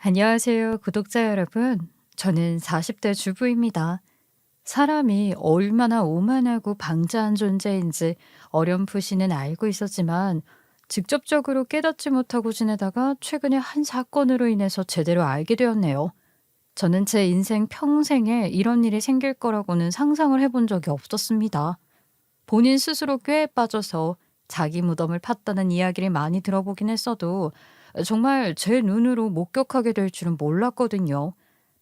안녕하세요, 구독자 여러분. 저는 40대 주부입니다. 사람이 얼마나 오만하고 방자한 존재인지 어렴풋이는 알고 있었지만 직접적으로 깨닫지 못하고 지내다가 최근에 한 사건으로 인해서 제대로 알게 되었네요. 저는 제 인생 평생에 이런 일이 생길 거라고는 상상을 해본 적이 없었습니다. 본인 스스로 꾀에 빠져서 자기 무덤을 팠다는 이야기를 많이 들어보긴 했어도 정말 제 눈으로 목격하게 될 줄은 몰랐거든요.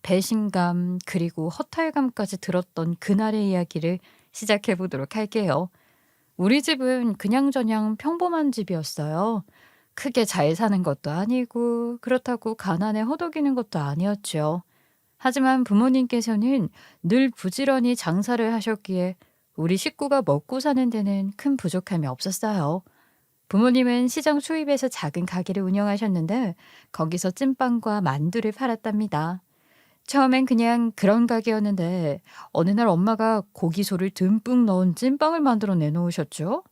배신감 그리고 허탈감까지 들었던 그날의 이야기를 시작해 보도록 할게요. 우리 집은 그냥저냥 평범한 집이었어요. 크게 잘 사는 것도 아니고 그렇다고 가난에 허덕이는 것도 아니었죠. 하지만 부모님께서는 늘 부지런히 장사를 하셨기에 우리 식구가 먹고 사는 데는 큰 부족함이 없었어요. 부모님은 시장 수입에서 작은 가게를 운영하셨는데 거기서 찐빵과 만두를 팔았답니다. 처음엔 그냥 그런 가게였는데 어느 날 엄마가 고기소를 듬뿍 넣은 찐빵을 만들어 내놓으셨죠.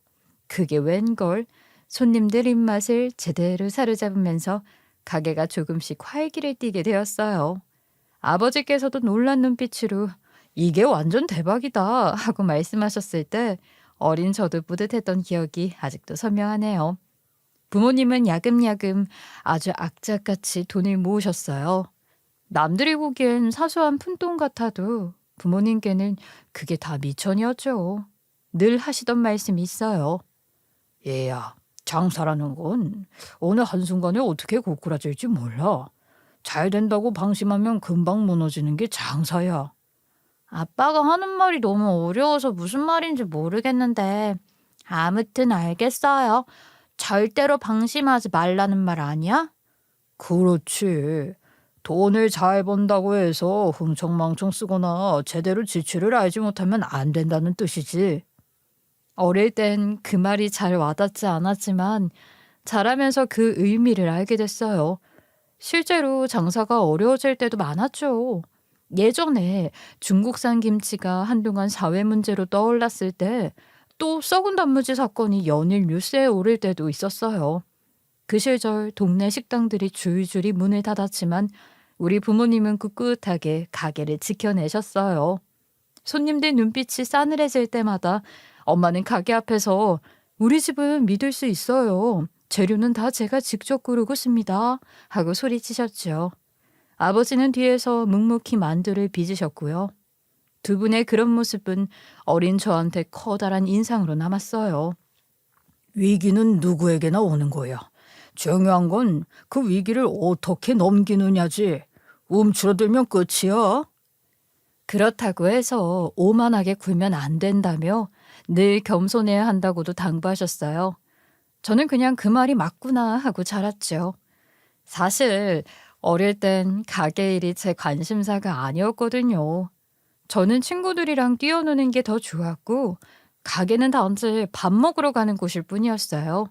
그게 웬걸 손님들 입맛을 제대로 사로잡으면서 가게가 조금씩 활기를 띠게 되었어요. 아버지께서도 놀란 눈빛으로 "이게 완전 대박이다" 하고 말씀하셨을 때 어린 저도 뿌듯했던 기억이 아직도 선명하네요. 부모님은 야금야금 아주 악착같이 돈을 모으셨어요. 남들이 보기엔 사소한 푼돈 같아도 부모님께는 그게 다 미천이었죠. 늘 하시던 말씀이 있어요. "얘야, 장사라는 건 어느 한순간에 어떻게 고꾸라질지 몰라. 잘 된다고 방심하면 금방 무너지는 게 장사야." 아빠가 하는 말이 너무 어려워서 무슨 말인지 모르겠는데 아무튼 알겠어요. 절대로 방심하지 말라는 말 아니야? 그렇지. 돈을 잘 번다고 해서 흥청망청 쓰거나 제대로 지출을 알지 못하면 안 된다는 뜻이지. 어릴 땐 그 말이 잘 와닿지 않았지만 자라면서 그 의미를 알게 됐어요. 실제로 장사가 어려워질 때도 많았죠. 예전에 중국산 김치가 한동안 사회 문제로 떠올랐을 때 또 썩은 단무지 사건이 연일 뉴스에 오를 때도 있었어요. 그 시절 동네 식당들이 줄줄이 문을 닫았지만 우리 부모님은 꿋꿋하게 가게를 지켜내셨어요. 손님들 눈빛이 싸늘해질 때마다 엄마는 가게 앞에서 "우리 집은 믿을 수 있어요. 재료는 다 제가 직접 고르고 씁니다" 하고 소리치셨죠. 아버지는 뒤에서 묵묵히 만두를 빚으셨고요. 두 분의 그런 모습은 어린 저한테 커다란 인상으로 남았어요. 위기는 누구에게나 오는 거야. 중요한 건 그 위기를 어떻게 넘기느냐지. 움츠러들면 끝이야. 그렇다고 해서 오만하게 굴면 안 된다며 늘 겸손해야 한다고도 당부하셨어요. 저는 그냥 그 말이 맞구나 하고 자랐죠. 사실 어릴 땐 가게 일이 제 관심사가 아니었거든요. 저는 친구들이랑 뛰어노는 게 더 좋았고 가게는 단지 밥 먹으러 가는 곳일 뿐이었어요.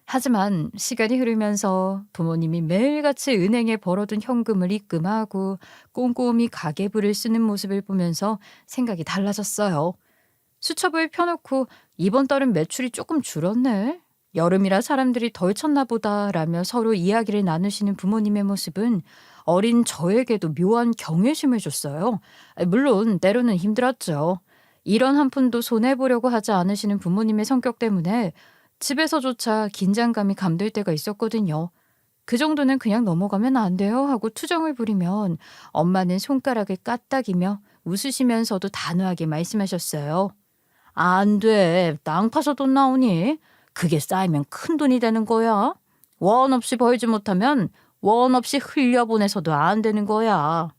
하지만 시간이 흐르면서 부모님이 매일같이 은행에 벌어둔 현금을 입금하고 꼼꼼히 가계부를 쓰는 모습을 보면서 생각이 달라졌어요. 수첩을 펴놓고 "이번 달은 매출이 조금 줄었네. 여름이라 사람들이 덜 쳤나 보다."라며 서로 이야기를 나누시는 부모님의 모습은 어린 저에게도 묘한 경외심을 줬어요. 물론 때로는 힘들었죠. 이런 한 푼도 손해보려고 하지 않으시는 부모님의 성격 때문에 집에서조차 긴장감이 감돌 때가 있었거든요. 그 정도는 그냥 넘어가면 안 돼요 하고 투정을 부리면 엄마는 손가락을 까딱이며 웃으시면서도 단호하게 말씀하셨어요. "안 돼. 땅 파서 돈 나오니? 그게 쌓이면 큰 돈이 되는 거야. 원 없이 벌지 못하면 원 없이 흘려보내서도 안 되는 거야."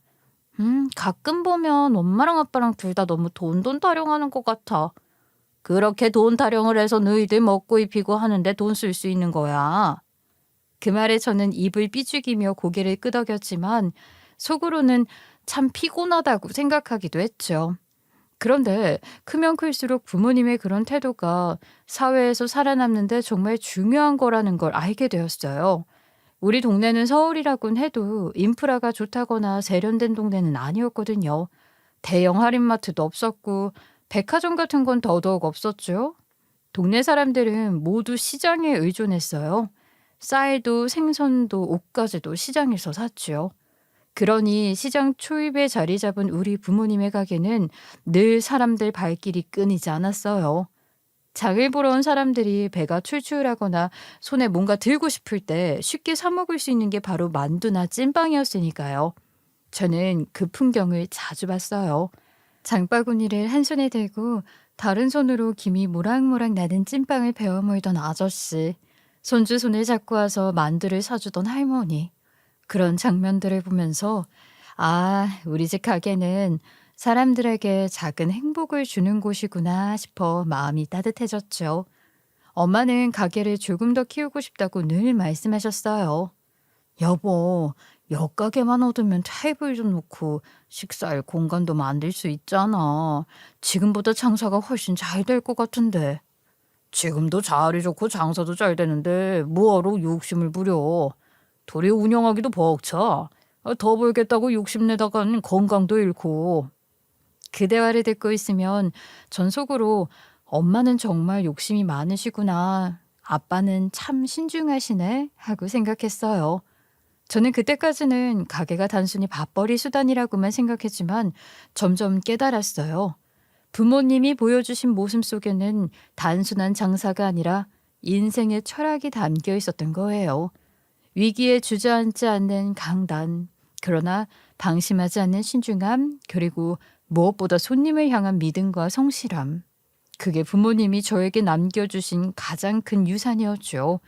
가끔 보면 엄마랑 아빠랑 둘 다 너무 돈 타령하는 것 같아. "그렇게 돈 타령을 해서 너희들 먹고 입히고 하는데 돈 쓸 수 있는 거야." 그 말에 저는 입을 삐죽이며 고개를 끄덕였지만 속으로는 참 피곤하다고 생각하기도 했죠. 그런데 크면 클수록 부모님의 그런 태도가 사회에서 살아남는 데 정말 중요한 거라는 걸 알게 되었어요. 우리 동네는 서울이라곤 해도 인프라가 좋다거나 세련된 동네는 아니었거든요. 대형 할인마트도 없었고 백화점 같은 건 더더욱 없었죠. 동네 사람들은 모두 시장에 의존했어요. 쌀도 생선도 옷까지도 시장에서 샀지요. 그러니 시장 초입에 자리 잡은 우리 부모님의 가게는 늘 사람들 발길이 끊이지 않았어요. 장을 보러 온 사람들이 배가 출출하거나 손에 뭔가 들고 싶을 때 쉽게 사 먹을 수 있는 게 바로 만두나 찐빵이었으니까요. 저는 그 풍경을 자주 봤어요. 장바구니를 한 손에 들고 다른 손으로 김이 모락모락 나는 찐빵을 베어 물던 아저씨, 손주 손을 잡고 와서 만두를 사주던 할머니, 그런 장면들을 보면서 우리 집 가게는 사람들에게 작은 행복을 주는 곳이구나 싶어 마음이 따뜻해졌죠. 엄마는 가게를 조금 더 키우고 싶다고 늘 말씀하셨어요. 여보, 옆가게만 얻으면 테이블 좀 놓고 식사할 공간도 만들 수 있잖아. 지금보다 장사가 훨씬 잘 될 것 같은데. 지금도 자리 좋고 장사도 잘 되는데 뭐하러 욕심을 부려. 둘이 운영하기도 벅차. 더 벌겠다고 욕심내다간 건강도 잃고. 그 대화를 듣고 있으면 전 속으로 엄마는 정말 욕심이 많으시구나. 아빠는 참 신중하시네 하고 생각했어요. 저는 그때까지는 가게가 단순히 밥벌이 수단이라고만 생각했지만 점점 깨달았어요. 부모님이 보여주신 모습 속에는 단순한 장사가 아니라 인생의 철학이 담겨 있었던 거예요. 위기에 주저앉지 않는 강단, 그러나 방심하지 않는 신중함, 그리고 무엇보다 손님을 향한 믿음과 성실함. 그게 부모님이 저에게 남겨주신 가장 큰 유산이었죠.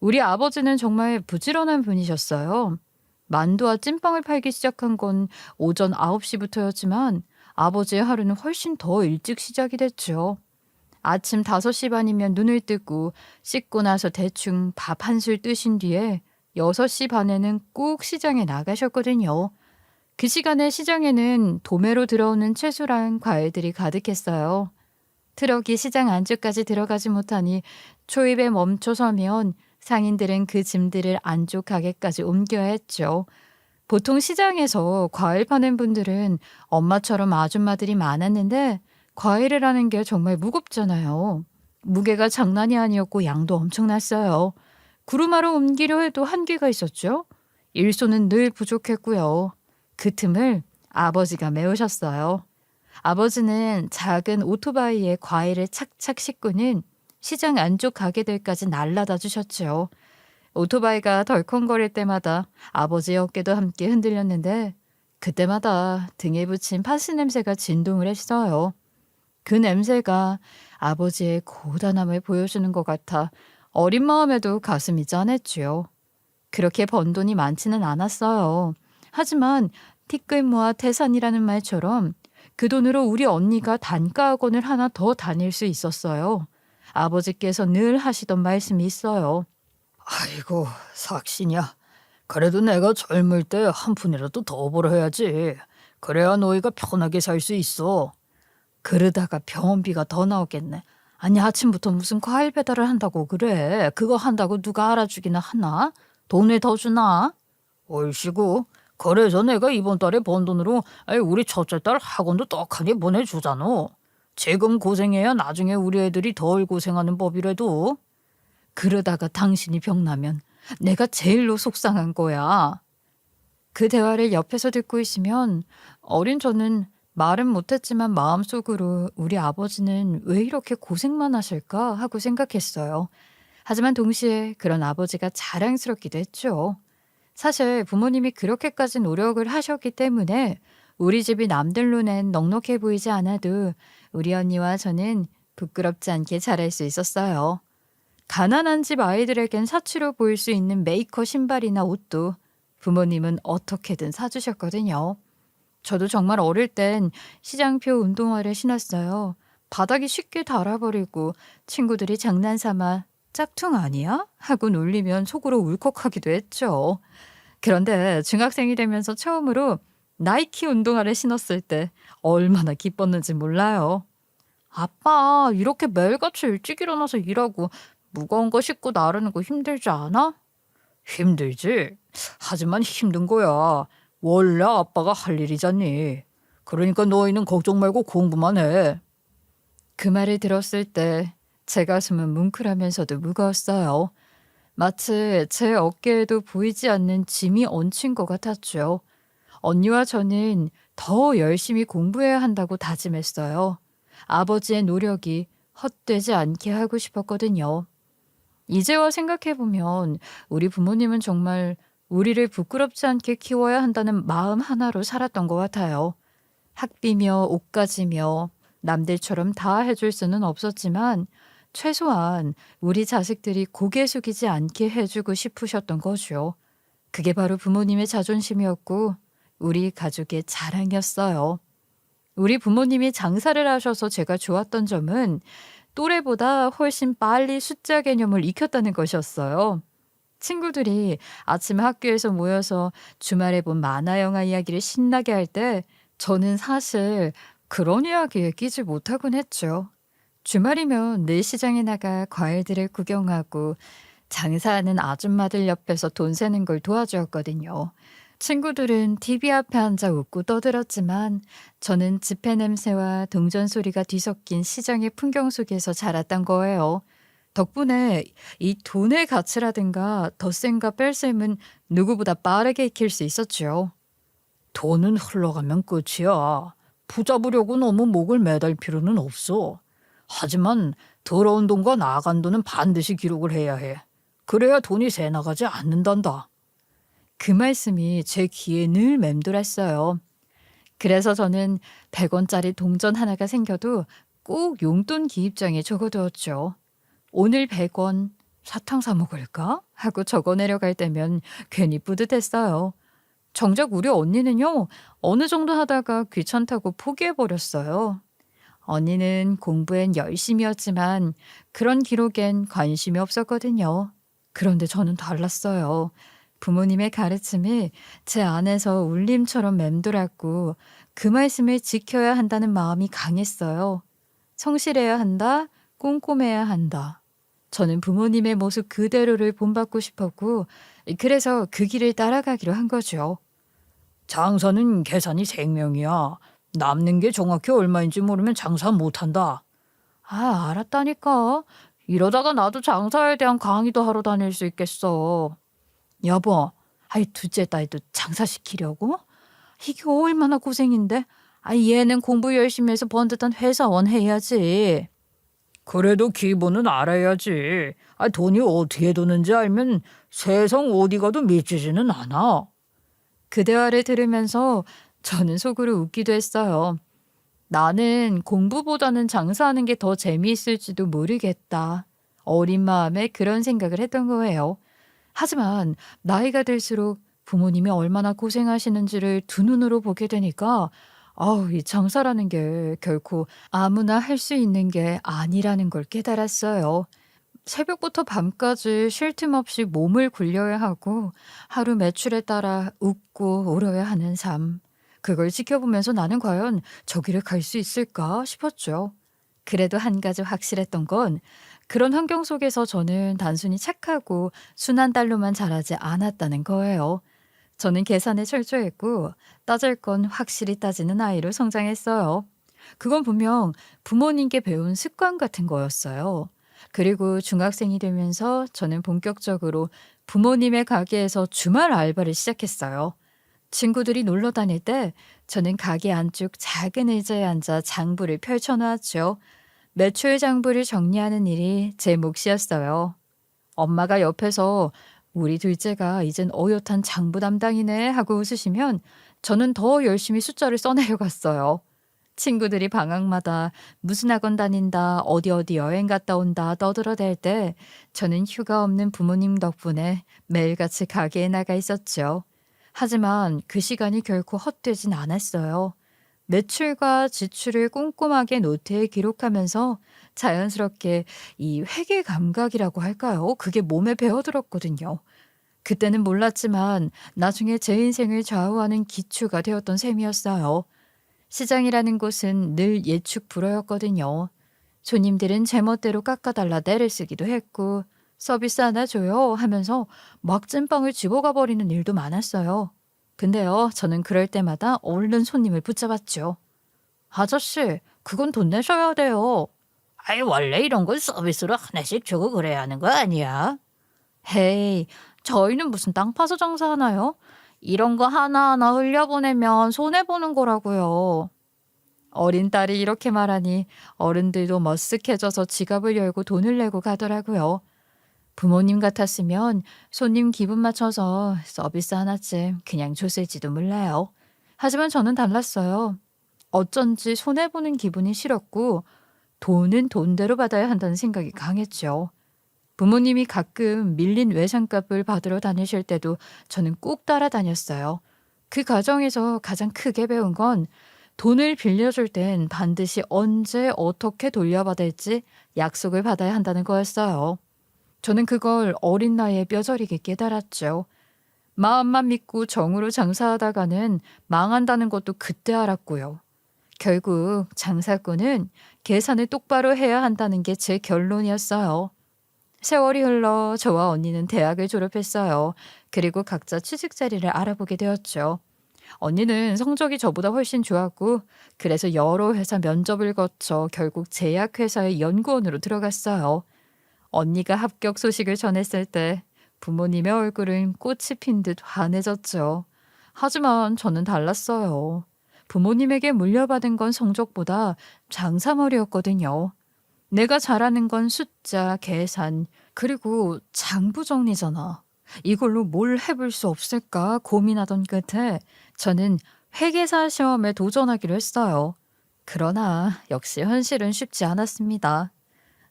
우리 아버지는 정말 부지런한 분이셨어요. 만두와 찐빵을 팔기 시작한 건 오전 9시부터였지만 아버지의 하루는 훨씬 더 일찍 시작이 됐죠. 아침 5시 반이면 눈을 뜨고 씻고 나서 대충 밥 한 술 뜨신 뒤에 6시 반에는 꼭 시장에 나가셨거든요. 그 시간에 시장에는 도매로 들어오는 채소랑 과일들이 가득했어요. 트럭이 시장 안쪽까지 들어가지 못하니 초입에 멈춰서면 상인들은 그 짐들을 안쪽 가게까지 옮겨야 했죠. 보통 시장에서 과일 파는 분들은 엄마처럼 아줌마들이 많았는데 과일을 하는 게 정말 무겁잖아요. 무게가 장난이 아니었고 양도 엄청났어요. 구루마로 옮기려 해도 한계가 있었죠. 일손은 늘 부족했고요. 그 틈을 아버지가 메우셨어요. 아버지는 작은 오토바이에 과일을 착착 싣고는 시장 안쪽 가게들까지 날라다 주셨죠. 오토바이가 덜컹거릴 때마다 아버지의 어깨도 함께 흔들렸는데 그때마다 등에 붙인 파스 냄새가 진동을 했어요. 그 냄새가 아버지의 고단함을 보여주는 것 같아 어린 마음에도 가슴이 짠했지요. 그렇게 번 돈이 많지는 않았어요. 하지만 티끌모아 태산이라는 말처럼 그 돈으로 우리 언니가 단과학원을 하나 더 다닐 수 있었어요. 아버지께서 늘 하시던 말씀이 있어요. 아이고, 삭신이야. 그래도 내가 젊을 때 한 푼이라도 더 벌어야지. 그래야 너희가 편하게 살 수 있어. 그러다가 병원비가 더 나오겠네. 아니, 아침부터 무슨 과일 배달을 한다고 그래. 그거 한다고 누가 알아주기나 하나? 돈을 더 주나? 얼씨구. 그래서 내가 이번 달에 번 돈으로 우리 첫째 딸 학원도 떡하니 보내주잖아. 지금 고생해야 나중에 우리 애들이 덜 고생하는 법이래도. 그러다가 당신이 병나면 내가 제일로 속상한 거야. 그 대화를 옆에서 듣고 있으면 어린 저는 말은 못했지만 마음속으로 우리 아버지는 왜 이렇게 고생만 하실까 하고 생각했어요. 하지만 동시에 그런 아버지가 자랑스럽기도 했죠. 사실 부모님이 그렇게까지 노력을 하셨기 때문에 우리 집이 남들 눈엔 넉넉해 보이지 않아도 우리 언니와 저는 부끄럽지 않게 자랄 수 있었어요. 가난한 집 아이들에겐 사치로 보일 수 있는 메이커 신발이나 옷도 부모님은 어떻게든 사주셨거든요. 저도 정말 어릴 땐 시장표 운동화를 신었어요. 바닥이 쉽게 닳아버리고 친구들이 장난삼아 짝퉁 아니야? 하고 놀리면 속으로 울컥하기도 했죠. 그런데 중학생이 되면서 처음으로 나이키 운동화를 신었을 때 얼마나 기뻤는지 몰라요. 아빠, 이렇게 매일같이 일찍 일어나서 일하고 무거운 거 싣고 나르는 거 힘들지 않아? 힘들지. 하지만 힘든 거야. 원래 아빠가 할 일이잖니. 그러니까 너희는 걱정 말고 공부만 해. 그 말을 들었을 때 제 가슴은 뭉클하면서도 무거웠어요. 마치 제 어깨에도 보이지 않는 짐이 얹힌 것 같았죠. 언니와 저는 더 열심히 공부해야 한다고 다짐했어요. 아버지의 노력이 헛되지 않게 하고 싶었거든요. 이제와 생각해보면 우리 부모님은 정말 우리를 부끄럽지 않게 키워야 한다는 마음 하나로 살았던 것 같아요. 학비며 옷가지며 남들처럼 다 해줄 수는 없었지만 최소한 우리 자식들이 고개 숙이지 않게 해주고 싶으셨던 거죠. 그게 바로 부모님의 자존심이었고 우리 가족의 자랑이었어요. 우리 부모님이 장사를 하셔서 제가 좋았던 점은 또래보다 훨씬 빨리 숫자 개념을 익혔다는 것이었어요. 친구들이 아침 학교에서 모여서 주말에 본 만화 영화 이야기를 신나게 할 때 저는 사실 그런 이야기에 끼지 못하곤 했죠. 주말이면 늘 시장에 나가 과일들을 구경하고 장사하는 아줌마들 옆에서 돈 세는 걸 도와주었거든요. 친구들은 TV 앞에 앉아 웃고 떠들었지만 저는 지폐 냄새와 동전 소리가 뒤섞인 시장의 풍경 속에서 자랐던 거예요. 덕분에 이 돈의 가치라든가 덧셈과 뺄셈은 누구보다 빠르게 익힐 수 있었죠. 돈은 흘러가면 끝이야. 붙잡으려고 너무 목을 매달 필요는 없어. 하지만 들어온 돈과 나간 돈은 반드시 기록을 해야 해. 그래야 돈이 새 나가지 않는단다. 그 말씀이 제 귀에 늘 맴돌았어요. 그래서 저는 100원짜리 동전 하나가 생겨도 꼭 용돈 기입장에 적어두었죠. 오늘 100원 사탕 사 먹을까? 하고 적어 내려갈 때면 괜히 뿌듯했어요. 정작 우리 언니는요, 어느 정도 하다가 귀찮다고 포기해버렸어요. 언니는 공부엔 열심이었지만 그런 기록엔 관심이 없었거든요. 그런데 저는 달랐어요. 부모님의 가르침이 제 안에서 울림처럼 맴돌았고 그 말씀을 지켜야 한다는 마음이 강했어요. 성실해야 한다, 꼼꼼해야 한다. 저는 부모님의 모습 그대로를 본받고 싶었고 그래서 그 길을 따라가기로 한 거죠. 장사는 계산이 생명이야. 남는 게 정확히 얼마인지 모르면 장사 못한다. 아, 알았다니까. 이러다가 나도 장사에 대한 강의도 하러 다닐 수 있겠어. 여보, 아이 둘째 딸도 장사시키려고? 이게 얼마나 고생인데? 얘는 공부 열심히 해서 번듯한 회사원 해야지. 그래도 기본은 알아야지. 돈이 어떻게 도는지 알면 세상 어디 가도 미치지는 않아. 그 대화를 들으면서 저는 속으로 웃기도 했어요. 나는 공부보다는 장사하는 게 더 재미있을지도 모르겠다. 어린 마음에 그런 생각을 했던 거예요. 하지만 나이가 들수록 부모님이 얼마나 고생하시는지를 두 눈으로 보게 되니까 이 장사라는 게 결코 아무나 할 수 있는 게 아니라는 걸 깨달았어요. 새벽부터 밤까지 쉴 틈 없이 몸을 굴려야 하고 하루 매출에 따라 웃고 울어야 하는 삶. 그걸 지켜보면서 나는 과연 저 길을 갈 수 있을까 싶었죠. 그래도 한 가지 확실했던 건 그런 환경 속에서 저는 단순히 착하고 순한 딸로만 자라지 않았다는 거예요. 저는 계산에 철저했고 따질 건 확실히 따지는 아이로 성장했어요. 그건 분명 부모님께 배운 습관 같은 거였어요. 그리고 중학생이 되면서 저는 본격적으로 부모님의 가게에서 주말 알바를 시작했어요. 친구들이 놀러 다닐 때 저는 가게 안쪽 작은 의자에 앉아 장부를 펼쳐놓았죠. 매출 장부를 정리하는 일이 제 몫이었어요. 엄마가 옆에서 우리 둘째가 이젠 어엿한 장부 담당이네 하고 웃으시면 저는 더 열심히 숫자를 써내려갔어요. 친구들이 방학마다 무슨 학원 다닌다, 어디 어디 여행 갔다 온다 떠들어댈 때 저는 휴가 없는 부모님 덕분에 매일같이 가게에 나가 있었죠. 하지만 그 시간이 결코 헛되진 않았어요. 매출과 지출을 꼼꼼하게 노트에 기록하면서 자연스럽게 이 회계 감각이라고 할까요? 그게 몸에 배어들었거든요. 그때는 몰랐지만 나중에 제 인생을 좌우하는 기초가 되었던 셈이었어요. 시장이라는 곳은 늘 예측 불허였거든요. 손님들은 제멋대로 깎아달라 떼를 쓰기도 했고 서비스 하나 줘요 하면서 막 찐빵을 집어가 버리는 일도 많았어요. 근데요, 저는 그럴 때마다 얼른 손님을 붙잡았죠. 아저씨, 그건 돈 내셔야 돼요. 원래 이런 건 서비스로 하나씩 주고 그래야 하는 거 아니야? 헤이, 저희는 무슨 땅 파서 장사하나요? 이런 거 하나하나 흘려보내면 손해보는 거라고요. 어린 딸이 이렇게 말하니 어른들도 머쓱해져서 지갑을 열고 돈을 내고 가더라고요. 부모님 같았으면 손님 기분 맞춰서 서비스 하나쯤 그냥 줬을지도 몰라요. 하지만 저는 달랐어요. 어쩐지 손해보는 기분이 싫었고 돈은 돈대로 받아야 한다는 생각이 강했죠. 부모님이 가끔 밀린 외상값을 받으러 다니실 때도 저는 꼭 따라다녔어요. 그 과정에서 가장 크게 배운 건 돈을 빌려줄 땐 반드시 언제 어떻게 돌려받을지 약속을 받아야 한다는 거였어요. 저는 그걸 어린 나이에 뼈저리게 깨달았죠. 마음만 믿고 정으로 장사하다가는 망한다는 것도 그때 알았고요. 결국 장사꾼은 계산을 똑바로 해야 한다는 게 제 결론이었어요. 세월이 흘러 저와 언니는 대학을 졸업했어요. 그리고 각자 취직 자리를 알아보게 되었죠. 언니는 성적이 저보다 훨씬 좋았고 그래서 여러 회사 면접을 거쳐 결국 제약회사의 연구원으로 들어갔어요. 언니가 합격 소식을 전했을 때 부모님의 얼굴은 꽃이 핀 듯 환해졌죠. 하지만 저는 달랐어요. 부모님에게 물려받은 건 성적보다 장사머리였거든요. 내가 잘하는 건 숫자, 계산, 그리고 장부 정리잖아. 이걸로 뭘 해볼 수 없을까 고민하던 끝에 저는 회계사 시험에 도전하기로 했어요. 그러나 역시 현실은 쉽지 않았습니다.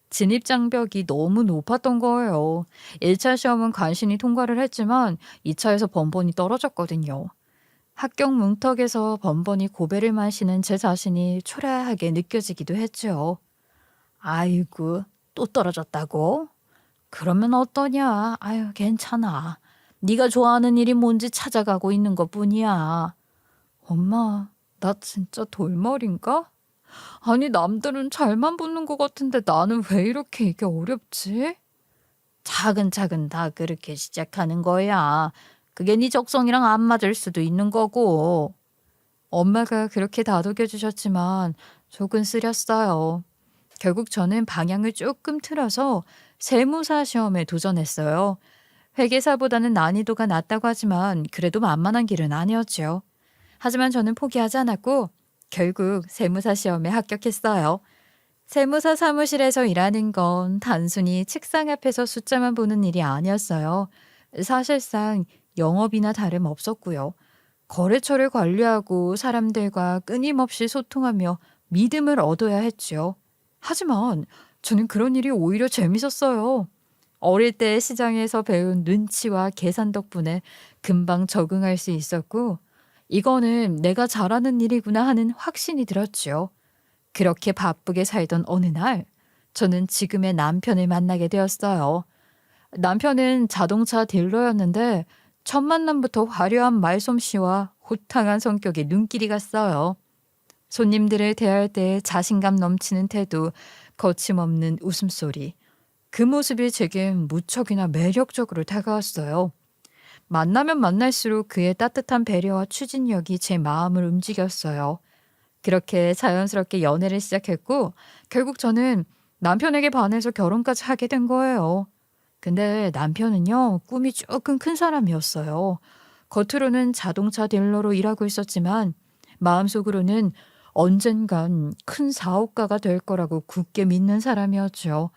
진입 장벽이 너무 높았던 거예요. 1차 시험은 간신히 통과를 했지만 2차에서 번번이 떨어졌거든요. 합격 문턱에서 번번이 고배를 마시는 제 자신이 초라하게 느껴지기도 했죠. 아이고, 또 떨어졌다고? 그러면 어떠냐? 아유, 괜찮아. 네가 좋아하는 일이 뭔지 찾아가고 있는 것뿐이야. 엄마, 나 진짜 돌머리인가? 아니, 남들은 잘만 붙는 것 같은데 나는 왜 이렇게 이게 어렵지? 차근차근 다 그렇게 시작하는 거야. 그게 네 적성이랑 안 맞을 수도 있는 거고. 엄마가 그렇게 다독여 주셨지만 속은 쓰렸어요. 결국 저는 방향을 조금 틀어서 세무사 시험에 도전했어요. 회계사보다는 난이도가 낮다고 하지만 그래도 만만한 길은 아니었죠. 하지만 저는 포기하지 않았고 결국 세무사 시험에 합격했어요. 세무사 사무실에서 일하는 건 단순히 책상 앞에서 숫자만 보는 일이 아니었어요. 사실상 영업이나 다름없었고요. 거래처를 관리하고 사람들과 끊임없이 소통하며 믿음을 얻어야 했죠. 하지만 저는 그런 일이 오히려 재밌었어요. 어릴 때 시장에서 배운 눈치와 계산 덕분에 금방 적응할 수 있었고, 이거는 내가 잘하는 일이구나 하는 확신이 들었죠. 그렇게 바쁘게 살던 어느 날, 저는 지금의 남편을 만나게 되었어요. 남편은 자동차 딜러였는데, 첫 만남부터 화려한 말솜씨와 호탕한 성격에 눈길이 갔어요. 손님들을 대할 때 자신감 넘치는 태도, 거침없는 웃음소리. 그 모습이 제겐 무척이나 매력적으로 다가왔어요. 만나면 만날수록 그의 따뜻한 배려와 추진력이 제 마음을 움직였어요. 그렇게 자연스럽게 연애를 시작했고 결국 저는 남편에게 반해서 결혼까지 하게 된 거예요. 근데 남편은요, 꿈이 조금 큰 사람이었어요. 겉으로는 자동차 딜러로 일하고 있었지만 마음속으로는 언젠간 큰 사업가가 될 거라고 굳게 믿는 사람이었죠.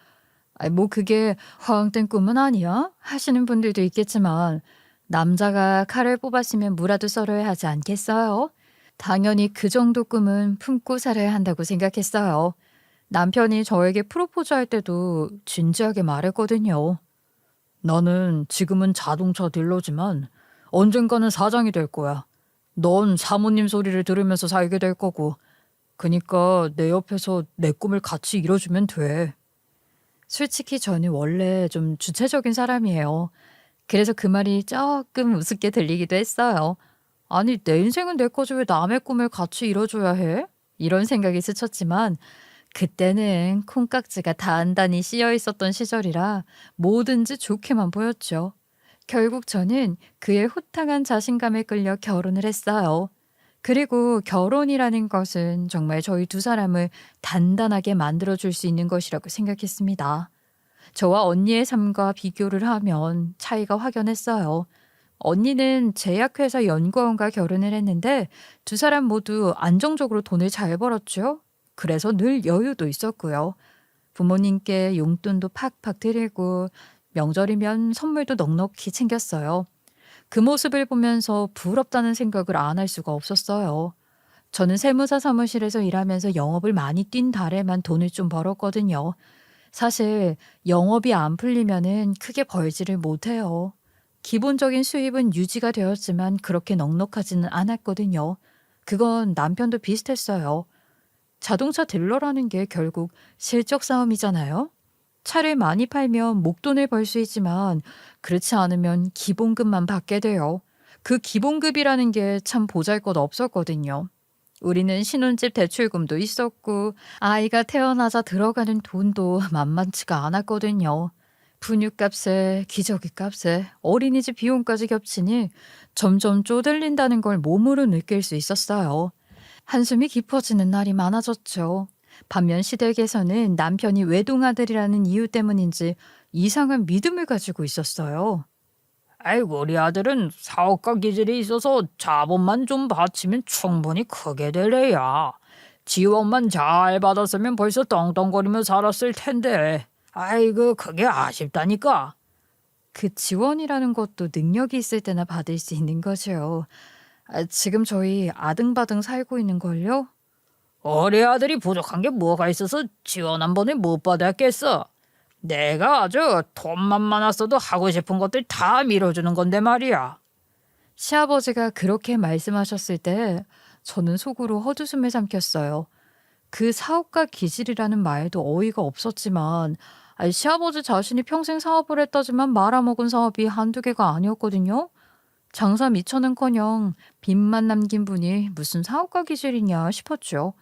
뭐 그게 허황된 꿈은 아니야? 하시는 분들도 있겠지만 남자가 칼을 뽑았으면 무라도 썰어야 하지 않겠어요? 당연히 그 정도 꿈은 품고 살아야 한다고 생각했어요. 남편이 저에게 프로포즈할 때도 진지하게 말했거든요. 나는 지금은 자동차 딜러지만 언젠가는 사장이 될 거야. 넌 사모님 소리를 들으면서 살게 될 거고. 그니까 내 옆에서 내 꿈을 같이 이뤄주면 돼. 솔직히 저는 원래 좀 주체적인 사람이에요. 그래서 그 말이 조금 우습게 들리기도 했어요. 아니, 내 인생은 내 거지 왜 남의 꿈을 같이 이뤄줘야 해? 이런 생각이 스쳤지만 그때는 콩깍지가 단단히 씌여 있었던 시절이라 뭐든지 좋게만 보였죠. 결국 저는 그의 호탕한 자신감에 끌려 결혼을 했어요. 그리고 결혼이라는 것은 정말 저희 두 사람을 단단하게 만들어줄 수 있는 것이라고 생각했습니다. 저와 언니의 삶과 비교를 하면 차이가 확연했어요. 언니는 제약회사 연구원과 결혼을 했는데 두 사람 모두 안정적으로 돈을 잘 벌었죠. 그래서 늘 여유도 있었고요. 부모님께 용돈도 팍팍 드리고 명절이면 선물도 넉넉히 챙겼어요. 그 모습을 보면서 부럽다는 생각을 안 할 수가 없었어요. 저는 세무사 사무실에서 일하면서 영업을 많이 뛴 달에만 돈을 좀 벌었거든요. 사실 영업이 안 풀리면은 크게 벌지를 못해요. 기본적인 수입은 유지가 되었지만 그렇게 넉넉하지는 않았거든요. 그건 남편도 비슷했어요. 자동차 딜러라는 게 결국 실적 싸움이잖아요. 차를 많이 팔면 목돈을 벌 수 있지만 그렇지 않으면 기본급만 받게 돼요. 그 기본급이라는 게 참 보잘것 없었거든요. 우리는 신혼집 대출금도 있었고 아이가 태어나자 들어가는 돈도 만만치가 않았거든요. 분유값에 기저귀 값에 어린이집 비용까지 겹치니 점점 쪼들린다는 걸 몸으로 느낄 수 있었어요. 한숨이 깊어지는 날이 많아졌죠. 반면 시댁에서는 남편이 외동아들이라는 이유 때문인지 이상한 믿음을 가지고 있었어요. 아이고, 우리 아들은 사업가 기질이 있어서 자본만 좀 받치면 충분히 크게 될 애야. 지원만 잘 받았으면 벌써 떵떵거리며 살았을 텐데. 아이고, 그게 아쉽다니까. 그 지원이라는 것도 능력이 있을 때나 받을 수 있는 거죠. 지금 저희 아등바등 살고 있는걸요? 우리 아들이 부족한 게 뭐가 있어서 지원 한 번에 못 받았겠어. 내가 아주 돈만 많았어도 하고 싶은 것들 다 밀어주는 건데 말이야. 시아버지가 그렇게 말씀하셨을 때 저는 속으로 헛웃음을 삼켰어요. 그 사업가 기질이라는 말도 어이가 없었지만 시아버지 자신이 평생 사업을 했다지만 말아먹은 사업이 한두 개가 아니었거든요. 장사 미천은커녕 빚만 남긴 분이 무슨 사업가 기질이냐 싶었죠.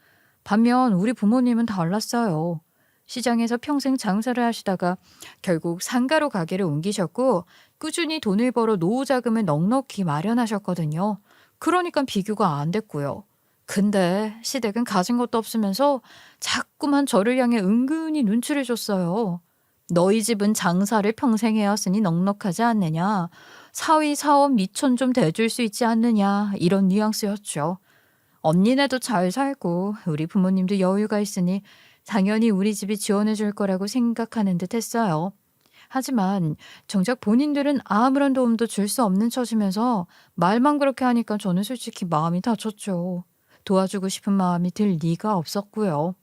반면 우리 부모님은 달랐어요. 시장에서 평생 장사를 하시다가 결국 상가로 가게를 옮기셨고 꾸준히 돈을 벌어 노후 자금을 넉넉히 마련하셨거든요. 그러니까 비교가 안 됐고요. 근데 시댁은 가진 것도 없으면서 자꾸만 저를 향해 은근히 눈치를 줬어요. 너희 집은 장사를 평생 해왔으니 넉넉하지 않느냐. 사위 사업 미천 좀 대줄 수 있지 않느냐. 이런 뉘앙스였죠. 언니네도 잘 살고 우리 부모님도 여유가 있으니 당연히 우리 집이 지원해 줄 거라고 생각하는 듯 했어요. 하지만 정작 본인들은 아무런 도움도 줄 수 없는 처지면서 말만 그렇게 하니까 저는 솔직히 마음이 다쳤죠. 도와주고 싶은 마음이 들 리가 없었고요.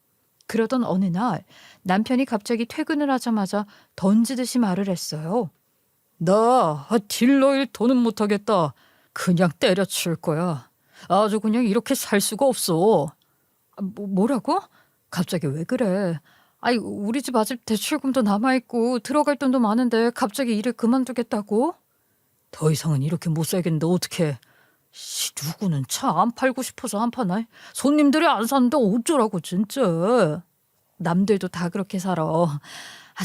그러던 어느 날 남편이 갑자기 퇴근을 하자마자 던지듯이 말을 했어요. 나 딜러일 더는 못하겠다. 그냥 때려칠 거야. 아주 그냥 이렇게 살 수가 없어. 뭐라고? 갑자기 왜 그래? 아이, 우리 집 아직 대출금도 남아있고 들어갈 돈도 많은데 갑자기 일을 그만두겠다고? 더 이상은 이렇게 못 살겠는데 어떡해. 누구는 차 안 팔고 싶어서 안 파나? 손님들이 안 사는데 어쩌라고 진짜. 남들도 다 그렇게 살아.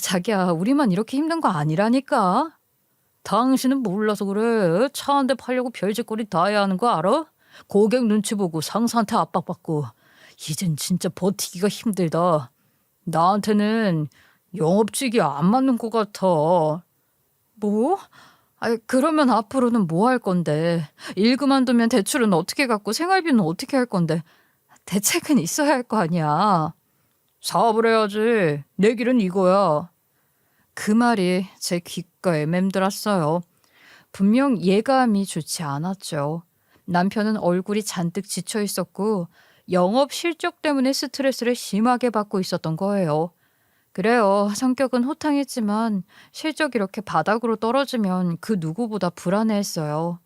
자기야, 우리만 이렇게 힘든 거 아니라니까. 당신은 몰라서 그래. 차 한 대 팔려고 별짓거리 다 해야 하는 거 알아? 고객 눈치 보고 상사한테 압박받고. 이젠 진짜 버티기가 힘들다. 나한테는 영업직이 안 맞는 것 같아. 뭐? 그러면 앞으로는 뭐 할 건데? 일 그만두면 대출은 어떻게 갚고 생활비는 어떻게 할 건데? 대책은 있어야 할 거 아니야. 사업을 해야지. 내 길은 이거야. 그 말이 제 귓가에 맴돌았어요. 분명 예감이 좋지 않았죠. 남편은 얼굴이 잔뜩 지쳐 있었고 영업 실적 때문에 스트레스를 심하게 받고 있었던 거예요. 그래요. 성격은 호탕했지만 실적이 이렇게 바닥으로 떨어지면 그 누구보다 불안해했어요.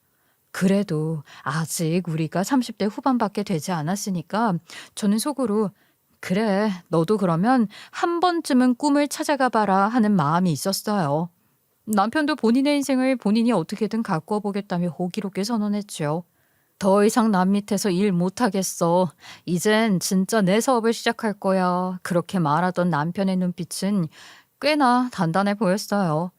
그래도 아직 우리가 30대 후반밖에 되지 않았으니까 저는 속으로 그래, 너도 그러면 한 번쯤은 꿈을 찾아가 봐라 하는 마음이 있었어요. 남편도 본인의 인생을 본인이 어떻게든 가꾸어 보겠다며 호기롭게 선언했죠. 더 이상 남 밑에서 일 못하겠어. 이젠 진짜 내 사업을 시작할 거야. 그렇게 말하던 남편의 눈빛은 꽤나 단단해 보였어요.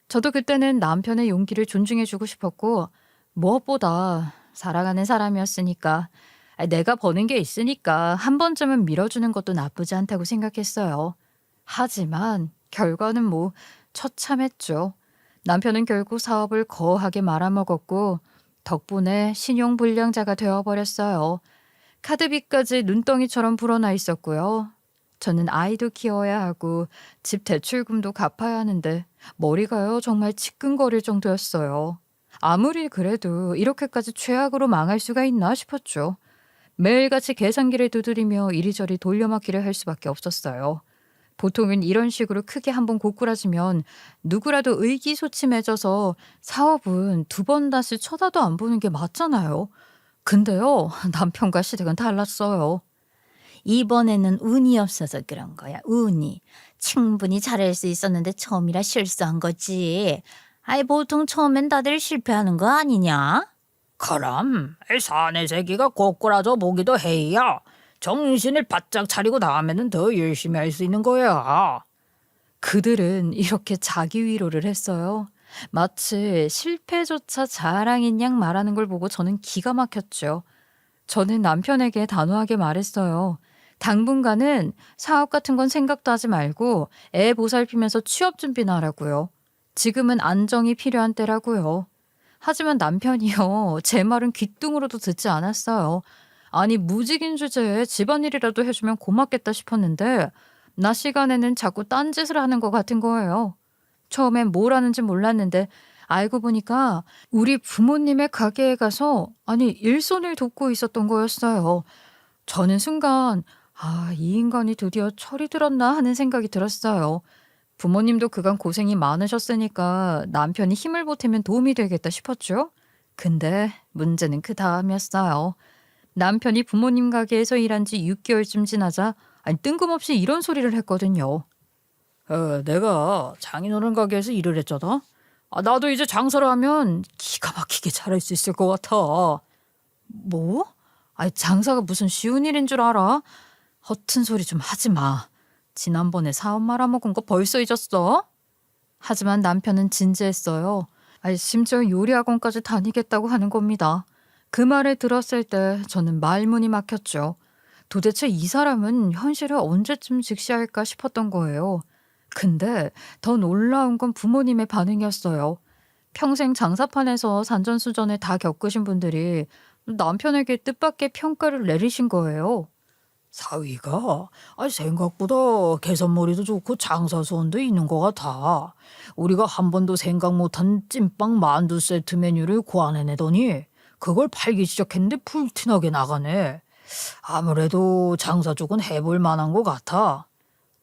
저도 그때는 남편의 용기를 존중해주고 싶었고 무엇보다 사랑하는 사람이었으니까 내가 버는 게 있으니까 한 번쯤은 밀어주는 것도 나쁘지 않다고 생각했어요. 하지만 결과는 뭐 처참했죠. 남편은 결국 사업을 거하게 말아먹었고 덕분에 신용불량자가 되어버렸어요. 카드빚까지 눈덩이처럼 불어나 있었고요. 저는 아이도 키워야 하고 집 대출금도 갚아야 하는데 머리가요 정말 지끈거릴 정도였어요. 아무리 그래도 이렇게까지 최악으로 망할 수가 있나 싶었죠. 매일같이 계산기를 두드리며 이리저리 돌려막기를 할 수밖에 없었어요. 보통은 이런 식으로 크게 한번 고꾸라지면 누구라도 의기소침해져서 사업은 두 번 다시 쳐다도 안 보는 게 맞잖아요. 근데요, 남편과 시댁은 달랐어요. 이번에는 운이 없어서 그런 거야. 운이. 충분히 잘할 수 있었는데 처음이라 실수한 거지. 아이 보통 처음엔 다들 실패하는 거 아니냐? 그럼 사내 새끼가 꼬꾸라져 보기도 해야 정신을 바짝 차리고 다음에는 더 열심히 할 수 있는 거야. 그들은 이렇게 자기 위로를 했어요. 마치 실패조차 자랑인 양 말하는 걸 보고 저는 기가 막혔죠. 저는 남편에게 단호하게 말했어요. 당분간은 사업 같은 건 생각도 하지 말고 애 보살피면서 취업 준비나 하라고요. 지금은 안정이 필요한 때라고요. 하지만 남편이요. 제 말은 귀뚱으로도 듣지 않았어요. 아니 무직인 주제에 집안일이라도 해주면 고맙겠다 싶었는데 낮 시간에는 자꾸 딴짓을 하는 것 같은 거예요. 처음엔 뭘 하는지 몰랐는데 알고 보니까 우리 부모님의 가게에 가서 아니 일손을 돕고 있었던 거였어요. 저는 순간 이 인간이 드디어 철이 들었나 하는 생각이 들었어요. 부모님도 그간 고생이 많으셨으니까 남편이 힘을 보태면 도움이 되겠다 싶었죠. 근데 문제는 그 다음이었어요. 남편이 부모님 가게에서 일한 지 6개월쯤 지나자 뜬금없이 이런 소리를 했거든요. 내가 장인어른 가게에서 일을 했잖아. 나도 이제 장사를 하면 기가 막히게 잘할 수 있을 것 같아. 뭐? 장사가 무슨 쉬운 일인 줄 알아? 허튼 소리 좀 하지 마. 지난번에 사업 말아먹은 거 벌써 잊었어? 하지만 남편은 진지했어요. 심지어 요리학원까지 다니겠다고 하는 겁니다. 그 말을 들었을 때 저는 말문이 막혔죠. 도대체 이 사람은 현실을 언제쯤 직시할까 싶었던 거예요. 근데 더 놀라운 건 부모님의 반응이었어요. 평생 장사판에서 산전수전을 다 겪으신 분들이 남편에게 뜻밖의 평가를 내리신 거예요. 사위가 생각보다 개선머리도 좋고 장사수원도 있는 것 같아. 우리가 한 번도 생각 못한 찐빵 만두 세트 메뉴를 고안해내더니 그걸 팔기 시작했는데 불티나게 나가네. 아무래도 장사 쪽은 해볼 만한 것 같아.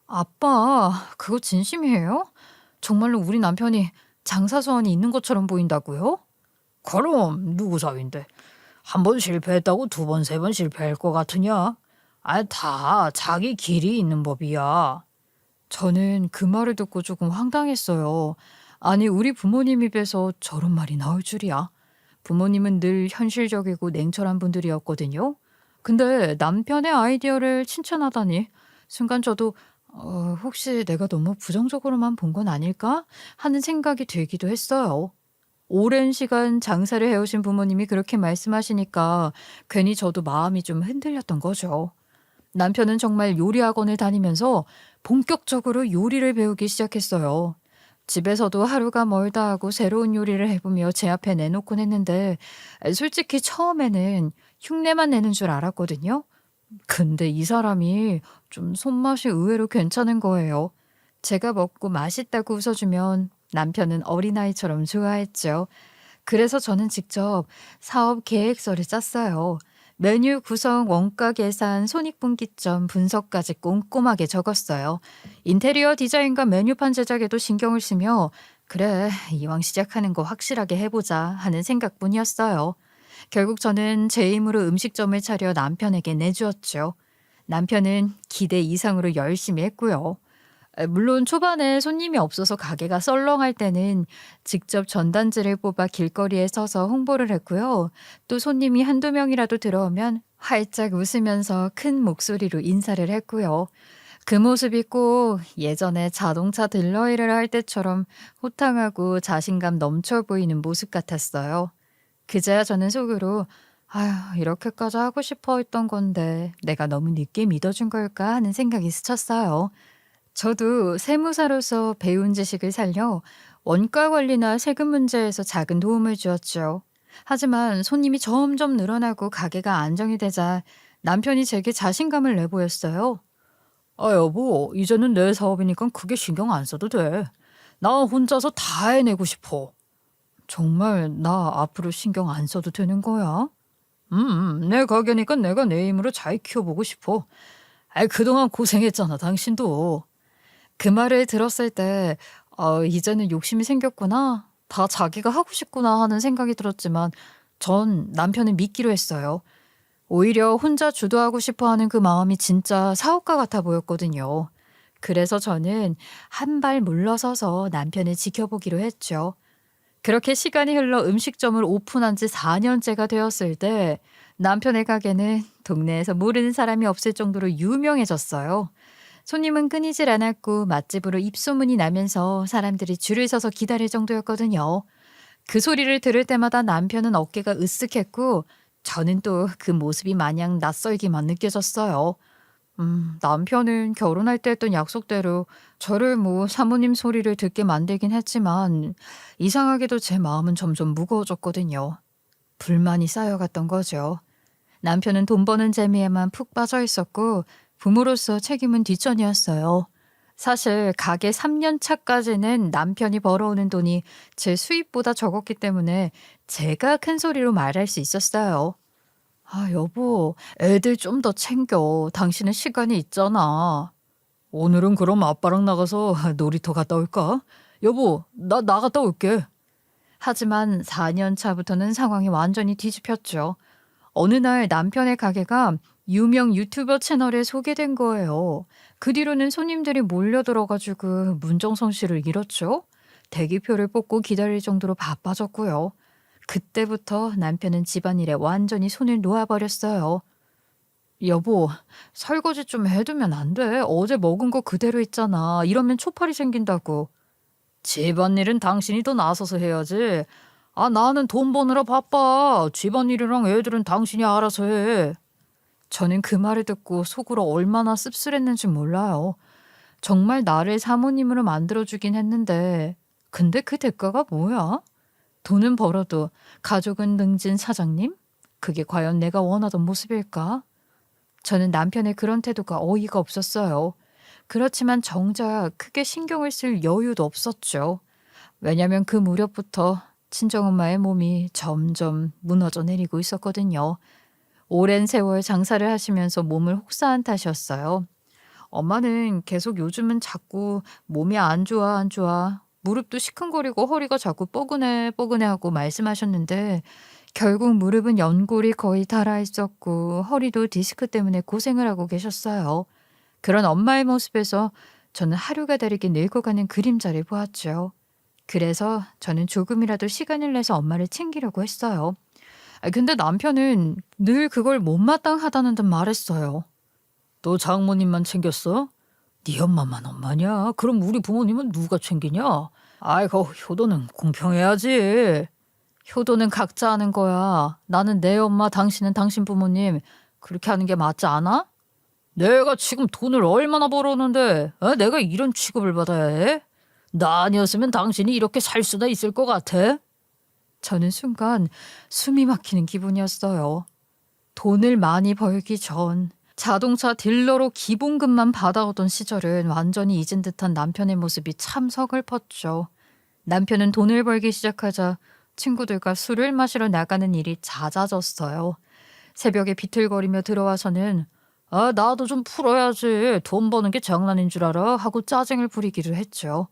아빠, 그거 진심이에요? 정말로 우리 남편이 장사 소원이 있는 것처럼 보인다고요? 그럼 누구 사위인데 한 번 실패했다고 두 번, 세 번 실패할 것 같으냐? 다 자기 길이 있는 법이야. 저는 그 말을 듣고 조금 황당했어요. 아니, 우리 부모님 입에서 저런 말이 나올 줄이야. 부모님은 늘 현실적이고 냉철한 분들이었거든요. 근데 남편의 아이디어를 칭찬하다니 순간 저도 혹시 내가 너무 부정적으로만 본 건 아닐까 하는 생각이 들기도 했어요. 오랜 시간 장사를 해오신 부모님이 그렇게 말씀하시니까 괜히 저도 마음이 좀 흔들렸던 거죠. 남편은 정말 요리 학원을 다니면서 본격적으로 요리를 배우기 시작했어요. 집에서도 하루가 멀다 하고 새로운 요리를 해보며 제 앞에 내놓곤 했는데 솔직히 처음에는 흉내만 내는 줄 알았거든요. 근데 이 사람이 좀 손맛이 의외로 괜찮은 거예요. 제가 먹고 맛있다고 웃어주면 남편은 어린아이처럼 좋아했죠. 그래서 저는 직접 사업 계획서를 짰어요. 메뉴 구성, 원가 계산, 손익분기점, 분석까지 꼼꼼하게 적었어요. 인테리어 디자인과 메뉴판 제작에도 신경을 쓰며 그래, 이왕 시작하는 거 확실하게 해보자 하는 생각뿐이었어요. 결국 저는 제 힘으로 음식점을 차려 남편에게 내주었죠. 남편은 기대 이상으로 열심히 했고요. 물론 초반에 손님이 없어서 가게가 썰렁할 때는 직접 전단지를 뽑아 길거리에 서서 홍보를 했고요. 또 손님이 한두 명이라도 들어오면 활짝 웃으면서 큰 목소리로 인사를 했고요. 그 모습이 꼭 예전에 자동차 딜러일을 할 때처럼 호탕하고 자신감 넘쳐 보이는 모습 같았어요. 그제야 저는 속으로 이렇게까지 하고 싶어 했던 건데 내가 너무 늦게 믿어준 걸까 하는 생각이 스쳤어요. 저도 세무사로서 배운 지식을 살려 원가 관리나 세금 문제에서 작은 도움을 주었죠. 하지만 손님이 점점 늘어나고 가게가 안정이 되자 남편이 제게 자신감을 내보였어요. 아, 여보, 이제는 내 사업이니까 크게 신경 안 써도 돼. 나 혼자서 다 해내고 싶어. 정말 나 앞으로 신경 안 써도 되는 거야? 내 가게니까 내가 내 힘으로 잘 키워보고 싶어. 아이, 그동안 고생했잖아, 당신도. 그 말을 들었을 때 이제는 욕심이 생겼구나. 다 자기가 하고 싶구나 하는 생각이 들었지만 전 남편을 믿기로 했어요. 오히려 혼자 주도하고 싶어 하는 그 마음이 진짜 사업가 같아 보였거든요. 그래서 저는 한 발 물러서서 남편을 지켜보기로 했죠. 그렇게 시간이 흘러 음식점을 오픈한 지 4년째가 되었을 때 남편의 가게는 동네에서 모르는 사람이 없을 정도로 유명해졌어요. 손님은 끊이질 않았고 맛집으로 입소문이 나면서 사람들이 줄을 서서 기다릴 정도였거든요. 그 소리를 들을 때마다 남편은 어깨가 으쓱했고 저는 또 그 모습이 마냥 낯설기만 느껴졌어요. 남편은 결혼할 때 했던 약속대로 저를 사모님 소리를 듣게 만들긴 했지만 이상하게도 제 마음은 점점 무거워졌거든요. 불만이 쌓여갔던 거죠. 남편은 돈 버는 재미에만 푹 빠져 있었고 부모로서 책임은 뒷전이었어요. 사실 가게 3년 차까지는 남편이 벌어오는 돈이 제 수입보다 적었기 때문에 제가 큰 소리로 말할 수 있었어요. 아, 여보, 애들 좀 더 챙겨. 당신은 시간이 있잖아. 오늘은 그럼 아빠랑 나가서 놀이터 갔다 올까? 여보, 나 나갔다 올게. 하지만 4년 차부터는 상황이 완전히 뒤집혔죠. 어느 날 남편의 가게가 유명 유튜버 채널에 소개된 거예요. 그 뒤로는 손님들이 몰려들어가지고 문정성 씨를 잃었죠. 대기표를 뽑고 기다릴 정도로 바빠졌고요. 그때부터 남편은 집안일에 완전히 손을 놓아버렸어요. 여보, 설거지 좀 해두면 안 돼? 어제 먹은 거 그대로 있잖아. 이러면 초파리 생긴다고. 집안일은 당신이 더 나서서 해야지. 아, 나는 돈 버느라 바빠. 집안일이랑 애들은 당신이 알아서 해. 저는 그 말을 듣고 속으로 얼마나 씁쓸했는지 몰라요. 정말 나를 사모님으로 만들어주긴 했는데 근데 그 대가가 뭐야? 돈은 벌어도 가족은 능진 사장님? 그게 과연 내가 원하던 모습일까? 저는 남편의 그런 태도가 어이가 없었어요. 그렇지만 정작 크게 신경을 쓸 여유도 없었죠. 왜냐면 그 무렵부터 친정엄마의 몸이 점점 무너져 내리고 있었거든요. 오랜 세월 장사를 하시면서 몸을 혹사한 탓이었어요. 엄마는 계속 요즘은 자꾸 몸이 안 좋아, 안 좋아. 무릎도 시큰거리고 허리가 자꾸 뻐근해, 뻐근해 하고 말씀하셨는데 결국 무릎은 연골이 거의 닳아 있었고 허리도 디스크 때문에 고생을 하고 계셨어요. 그런 엄마의 모습에서 저는 하루가 다르게 늙어가는 그림자를 보았죠. 그래서 저는 조금이라도 시간을 내서 엄마를 챙기려고 했어요. 근데 남편은 늘 그걸 못마땅하다는 듯 말했어요. 너 장모님만 챙겼어? 네 엄마만 엄마냐? 그럼 우리 부모님은 누가 챙기냐? 아이고, 효도는 공평해야지. 효도는 각자 하는 거야. 나는 내 엄마, 당신은 당신 부모님. 그렇게 하는 게 맞지 않아? 내가 지금 돈을 얼마나 벌었는데 내가 이런 취급을 받아야 해? 나 아니었으면 당신이 이렇게 살 수나 있을 것 같아? 저는 순간 숨이 막히는 기분이었어요. 돈을 많이 벌기 전 자동차 딜러로 기본급만 받아오던 시절은 완전히 잊은 듯한 남편의 모습이 참 서글펐죠. 남편은 돈을 벌기 시작하자 친구들과 술을 마시러 나가는 일이 잦아졌어요. 새벽에 비틀거리며 들어와서는 아, 나도 좀 풀어야지. 돈 버는 게 장난인 줄 알아? 하고 짜증을 부리기도 했죠.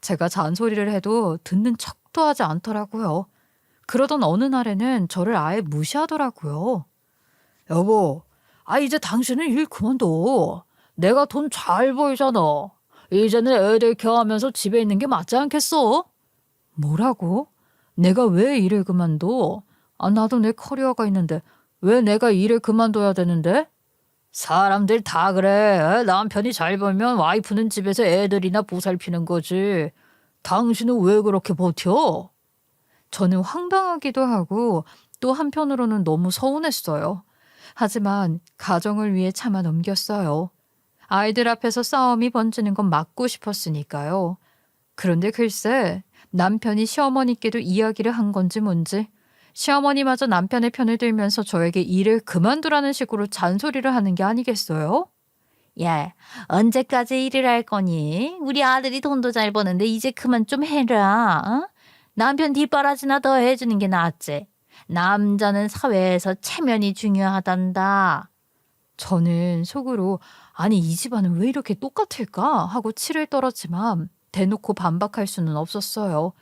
제가 잔소리를 해도 듣는 척도 하지 않더라고요. 그러던 어느 날에는 저를 아예 무시하더라고요. 여보, 아, 이제 당신은 일 그만둬. 내가 돈 잘 벌잖아. 이제는 애들 케어하면서 집에 있는 게 맞지 않겠어? 뭐라고? 내가 왜 일을 그만둬? 아, 나도 내 커리어가 있는데 왜 내가 일을 그만둬야 되는데? 사람들 다 그래. 남편이 잘 벌면 와이프는 집에서 애들이나 보살피는 거지. 당신은 왜 그렇게 버텨? 저는 황당하기도 하고 또 한편으로는 너무 서운했어요. 하지만 가정을 위해 참아 넘겼어요. 아이들 앞에서 싸움이 번지는 건 막고 싶었으니까요. 그런데 글쎄 남편이 시어머니께도 이야기를 한 건지 뭔지 시어머니마저 남편의 편을 들면서 저에게 일을 그만두라는 식으로 잔소리를 하는 게 아니겠어요? 야, 언제까지 일을 할 거니? 우리 아들이 돈도 잘 버는데 이제 그만 좀 해라. 어? 남편 뒷바라지나 더 해주는 게 낫지. 남자는 사회에서 체면이 중요하단다. 저는 속으로 아니 이 집안은 왜 이렇게 똑같을까 하고 치를 떨었지만 대놓고 반박할 수는 없었어요.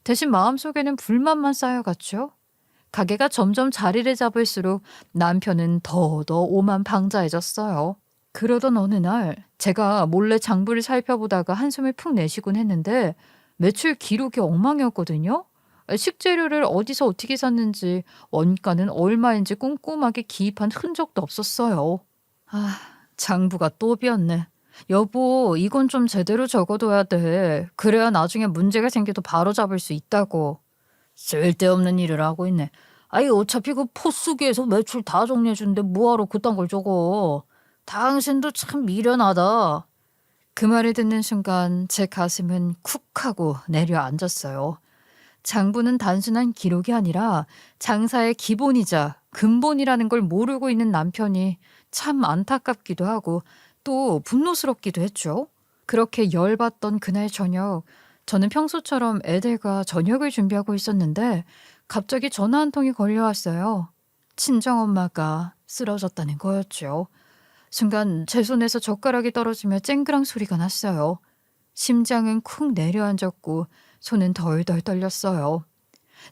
대신 마음속에는 불만만 쌓여갔죠. 가게가 점점 자리를 잡을수록 남편은 더더 오만방자해졌어요. 그러던 어느 날 제가 몰래 장부를 살펴보다가 한숨을 푹 내쉬곤 했는데 매출 기록이 엉망이었거든요. 식재료를 어디서 어떻게 샀는지 원가는 얼마인지 꼼꼼하게 기입한 흔적도 없었어요. 아, 장부가 또 비었네. 여보, 이건 좀 제대로 적어둬야 돼. 그래야 나중에 문제가 생겨도 바로 잡을 수 있다고. 쓸데없는 일을 하고 있네. 아이 어차피 그 포스기에서 매출 다 정리해주는데 뭐하러 그딴 걸 적어. 당신도 참 미련하다. 그 말을 듣는 순간 제 가슴은 쿡 하고 내려앉았어요. 장부는 단순한 기록이 아니라 장사의 기본이자 근본이라는 걸 모르고 있는 남편이 참 안타깝기도 하고 또 분노스럽기도 했죠. 그렇게 열받던 그날 저녁, 저는 평소처럼 애들과 저녁을 준비하고 있었는데 갑자기 전화 한 통이 걸려왔어요. 친정엄마가 쓰러졌다는 거였죠. 순간 제 손에서 젓가락이 떨어지며 쨍그랑 소리가 났어요. 심장은 쿵 내려앉았고 손은 덜덜 떨렸어요.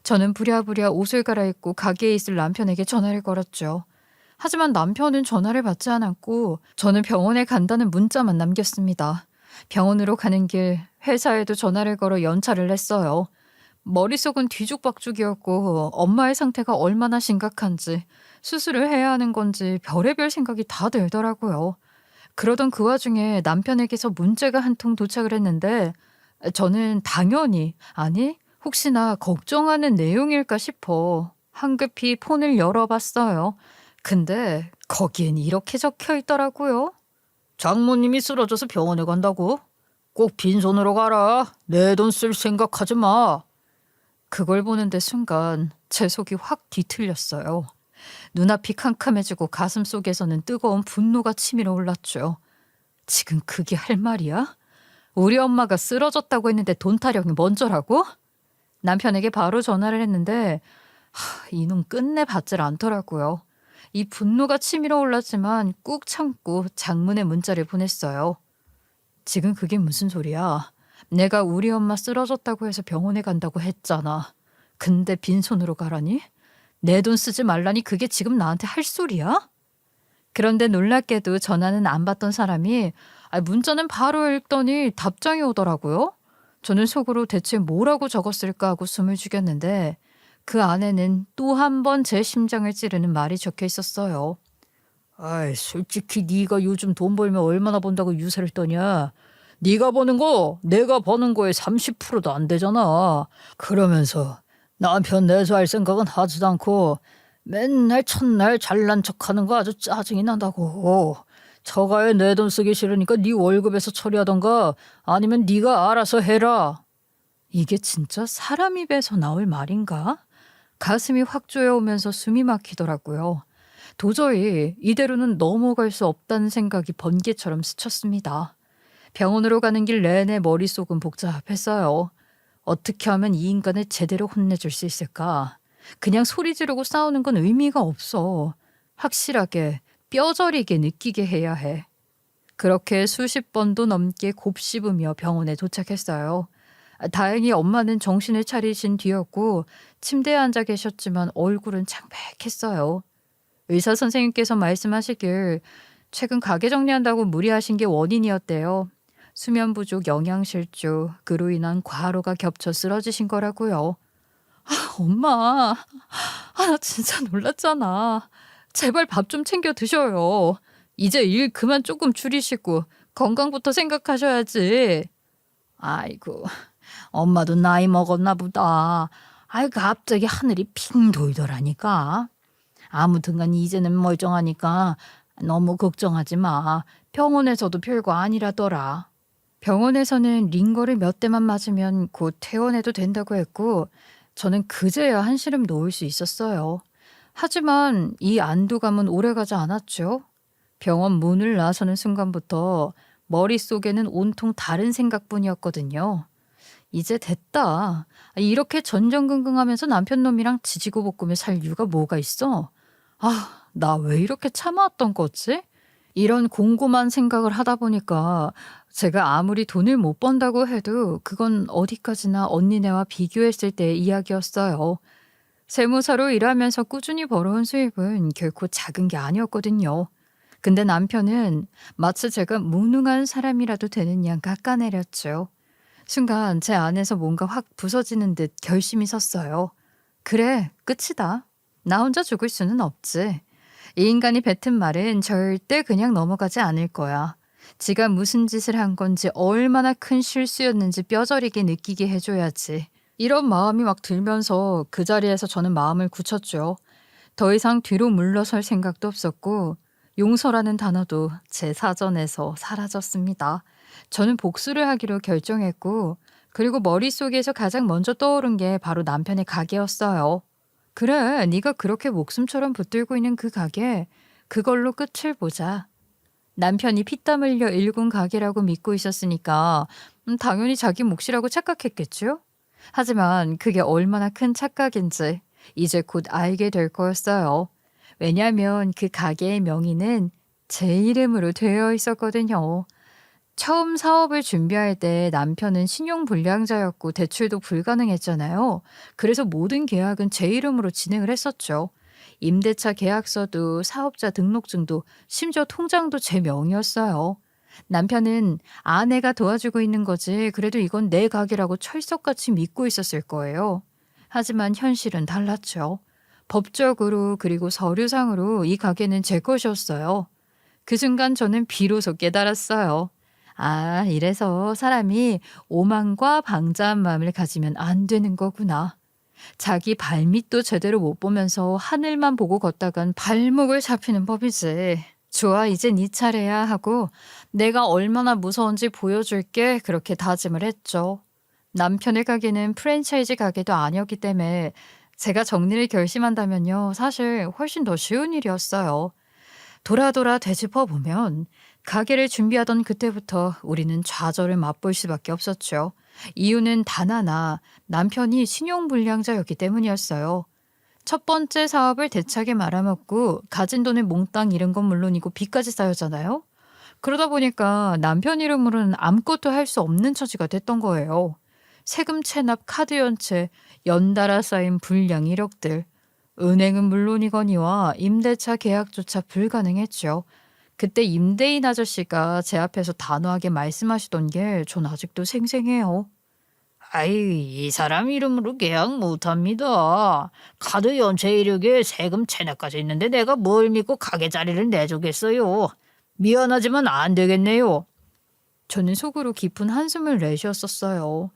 저는 부랴부랴 옷을 갈아입고 가게에 있을 남편에게 전화를 걸었죠. 하지만 남편은 전화를 받지 않았고 저는 병원에 간다는 문자만 남겼습니다. 병원으로 가는 길 회사에도 전화를 걸어 연차를 냈어요. 머릿속은 뒤죽박죽이었고 엄마의 상태가 얼마나 심각한지 수술을 해야 하는 건지 별의별 생각이 다 들더라고요. 그러던 그 와중에 남편에게서 문자가 한 통 도착을 했는데 저는 당연히 아니 혹시나 걱정하는 내용일까 싶어 황급히 폰을 열어봤어요. 근데 거기엔 이렇게 적혀 있더라고요. 장모님이 쓰러져서 병원에 간다고? 꼭 빈손으로 가라. 내 돈 쓸 생각하지 마. 그걸 보는데 순간 제 속이 확 뒤틀렸어요. 눈앞이 캄캄해지고 가슴 속에서는 뜨거운 분노가 치밀어 올랐죠. 지금 그게 할 말이야? 우리 엄마가 쓰러졌다고 했는데 돈 타령이 먼저라고? 남편에게 바로 전화를 했는데 이놈 끝내 받질 않더라고요. 이 분노가 치밀어 올랐지만 꾹 참고 장문의 문자를 보냈어요. 지금 그게 무슨 소리야? 내가 우리 엄마 쓰러졌다고 해서 병원에 간다고 했잖아. 근데 빈손으로 가라니? 내 돈 쓰지 말라니 그게 지금 나한테 할 소리야? 그런데 놀랍게도 전화는 안 받던 사람이 문자는 바로 읽더니 답장이 오더라고요. 저는 속으로 대체 뭐라고 적었을까 하고 숨을 죽였는데 그 안에는 또 한 번 제 심장을 찌르는 말이 적혀 있었어요. 아이, 솔직히 네가 요즘 돈 벌면 얼마나 번다고 유세를 떠냐. 네가 버는 거 내가 버는 거에 30%도 안 되잖아. 그러면서 남편 내세할 생각은 하지도 않고 맨날 첫날 잘난 척하는 거 아주 짜증이 난다고. 처가에 내 돈 쓰기 싫으니까 네 월급에서 처리하던가 아니면 네가 알아서 해라. 이게 진짜 사람 입에서 나올 말인가? 가슴이 확 조여오면서 숨이 막히더라고요. 도저히 이대로는 넘어갈 수 없다는 생각이 번개처럼 스쳤습니다. 병원으로 가는 길 내내 머릿속은 복잡했어요. 어떻게 하면 이 인간을 제대로 혼내줄 수 있을까? 그냥 소리 지르고 싸우는 건 의미가 없어. 확실하게 뼈저리게 느끼게 해야 해. 그렇게 수십 번도 넘게 곱씹으며 병원에 도착했어요. 다행히 엄마는 정신을 차리신 뒤였고 침대에 앉아 계셨지만 얼굴은 창백했어요. 의사 선생님께서 말씀하시길 최근 가게 정리한다고 무리하신 게 원인이었대요. 수면 부족, 영양실조, 그로 인한 과로가 겹쳐 쓰러지신 거라고요. 엄마, 나 진짜 놀랐잖아. 제발 밥 좀 챙겨 드셔요. 이제 일 그만 조금 줄이시고 건강부터 생각하셔야지. 아이고, 엄마도 나이 먹었나 보다. 갑자기 하늘이 핑 돌더라니까. 아무튼간 이제는 멀쩡하니까 너무 걱정하지 마. 병원에서도 별거 아니라더라. 병원에서는 링거를 몇 대만 맞으면 곧 퇴원해도 된다고 했고 저는 그제야 한시름 놓을 수 있었어요. 하지만 이 안도감은 오래가지 않았죠. 병원 문을 나서는 순간부터 머릿속에는 온통 다른 생각뿐이었거든요. 이제 됐다. 이렇게 전전긍긍하면서 남편 놈이랑 지지고 볶으며 살 이유가 뭐가 있어? 아, 나 왜 이렇게 참아왔던 거지? 이런 곰곰한 생각을 하다 보니까 제가 아무리 돈을 못 번다고 해도 그건 어디까지나 언니네와 비교했을 때의 이야기였어요. 세무사로 일하면서 꾸준히 벌어온 수입은 결코 작은 게 아니었거든요. 근데 남편은 마치 제가 무능한 사람이라도 되는 양 깎아내렸죠. 순간 제 안에서 뭔가 확 부서지는 듯 결심이 섰어요. 그래, 끝이다. 나 혼자 죽을 수는 없지. 이 인간이 뱉은 말은 절대 그냥 넘어가지 않을 거야. 지가 무슨 짓을 한 건지 얼마나 큰 실수였는지 뼈저리게 느끼게 해줘야지. 이런 마음이 막 들면서 그 자리에서 저는 마음을 굳혔죠. 더 이상 뒤로 물러설 생각도 없었고 용서라는 단어도 제 사전에서 사라졌습니다. 저는 복수를 하기로 결정했고 그리고 머릿속에서 가장 먼저 떠오른 게 바로 남편의 가게였어요. 그래, 네가 그렇게 목숨처럼 붙들고 있는 그 가게, 그걸로 끝을 보자. 남편이 피땀 흘려 일군 가게라고 믿고 있었으니까 당연히 자기 몫이라고 착각했겠죠? 하지만 그게 얼마나 큰 착각인지 이제 곧 알게 될 거였어요. 왜냐하면 그 가게의 명의는 제 이름으로 되어 있었거든요. 처음 사업을 준비할 때 남편은 신용불량자였고 대출도 불가능했잖아요. 그래서 모든 계약은 제 이름으로 진행을 했었죠. 임대차 계약서도 사업자 등록증도 심지어 통장도 제 명이었어요. 남편은 아내가 도와주고 있는 거지 그래도 이건 내 가게라고 철석같이 믿고 있었을 거예요. 하지만 현실은 달랐죠. 법적으로 그리고 서류상으로 이 가게는 제 것이었어요. 그 순간 저는 비로소 깨달았어요. 아, 이래서 사람이 오만과 방자한 마음을 가지면 안 되는 거구나. 자기 발밑도 제대로 못 보면서 하늘만 보고 걷다간 발목을 잡히는 법이지. 좋아, 이제 네 차례야 하고 내가 얼마나 무서운지 보여줄게 그렇게 다짐을 했죠. 남편의 가게는 프랜차이즈 가게도 아니었기 때문에 제가 정리를 결심한다면요. 사실 훨씬 더 쉬운 일이었어요. 돌아 되짚어 보면 가게를 준비하던 그때부터 우리는 좌절을 맛볼 수밖에 없었죠. 이유는 단 하나, 남편이 신용불량자였기 때문이었어요. 첫 번째 사업을 대차게 말아먹고 가진 돈을 몽땅 잃은 건 물론이고 빚까지 쌓였잖아요. 그러다 보니까 남편 이름으로는 아무것도 할 수 없는 처지가 됐던 거예요. 세금 체납, 카드 연체, 연달아 쌓인 불량 이력들. 은행은 물론이거니와 임대차 계약조차 불가능했죠. 그때 임대인 아저씨가 제 앞에서 단호하게 말씀하시던 게 전 아직도 생생해요. 아이, 이 사람 이름으로 계약 못합니다. 카드 연체 이력에 세금 체납까지 있는데 내가 뭘 믿고 가게 자리를 내주겠어요. 미안하지만 안 되겠네요. 저는 속으로 깊은 한숨을 내쉬었었어요.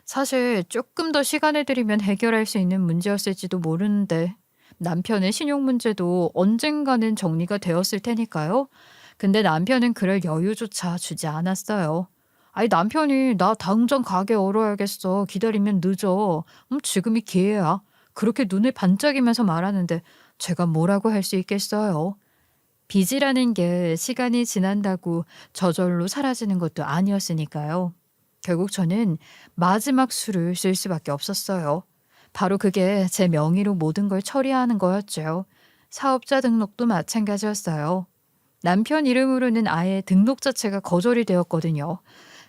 사실 조금 더 시간을 들이면 해결할 수 있는 문제였을지도 모르는데 남편의 신용 문제도 언젠가는 정리가 되었을 테니까요. 근데 남편은 그럴 여유조차 주지 않았어요. 아니 남편이 나 당장 가게 열어야겠어. 기다리면 늦어. 지금이 기회야. 그렇게 눈을 반짝이면서 말하는데 제가 뭐라고 할 수 있겠어요. 빚이라는 게 시간이 지난다고 저절로 사라지는 것도 아니었으니까요. 결국 저는 마지막 수를 쓸 수밖에 없었어요. 바로 그게 제 명의로 모든 걸 처리하는 거였죠. 사업자 등록도 마찬가지였어요. 남편 이름으로는 아예 등록 자체가 거절이 되었거든요.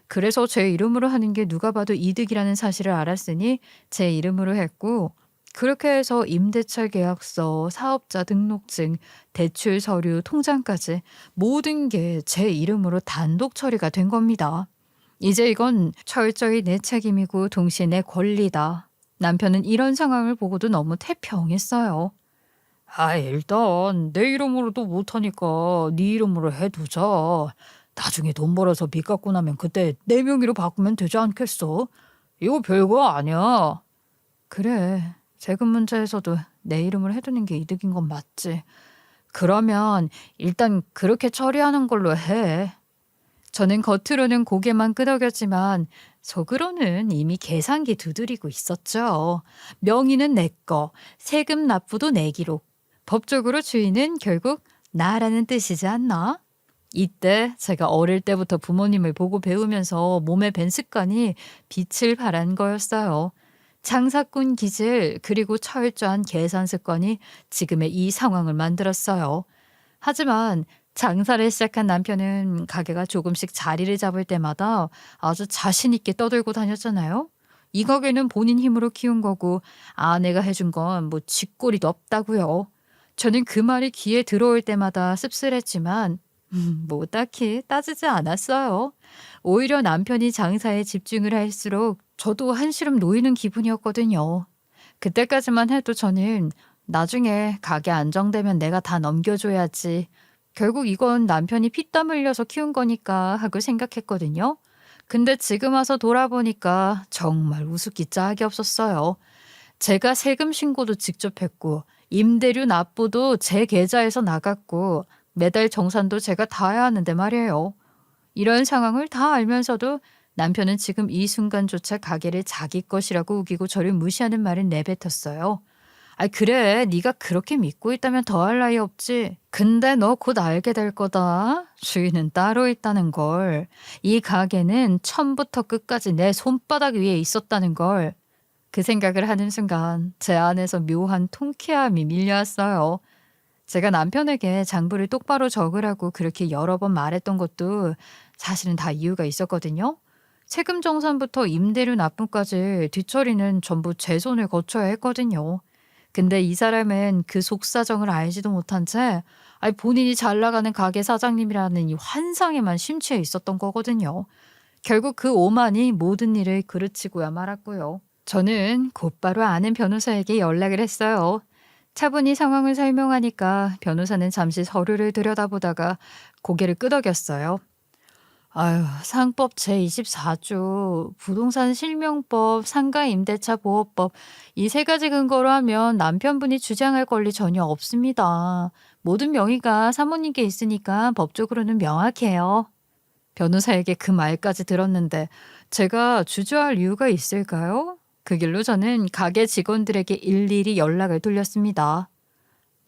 그래서 제 이름으로 하는 게 누가 봐도 이득이라는 사실을 알았으니 제 이름으로 했고 그렇게 해서 임대차 계약서, 사업자 등록증, 대출 서류, 통장까지 모든 게 제 이름으로 단독 처리가 된 겁니다. 이제 이건 철저히 내 책임이고 동시에 내 권리다. 남편은 이런 상황을 보고도 너무 태평했어요. 아, 일단 내 이름으로도 못하니까 네 이름으로 해두자. 나중에 돈 벌어서 빚 갚고 나면 그때 내 명의로 바꾸면 되지 않겠어? 이거 별거 아니야. 그래, 세금 문제에서도 내 이름을 해두는 게 이득인 건 맞지. 그러면 일단 그렇게 처리하는 걸로 해. 저는 겉으로는 고개만 끄덕였지만 속으로는 이미 계산기 두드리고 있었죠. 명의는 내 거, 세금 납부도 내기로. 법적으로 주인은 결국 나라는 뜻이지 않나? 이때 제가 어릴 때부터 부모님을 보고 배우면서 몸에 밴 습관이 빛을 발한 거였어요. 장사꾼 기질 그리고 철저한 계산 습관이 지금의 이 상황을 만들었어요. 하지만 장사를 시작한 남편은 가게가 조금씩 자리를 잡을 때마다 아주 자신 있게 떠들고 다녔잖아요. 이 가게는 본인 힘으로 키운 거고 아내가 해준 건 뭐 쥐꼬리도 없다고요. 저는 그 말이 귀에 들어올 때마다 씁쓸했지만 뭐 딱히 따지지 않았어요. 오히려 남편이 장사에 집중을 할수록 저도 한시름 놓이는 기분이었거든요. 그때까지만 해도 저는 나중에 가게 안정되면 내가 다 넘겨줘야지. 결국 이건 남편이 피땀 흘려서 키운 거니까 하고 생각했거든요. 근데 지금 와서 돌아보니까 정말 우습기 짝이 없었어요. 제가 세금 신고도 직접 했고 임대료 납부도 제 계좌에서 나갔고 매달 정산도 제가 다 해야 하는데 말이에요. 이런 상황을 다 알면서도 남편은 지금 이 순간조차 가게를 자기 것이라고 우기고 저를 무시하는 말을 내뱉었어요. 아 그래 네가 그렇게 믿고 있다면 더할 나위 없지. 근데 너 곧 알게 될 거다. 주인은 따로 있다는 걸. 이 가게는 처음부터 끝까지 내 손바닥 위에 있었다는 걸. 그 생각을 하는 순간 제 안에서 묘한 통쾌함이 밀려왔어요. 제가 남편에게 장부를 똑바로 적으라고 그렇게 여러 번 말했던 것도 사실은 다 이유가 있었거든요. 세금 정산부터 임대료 납부까지 뒷처리는 전부 제 손을 거쳐야 했거든요. 근데 이 사람은 그 속사정을 알지도 못한 채 본인이 잘 나가는 가게 사장님이라는 이 환상에만 심취해 있었던 거거든요. 결국 그 오만이 모든 일을 그르치고야 말았고요. 저는 곧바로 아는 변호사에게 연락을 했어요. 차분히 상황을 설명하니까 변호사는 잠시 서류를 들여다보다가 고개를 끄덕였어요. 아유, 상법 제24조, 부동산 실명법, 상가 임대차 보호법 이 세 가지 근거로 하면 남편분이 주장할 권리 전혀 없습니다. 모든 명의가 사모님께 있으니까 법적으로는 명확해요. 변호사에게 그 말까지 들었는데 제가 주저할 이유가 있을까요? 그 길로 저는 가게 직원들에게 일일이 연락을 돌렸습니다.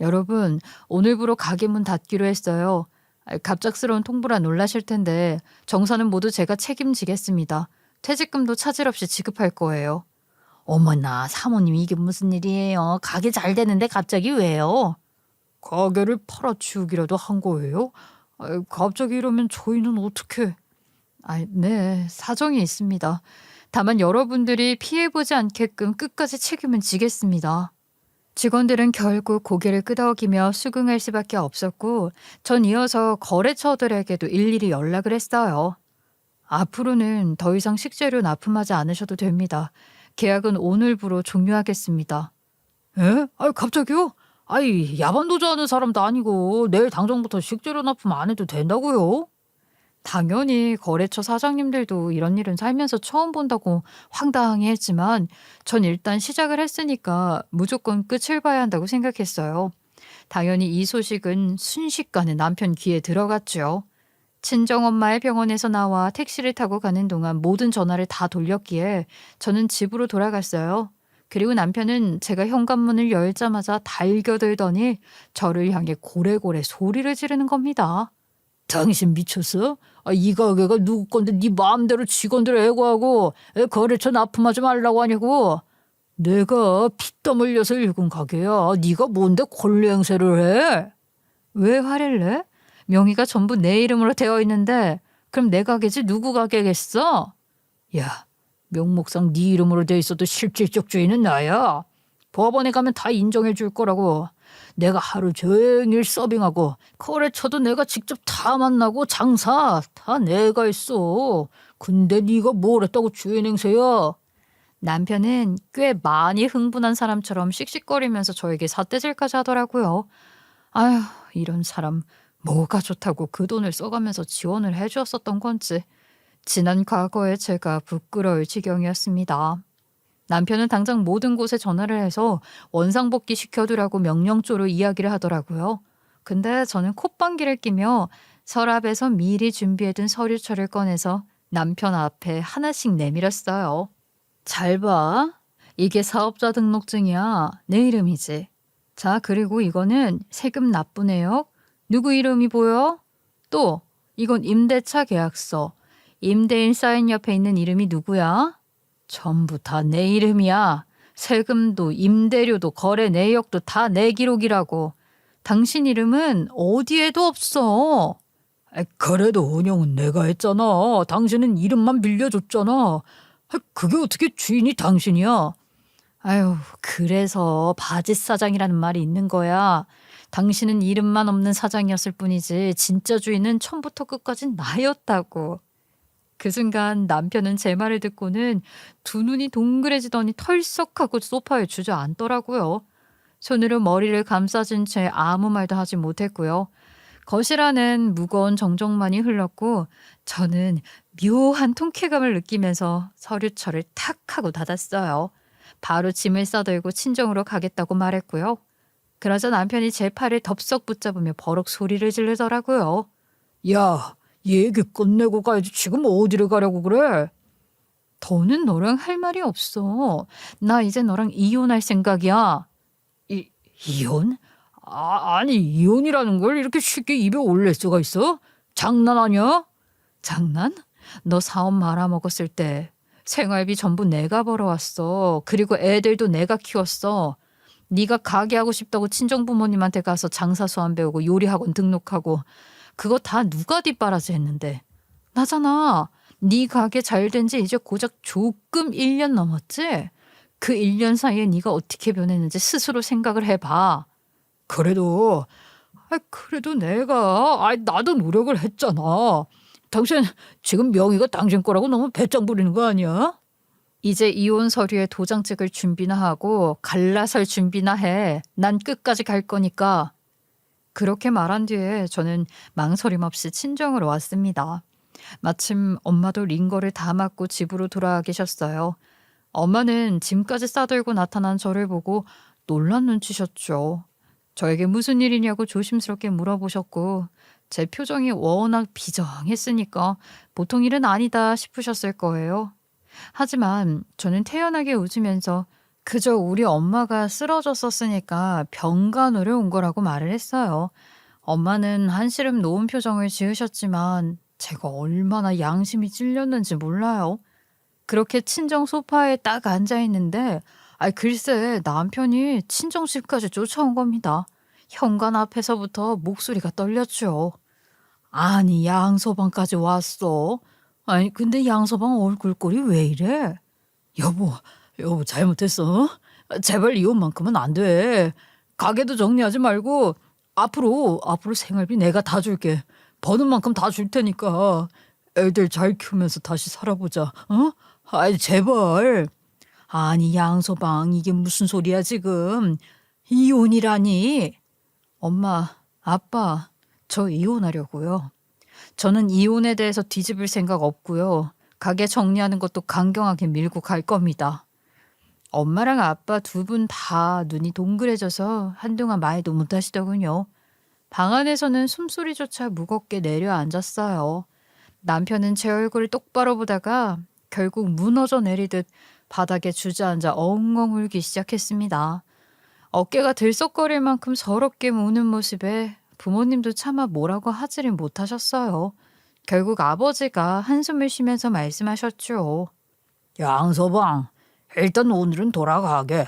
여러분, 오늘부로 가게 문 닫기로 했어요. 갑작스러운 통보라 놀라실 텐데 정산은 모두 제가 책임지겠습니다. 퇴직금도 차질 없이 지급할 거예요. 어머나 사모님 이게 무슨 일이에요? 가게 잘 되는데 갑자기 왜요? 가게를 팔아치우기라도 한 거예요? 갑자기 이러면 저희는 어떻게... 네, 사정이 있습니다. 다만 여러분들이 피해보지 않게끔 끝까지 책임은 지겠습니다. 직원들은 결국 고개를 끄덕이며 수긍할 수밖에 없었고 전 이어서 거래처들에게도 일일이 연락을 했어요. 앞으로는 더 이상 식재료 납품하지 않으셔도 됩니다. 계약은 오늘부로 종료하겠습니다. 에? 갑자기요? 야반도주하는 사람도 아니고 내일 당장부터 식재료 납품 안 해도 된다고요? 당연히 거래처 사장님들도 이런 일은 살면서 처음 본다고 황당해했지만 전 일단 시작을 했으니까 무조건 끝을 봐야 한다고 생각했어요. 당연히 이 소식은 순식간에 남편 귀에 들어갔죠. 친정엄마의 병원에서 나와 택시를 타고 가는 동안 모든 전화를 다 돌렸기에 저는 집으로 돌아갔어요. 그리고 남편은 제가 현관문을 열자마자 달겨들더니 저를 향해 고래고래 소리를 지르는 겁니다. 당신 미쳤어? 이 가게가 누구 건데 네 마음대로 직원들 애고하고 거래처 납품하지 말라고 하냐고. 내가 피땀 흘려서 일군 가게야. 네가 뭔데 권리 행세를 해? 왜 화를 내? 명의가 전부 내 이름으로 되어 있는데 그럼 내 가게지 누구 가게겠어? 야, 명목상 네 이름으로 돼 있어도 실질적 주인은 나야. 법원에 가면 다 인정해 줄 거라고. 내가 하루 종일 서빙하고 거래처도 내가 직접 다 만나고 장사 다 내가 했어. 근데 네가 뭘 했다고 주인 행세야? 남편은 꽤 많이 흥분한 사람처럼 씩씩거리면서 저에게 삿대질까지 하더라고요. 아휴, 이런 사람 뭐가 좋다고 그 돈을 써가면서 지원을 해주었었던 건지. 지난 과거에 제가 부끄러울 지경이었습니다. 남편은 당장 모든 곳에 전화를 해서 원상복귀 시켜두라고 명령조로 이야기를 하더라고요. 근데 저는 콧방귀를 끼며 서랍에서 미리 준비해둔 서류철을 꺼내서 남편 앞에 하나씩 내밀었어요. 잘 봐. 이게 사업자 등록증이야. 내 이름이지. 자, 그리고 이거는 세금 납부 내역. 누구 이름이 보여? 또 이건 임대차 계약서. 임대인 사인 옆에 있는 이름이 누구야? 전부 다 내 이름이야. 세금도 임대료도 거래 내역도 다 내 기록이라고. 당신 이름은 어디에도 없어. 그래도 운영은 내가 했잖아. 당신은 이름만 빌려줬잖아. 그게 어떻게 주인이 당신이야? 아유, 그래서 바짓 사장이라는 말이 있는 거야. 당신은 이름만 없는 사장이었을 뿐이지 진짜 주인은 처음부터 끝까지 나였다고. 그 순간 남편은 제 말을 듣고는 두 눈이 동그래지더니 털썩하고 소파에 주저앉더라고요. 손으로 머리를 감싸준 채 아무 말도 하지 못했고요. 거실 안은 무거운 정적만이 흘렀고 저는 묘한 통쾌감을 느끼면서 서류철을 탁 하고 닫았어요. 바로 짐을 싸들고 친정으로 가겠다고 말했고요. 그러자 남편이 제 팔을 덥석 붙잡으며 버럭 소리를 지르더라고요. 야, 얘기 끝내고 가야지. 지금 어디를 가려고 그래? 더는 너랑 할 말이 없어. 나 이제 너랑 이혼할 생각이야. 이혼? 아니 이혼이라는 걸 이렇게 쉽게 입에 올릴 수가 있어? 장난 아니야? 장난? 너 사업 말아먹었을 때 생활비 전부 내가 벌어왔어. 그리고 애들도 내가 키웠어. 네가 가게 하고 싶다고 친정부모님한테 가서 장사 수완 배우고 요리학원 등록하고 그거 다 누가 뒷바라지 했는데. 나잖아. 네 가게 잘 된 지 이제 고작 조금 1년 넘었지? 그 1년 사이에 네가 어떻게 변했는지 스스로 생각을 해봐. 그래도 나도 노력을 했잖아. 당신 지금 명의가 당신 거라고 너무 배짱 부리는 거 아니야? 이제 이혼 서류에 도장 찍을 준비나 하고 갈라설 준비나 해. 난 끝까지 갈 거니까. 그렇게 말한 뒤에 저는 망설임 없이 친정으로 왔습니다. 마침 엄마도 링거를 다 맞고 집으로 돌아와 계셨어요. 엄마는 짐까지 싸들고 나타난 저를 보고 놀란 눈치셨죠. 저에게 무슨 일이냐고 조심스럽게 물어보셨고 제 표정이 워낙 비정했으니까 보통 일은 아니다 싶으셨을 거예요. 하지만 저는 태연하게 웃으면서 그저 우리 엄마가 쓰러졌었으니까 병간호를 온 거라고 말을 했어요. 엄마는 한시름 놓은 표정을 지으셨지만 제가 얼마나 양심이 찔렸는지 몰라요. 그렇게 친정 소파에 딱 앉아 있는데 글쎄 남편이 친정집까지 쫓아온 겁니다. 현관 앞에서부터 목소리가 떨렸죠. 아니 양서방까지 왔어. 아니 근데 양서방 얼굴꼴이 왜 이래? 여보 잘못했어. 제발 이혼만큼은 안 돼. 가게도 정리하지 말고 앞으로 생활비 내가 다 줄게. 버는 만큼 다 줄 테니까 애들 잘 키우면서 다시 살아보자. 어? 아이 제발. 아니 양서방 이게 무슨 소리야 지금. 이혼이라니. 엄마, 아빠, 저 이혼하려고요. 저는 이혼에 대해서 뒤집을 생각 없고요. 가게 정리하는 것도 강경하게 밀고 갈 겁니다. 엄마랑 아빠 두 분 다 눈이 동그래져서 한동안 말도 못 하시더군요. 방 안에서는 숨소리조차 무겁게 내려앉았어요. 남편은 제 얼굴을 똑바로 보다가 결국 무너져 내리듯 바닥에 주저앉아 엉엉 울기 시작했습니다. 어깨가 들썩거릴 만큼 서럽게 우는 모습에 부모님도 차마 뭐라고 하지를 못하셨어요. 결국 아버지가 한숨을 쉬면서 말씀하셨죠. 양서방 일단 오늘은 돌아가게.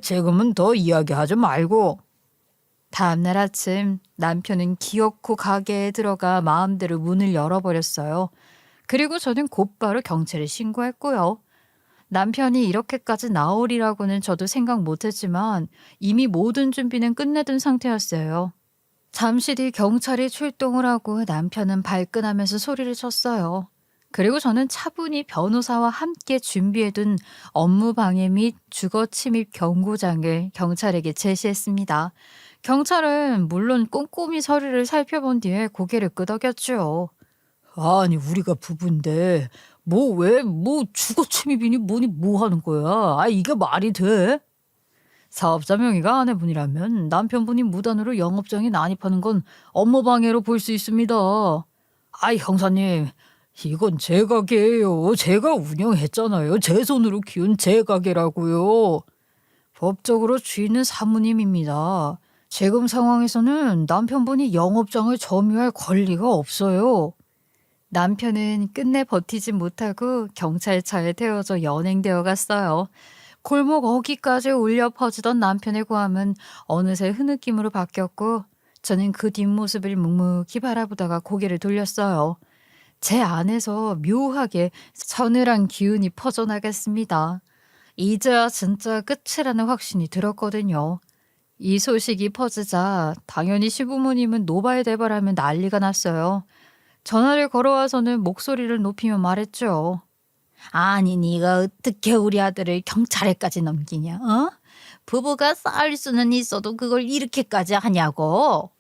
지금은 더 이야기하지 말고. 다음날 아침 남편은 기어코 가게에 들어가 마음대로 문을 열어버렸어요. 그리고 저는 곧바로 경찰에 신고했고요. 남편이 이렇게까지 나오리라고는 저도 생각 못했지만 이미 모든 준비는 끝내둔 상태였어요. 잠시 뒤 경찰이 출동을 하고 남편은 발끈하면서 소리를 쳤어요. 그리고 저는 차분히 변호사와 함께 준비해둔 업무방해 및 주거침입 경고장을 경찰에게 제시했습니다. 경찰은 물론 꼼꼼히 서류를 살펴본 뒤에 고개를 끄덕였죠. 아니 우리가 부부인데 뭐 주거 침입이니 뭐니 뭐 하는 거야? 이게 말이 돼? 사업자 명의가 아내분이라면 남편분이 무단으로 영업장에 난입하는 건 업무방해로 볼 수 있습니다. 아이 형사님, 이건 제 가게예요. 제가 운영했잖아요. 제 손으로 키운 제 가게라고요. 법적으로 주인은 사모님입니다. 지금 상황에서는 남편분이 영업장을 점유할 권리가 없어요. 남편은 끝내 버티지 못하고 경찰차에 태워져 연행되어 갔어요. 골목 어귀까지 울려 퍼지던 남편의 고함은 어느새 흐느낌으로 바뀌었고 저는 그 뒷모습을 묵묵히 바라보다가 고개를 돌렸어요. 제 안에서 묘하게 서늘한 기운이 퍼져나갔습니다. 이제야 진짜 끝이라는 확신이 들었거든요. 이 소식이 퍼지자 당연히 시부모님은 노발대발하며 난리가 났어요. 전화를 걸어와서는 목소리를 높이며 말했죠. 아니 네가 어떻게 우리 아들을 경찰에까지 넘기냐? 어? 부부가 싸울 수는 있어도 그걸 이렇게까지 하냐고.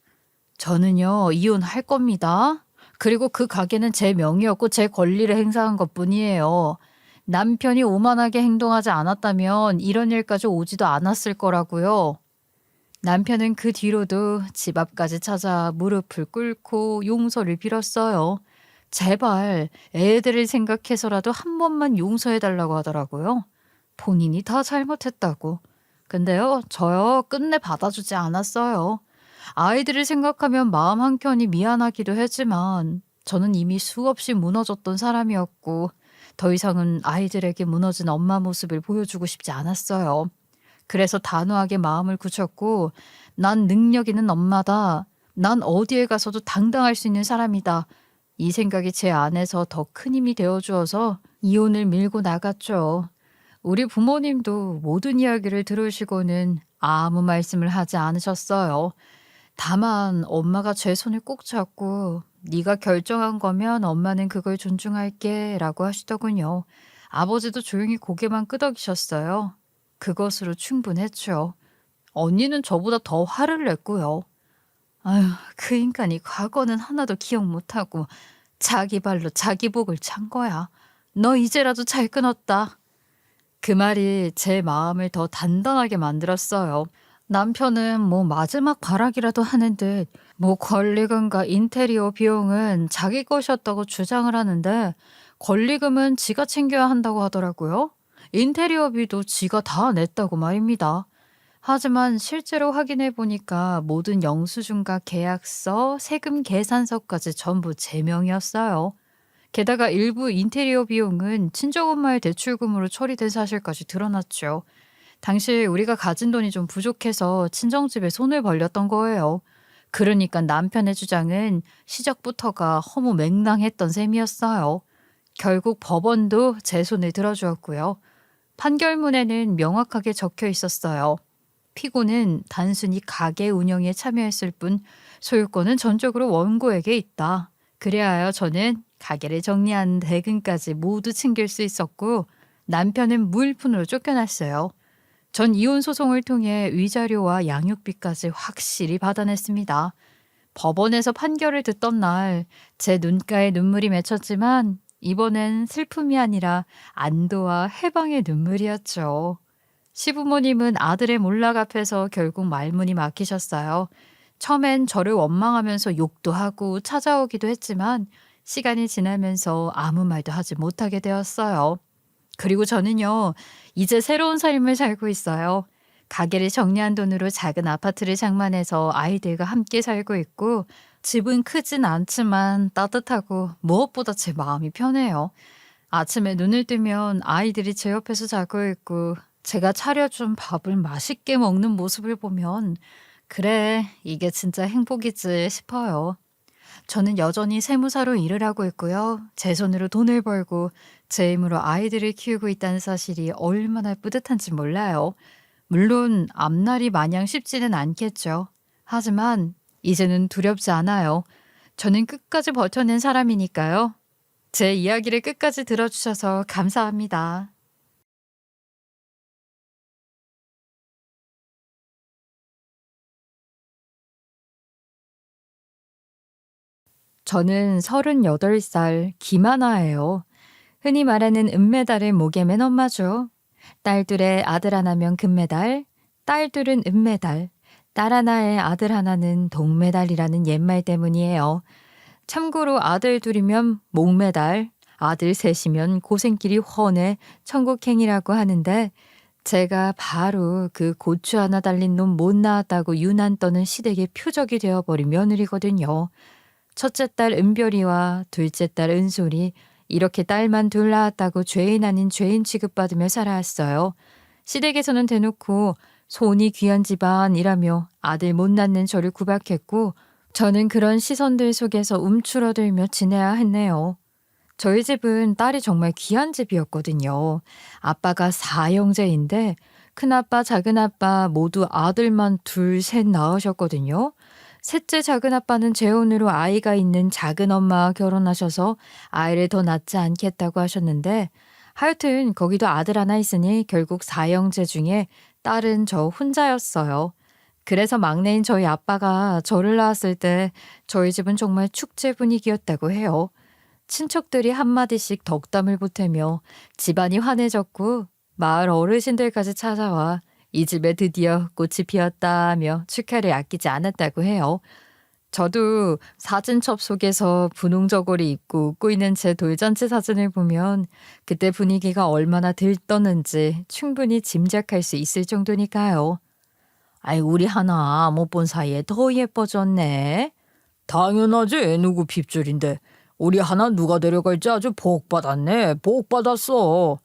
저는요, 이혼할 겁니다. 그리고 그 가게는 제 명의였고 제 권리를 행사한 것뿐이에요. 남편이 오만하게 행동하지 않았다면 이런 일까지 오지도 않았을 거라고요. 남편은 그 뒤로도 집 앞까지 찾아 무릎을 꿇고 용서를 빌었어요. 제발 애들을 생각해서라도 한 번만 용서해달라고 하더라고요. 본인이 다 잘못했다고. 근데요, 저요 끝내 받아주지 않았어요. 아이들을 생각하면 마음 한켠이 미안하기도 했지만 저는 이미 수없이 무너졌던 사람이었고 더 이상은 아이들에게 무너진 엄마 모습을 보여주고 싶지 않았어요. 그래서 단호하게 마음을 굳혔고 난 능력 있는 엄마다. 난 어디에 가서도 당당할 수 있는 사람이다. 이 생각이 제 안에서 더 큰 힘이 되어주어서 이혼을 밀고 나갔죠. 우리 부모님도 모든 이야기를 들으시고는 아무 말씀을 하지 않으셨어요. 다만 엄마가 제 손을 꼭 잡고 네가 결정한 거면 엄마는 그걸 존중할게 라고 하시더군요. 아버지도 조용히 고개만 끄덕이셨어요. 그것으로 충분했죠. 언니는 저보다 더 화를 냈고요. 아휴, 그 인간이 과거는 하나도 기억 못하고 자기 발로 자기 복을 찬 거야. 너 이제라도 잘 끊었다. 그 말이 제 마음을 더 단단하게 만들었어요. 남편은 뭐 마지막 발악이라도 하는 듯 뭐 권리금과 인테리어 비용은 자기 것이었다고 주장을 하는데 권리금은 지가 챙겨야 한다고 하더라고요. 인테리어비도 지가 다 냈다고 말입니다. 하지만 실제로 확인해 보니까 모든 영수증과 계약서, 세금 계산서까지 전부 제 명이었어요. 게다가 일부 인테리어 비용은 친정엄마의 대출금으로 처리된 사실까지 드러났죠. 당시 우리가 가진 돈이 좀 부족해서 친정집에 손을 벌렸던 거예요. 그러니까 남편의 주장은 시작부터가 허무맹랑했던 셈이었어요. 결국 법원도 제 손을 들어주었고요. 판결문에는 명확하게 적혀 있었어요. 피고는 단순히 가게 운영에 참여했을 뿐 소유권은 전적으로 원고에게 있다. 그래야 하여 저는 가게를 정리한 대금까지 모두 챙길 수 있었고 남편은 무일푼으로 쫓겨났어요. 전 이혼 소송을 통해 위자료와 양육비까지 확실히 받아냈습니다. 법원에서 판결을 듣던 날 제 눈가에 눈물이 맺혔지만 이번엔 슬픔이 아니라 안도와 해방의 눈물이었죠. 시부모님은 아들의 몰락 앞에서 결국 말문이 막히셨어요. 처음엔 저를 원망하면서 욕도 하고 찾아오기도 했지만 시간이 지나면서 아무 말도 하지 못하게 되었어요. 그리고 저는요, 이제 새로운 삶을 살고 있어요. 가게를 정리한 돈으로 작은 아파트를 장만해서 아이들과 함께 살고 있고 집은 크진 않지만 따뜻하고 무엇보다 제 마음이 편해요. 아침에 눈을 뜨면 아이들이 제 옆에서 자고 있고 제가 차려준 밥을 맛있게 먹는 모습을 보면 그래, 이게 진짜 행복이지 싶어요. 저는 여전히 세무사로 일을 하고 있고요. 제 손으로 돈을 벌고 제 힘으로 아이들을 키우고 있다는 사실이 얼마나 뿌듯한지 몰라요. 물론 앞날이 마냥 쉽지는 않겠죠. 하지만 이제는 두렵지 않아요. 저는 끝까지 버텨낸 사람이니까요. 제 이야기를 끝까지 들어주셔서 감사합니다. 저는 38살 김하나예요. 흔히 말하는 은메달을 목에 맨 엄마죠. 딸 둘에 아들 하나면 금메달. 딸들은 은메달, 딸 하나에 아들 하나는 동메달이라는 옛말 때문이에요. 참고로 아들 둘이면 목메달, 아들 셋이면 고생길이 훤해 천국행이라고 하는데 제가 바로 그 고추 하나 달린 놈 못 낳았다고 유난 떠는 시댁의 표적이 되어버린 며느리거든요. 첫째 딸 은별이와 둘째 딸 은솔이 이렇게 딸만 둘 낳았다고 죄인 아닌 죄인 취급받으며 살아왔어요. 시댁에서는 대놓고 손이 귀한 집안이라며 아들 못 낳는 저를 구박했고 저는 그런 시선들 속에서 움츠러들며 지내야 했네요. 저희 집은 딸이 정말 귀한 집이었거든요. 아빠가 4형제인데 큰아빠, 작은아빠 모두 아들만 둘, 셋 낳으셨거든요. 셋째 작은아빠는 재혼으로 아이가 있는 작은엄마와 결혼하셔서 아이를 더 낳지 않겠다고 하셨는데 하여튼 거기도 아들 하나 있으니 결국 4형제 중에 딸은 저 혼자였어요. 그래서 막내인 저희 아빠가 저를 낳았을 때 저희 집은 정말 축제 분위기였다고 해요. 친척들이 한마디씩 덕담을 보태며 집안이 환해졌고 마을 어르신들까지 찾아와 이 집에 드디어 꽃이 피었다며 축하를 아끼지 않았다고 해요. 저도 사진첩 속에서 분홍 저고리 입고 웃고 있는 제 돌잔치 사진을 보면 그때 분위기가 얼마나 들떴는지 충분히 짐작할 수 있을 정도니까요. 아이, 우리 하나 못 본 사이에 더 예뻐졌네. 당연하지. 누구 핍줄인데. 우리 하나 누가 데려갈지 아주 복 받았네. 복 받았어.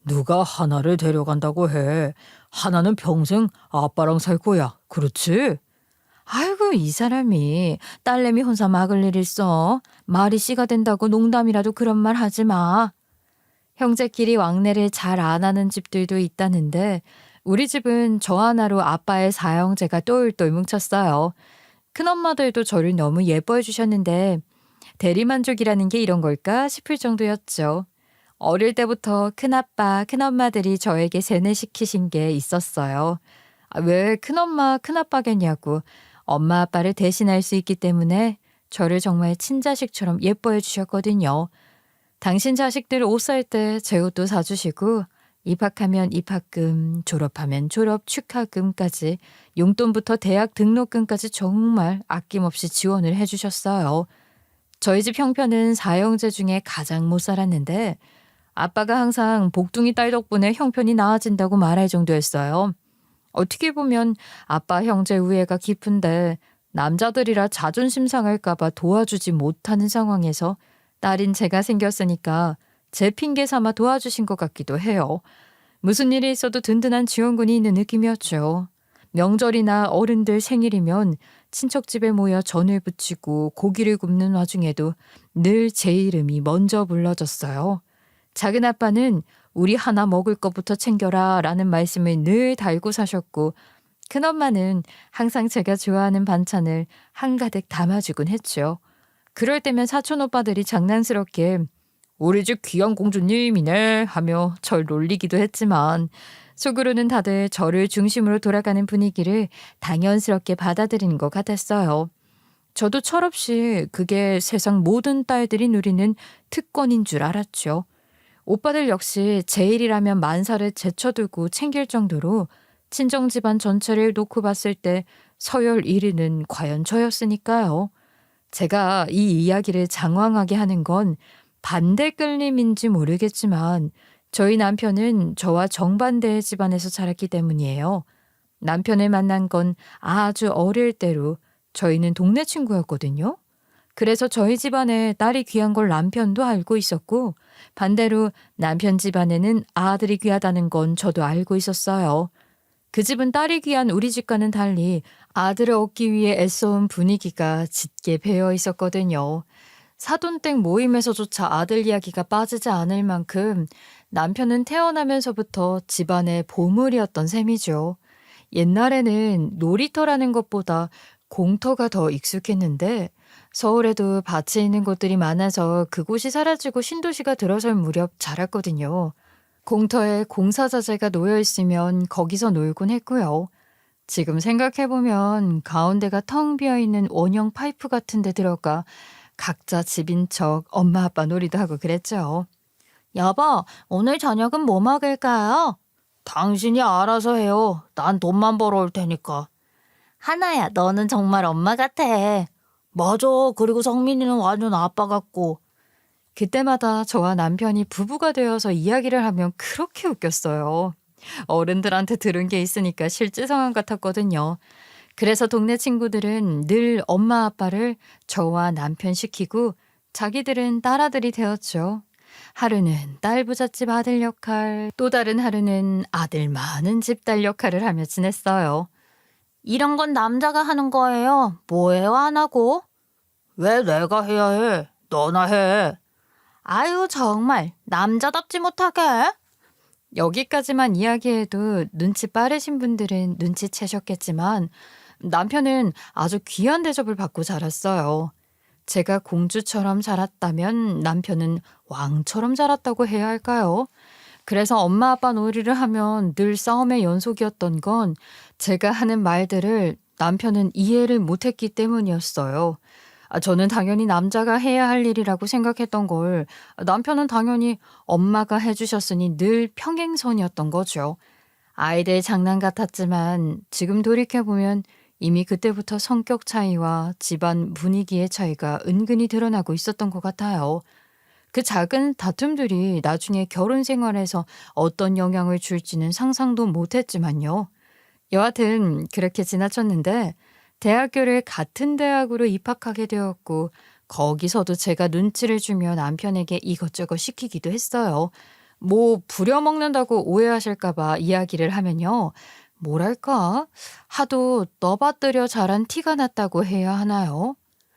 누가 하나를 데려간다고 해. 하나는 평생 아빠랑 살 거야. 그렇지? 아이고, 이 사람이 딸내미 혼자 막을 일 있어. 말이 씨가 된다고 농담이라도 그런 말 하지 마. 형제끼리 왕래를 잘 안 하는 집들도 있다는데 우리 집은 저 하나로 아빠의 4형제가 똘똘 뭉쳤어요. 큰엄마들도 저를 너무 예뻐해 주셨는데 대리만족이라는 게 이런 걸까 싶을 정도였죠. 어릴 때부터 큰아빠, 큰엄마들이 저에게 세뇌시키신 게 있었어요. 왜 큰엄마, 큰아빠겠냐고 엄마 아빠를 대신할 수 있기 때문에 저를 정말 친자식처럼 예뻐해 주셨거든요. 당신 자식들 옷 살 때 제 옷도 사주시고 입학하면 입학금, 졸업하면 졸업 축하금까지 용돈부터 대학 등록금까지 정말 아낌없이 지원을 해주셨어요. 저희 집 형편은 4형제 중에 가장 못 살았는데 아빠가 항상 복둥이 딸 덕분에 형편이 나아진다고 말할 정도였어요. 어떻게 보면 아빠 형제 우애가 깊은데 남자들이라 자존심 상할까봐 도와주지 못하는 상황에서 딸인 제가 생겼으니까 제 핑계 삼아 도와주신 것 같기도 해요. 무슨 일이 있어도 든든한 지원군이 있는 느낌이었죠. 명절이나 어른들 생일이면 친척집에 모여 전을 부치고 고기를 굽는 와중에도 늘 제 이름이 먼저 불러졌어요. 작은아빠는 우리 하나 먹을 것부터 챙겨라 라는 말씀을 늘 달고 사셨고 큰엄마는 항상 제가 좋아하는 반찬을 한가득 담아주곤 했죠. 그럴 때면 사촌 오빠들이 장난스럽게 우리 집 귀한 공주님이네 하며 절 놀리기도 했지만 속으로는 다들 저를 중심으로 돌아가는 분위기를 당연스럽게 받아들이는 것 같았어요. 저도 철없이 그게 세상 모든 딸들이 누리는 특권인 줄 알았죠. 오빠들 역시 제 일이라면 만사를 제쳐두고 챙길 정도로 친정 집안 전체를 놓고 봤을 때 서열 1위는 과연 저였으니까요. 제가 이 이야기를 장황하게 하는 건 반대 끌림인지 모르겠지만 저희 남편은 저와 정반대의 집안에서 자랐기 때문이에요. 남편을 만난 건 아주 어릴 때로 저희는 동네 친구였거든요. 그래서 저희 집안에 딸이 귀한 걸 남편도 알고 있었고 반대로 남편 집안에는 아들이 귀하다는 건 저도 알고 있었어요. 그 집은 딸이 귀한 우리 집과는 달리 아들을 얻기 위해 애써온 분위기가 짙게 배어 있었거든요. 사돈댁 모임에서조차 아들 이야기가 빠지지 않을 만큼 남편은 태어나면서부터 집안의 보물이었던 셈이죠. 옛날에는 놀이터라는 것보다 공터가 더 익숙했는데 서울에도 밭이 있는 곳들이 많아서 그곳이 사라지고 신도시가 들어설 무렵 자랐거든요. 공터에 공사자재가 놓여 있으면 거기서 놀곤 했고요. 지금 생각해보면 가운데가 텅 비어있는 원형 파이프 같은 데 들어가 각자 집인 척 엄마 아빠 놀이도 하고 그랬죠. 여보, 오늘 저녁은 뭐 먹을까요? 당신이 알아서 해요. 난 돈만 벌어올 테니까. 하나야, 너는 정말 엄마 같아. 맞아. 그리고 성민이는 완전 아빠 같고. 그때마다 저와 남편이 부부가 되어서 이야기를 하면 그렇게 웃겼어요. 어른들한테 들은 게 있으니까 실제 상황 같았거든요. 그래서 동네 친구들은 늘 엄마 아빠를 저와 남편 시키고 자기들은 딸아들이 되었죠. 하루는 딸 부잣집 아들 역할, 또 다른 하루는 아들 많은 집 딸 역할을 하며 지냈어요. 이런 건 남자가 하는 거예요. 뭐예요, 안 하고? 왜 내가 해야 해? 너나 해. 아유, 정말 남자답지 못하게. 여기까지만 이야기해도 눈치 빠르신 분들은 눈치채셨겠지만 남편은 아주 귀한 대접을 받고 자랐어요. 제가 공주처럼 자랐다면 남편은 왕처럼 자랐다고 해야 할까요? 그래서 엄마 아빠 놀이를 하면 늘 싸움의 연속이었던 건 제가 하는 말들을 남편은 이해를 못했기 때문이었어요. 저는 당연히 남자가 해야 할 일이라고 생각했던 걸 남편은 당연히 엄마가 해주셨으니 늘 평행선이었던 거죠. 아이들 장난 같았지만 지금 돌이켜보면 이미 그때부터 성격 차이와 집안 분위기의 차이가 은근히 드러나고 있었던 것 같아요. 그 작은 다툼들이 나중에 결혼 생활에서 어떤 영향을 줄지는 상상도 못했지만요. 여하튼 그렇게 지나쳤는데 대학교를 같은 대학으로 입학하게 되었고 거기서도 제가 눈치를 주며 남편에게 이것저것 시키기도 했어요. 뭐 부려먹는다고 오해하실까봐 이야기를 하면요. 뭐랄까 하도 떠받들여 자란 티가 났다고 해야 하나요?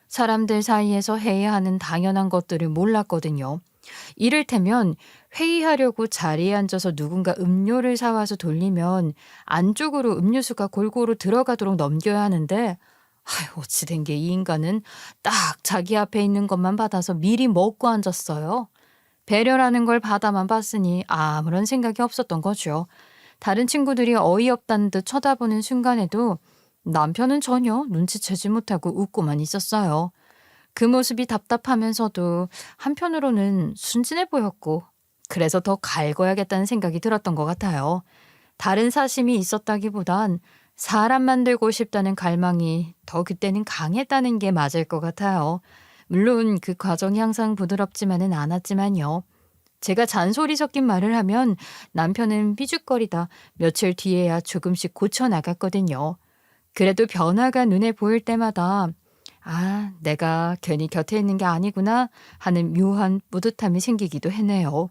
사람들 사이에서 해야 하는 당연한 것들을 몰랐거든요. 이를테면 회의하려고 자리에 앉아서 누군가 음료를 사와서 돌리면 안쪽으로 음료수가 골고루 들어가도록 넘겨야 하는데 어찌 된 게 이 인간은 딱 자기 앞에 있는 것만 받아서 미리 먹고 앉았어요. 배려라는 걸 받아만 봤으니 아무런 생각이 없었던 거죠. 다른 친구들이 어이없다는 듯 쳐다보는 순간에도 남편은 전혀 눈치채지 못하고 웃고만 있었어요. 그 모습이 답답하면서도 한편으로는 순진해 보였고 그래서 더 갈궈야겠다는 생각이 들었던 것 같아요. 다른 사심이 있었다기보단 사람 만들고 싶다는 갈망이 더 그때는 강했다는 게 맞을 것 같아요. 물론 그 과정이 항상 부드럽지만은 않았지만요. 제가 잔소리 섞인 말을 하면 남편은 삐죽거리다 며칠 뒤에야 조금씩 고쳐 나갔거든요. 그래도 변화가 눈에 보일 때마다 내가 괜히 곁에 있는 게 아니구나 하는 묘한 뿌듯함이 생기기도 했네요.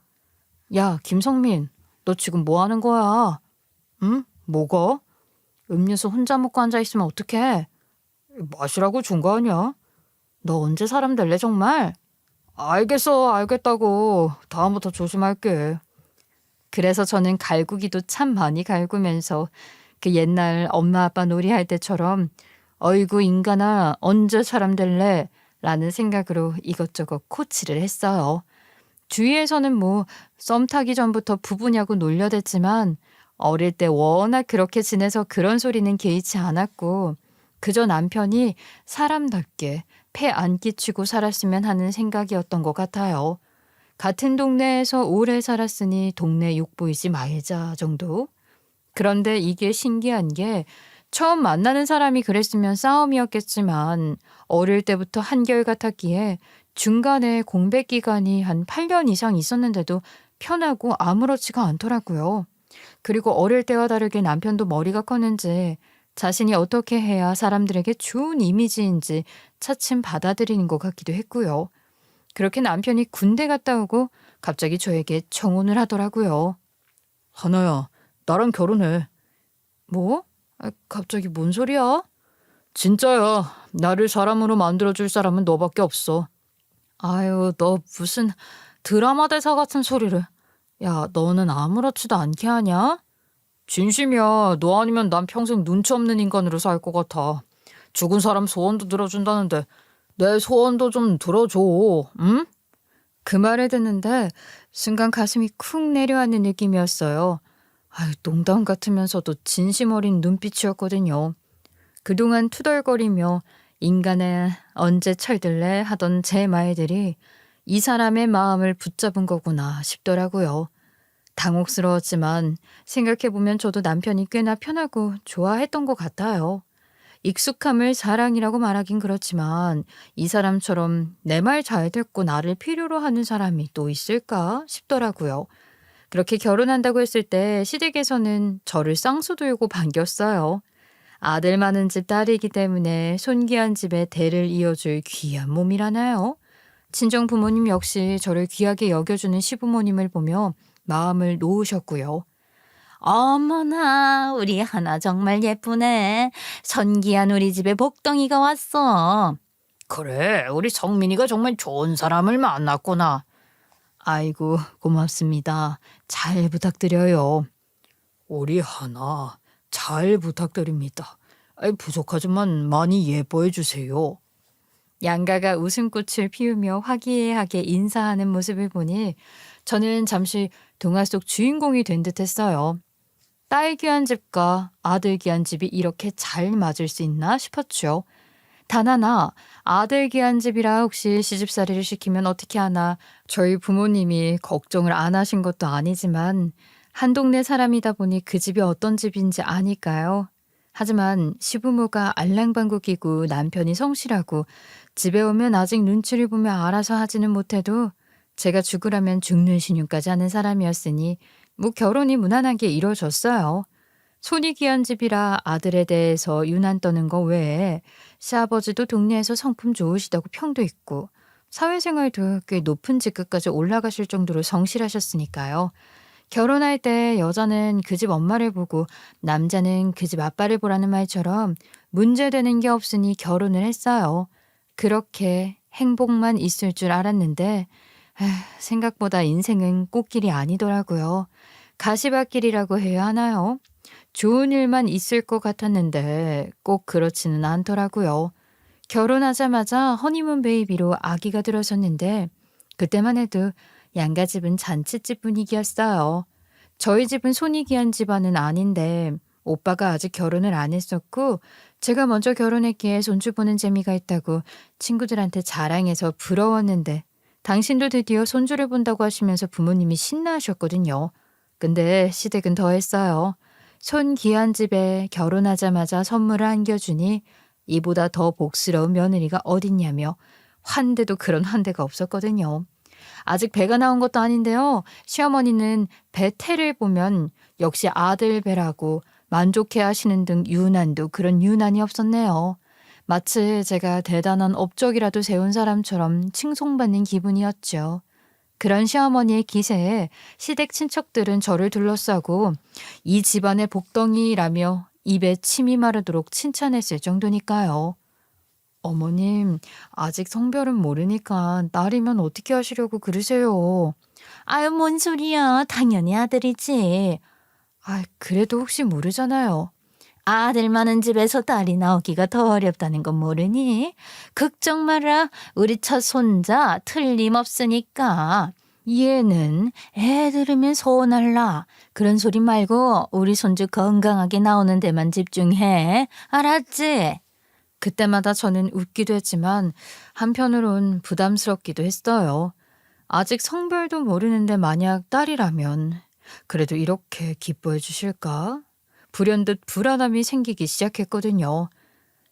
야, 김성민, 너 지금 뭐 하는 거야? 응? 뭐가? 음료수 혼자 먹고 앉아있으면 어떡해? 마시라고 준 거 아니야? 너 언제 사람 될래 정말? 알겠어, 알겠다고. 다음부터 조심할게. 그래서 저는 갈구기도 참 많이 갈구면서 그 옛날 엄마 아빠 놀이할 때처럼 어이구 인간아 언제 사람 될래? 라는 생각으로 이것저것 코치를 했어요. 주위에서는 뭐 썸 타기 전부터 부부냐고 놀려댔지만 어릴 때 워낙 그렇게 지내서 그런 소리는 개의치 않았고 그저 남편이 사람답게 폐 안 끼치고 살았으면 하는 생각이었던 것 같아요. 같은 동네에서 오래 살았으니 동네 욕보이지 말자 정도? 그런데 이게 신기한 게 처음 만나는 사람이 그랬으면 싸움이었겠지만 어릴 때부터 한결같았기에 중간에 공백 기간이 한 8년 이상 있었는데도 편하고 아무렇지가 않더라고요. 그리고 어릴 때와 다르게 남편도 머리가 컸는지 자신이 어떻게 해야 사람들에게 좋은 이미지인지 차츰 받아들이는 것 같기도 했고요. 그렇게 남편이 군대 갔다 오고 갑자기 저에게 청혼을 하더라고요. 하나야, 나랑 결혼해. 뭐? 갑자기 뭔 소리야? 진짜야. 나를 사람으로 만들어줄 사람은 너밖에 없어. 아유, 너 무슨 드라마 대사 같은 소리를. 야, 너는 아무렇지도 않게 하냐? 진심이야. 너 아니면 난 평생 눈치 없는 인간으로 살 것 같아. 죽은 사람 소원도 들어준다는데 내 소원도 좀 들어줘. 응? 그 말을 듣는데 순간 가슴이 쿵 내려앉는 느낌이었어요. 농담 같으면서도 진심 어린 눈빛이었거든요. 그동안 투덜거리며 인간은 언제 철들래 하던 제 말들이 이 사람의 마음을 붙잡은 거구나 싶더라고요. 당혹스러웠지만 생각해보면 저도 남편이 꽤나 편하고 좋아했던 것 같아요. 익숙함을 사랑이라고 말하긴 그렇지만 이 사람처럼 내 말 잘 듣고 나를 필요로 하는 사람이 또 있을까 싶더라고요. 그렇게 결혼한다고 했을 때 시댁에서는 저를 쌍수 들고 반겼어요. 아들 많은 집 딸이기 때문에 손귀한 집의 대를 이어줄 귀한 몸이라나요? 친정 부모님 역시 저를 귀하게 여겨주는 시부모님을 보며 마음을 놓으셨고요. 어머나, 우리 하나 정말 예쁘네. 선기한 우리 집에 복덩이가 왔어. 그래, 우리 성민이가 정말 좋은 사람을 만났구나. 아이고, 고맙습니다. 잘 부탁드려요. 우리 하나 잘 부탁드립니다. 부족하지만 많이 예뻐해 주세요. 양가가 웃음꽃을 피우며 화기애애하게 인사하는 모습을 보니 저는 잠시 동화 속 주인공이 된 듯했어요. 딸 귀한 집과 아들 귀한 집이 이렇게 잘 맞을 수 있나 싶었죠. 단 하나, 아들 귀한 집이라 혹시 시집살이를 시키면 어떻게 하나 저희 부모님이 걱정을 안 하신 것도 아니지만 한 동네 사람이다 보니 그 집이 어떤 집인지 아니까요. 하지만 시부모가 알랑방구기고 남편이 성실하고 집에 오면 아직 눈치를 보며 알아서 하지는 못해도 제가 죽으라면 죽는 신용까지 하는 사람이었으니 결혼이 무난하게 이루어졌어요. 손이 귀한 집이라 아들에 대해서 유난 떠는 거 외에 시아버지도 동네에서 성품 좋으시다고 평도 있고 사회생활도 꽤 높은 직급까지 올라가실 정도로 성실하셨으니까요. 결혼할 때 여자는 그 집 엄마를 보고 남자는 그 집 아빠를 보라는 말처럼 문제되는 게 없으니 결혼을 했어요. 그렇게 행복만 있을 줄 알았는데 생각보다 인생은 꽃길이 아니더라고요. 가시밭길이라고 해야 하나요? 좋은 일만 있을 것 같았는데 꼭 그렇지는 않더라고요. 결혼하자마자 허니문 베이비로 아기가 들어섰는데 그때만 해도 양가 집은 잔치집 분위기였어요. 저희 집은 손이 귀한 집안은 아닌데 오빠가 아직 결혼을 안 했었고 제가 먼저 결혼했기에 손주 보는 재미가 있다고 친구들한테 자랑해서 부러웠는데 당신도 드디어 손주를 본다고 하시면서 부모님이 신나하셨거든요. 근데 시댁은 더 했어요. 손 귀한 집에 결혼하자마자 선물을 안겨주니 이보다 더 복스러운 며느리가 어딨냐며 환대도 그런 환대가 없었거든요. 아직 배가 나온 것도 아닌데요. 시어머니는 배 태를 보면 역시 아들 배라고 만족해 하시는 등 유난도 그런 유난이 없었네요. 마치 제가 대단한 업적이라도 세운 사람처럼 칭송받는 기분이었죠. 그런 시어머니의 기세에 시댁 친척들은 저를 둘러싸고 이 집안의 복덩이라며 입에 침이 마르도록 칭찬했을 정도니까요. 어머님, 아직 성별은 모르니까 딸이면 어떻게 하시려고 그러세요? 아유, 뭔 소리야. 당연히 아들이지. 그래도 혹시 모르잖아요. 아들 많은 집에서 딸이 나오기가 더 어렵다는 건 모르니? 걱정 마라. 우리 첫 손자 틀림없으니까. 얘는 애 들으면 서운할라. 그런 소리 말고 우리 손주 건강하게 나오는 데만 집중해. 알았지? 그때마다 저는 웃기도 했지만 한편으론 부담스럽기도 했어요. 아직 성별도 모르는데 만약 딸이라면 그래도 이렇게 기뻐해 주실까? 불현듯 불안함이 생기기 시작했거든요.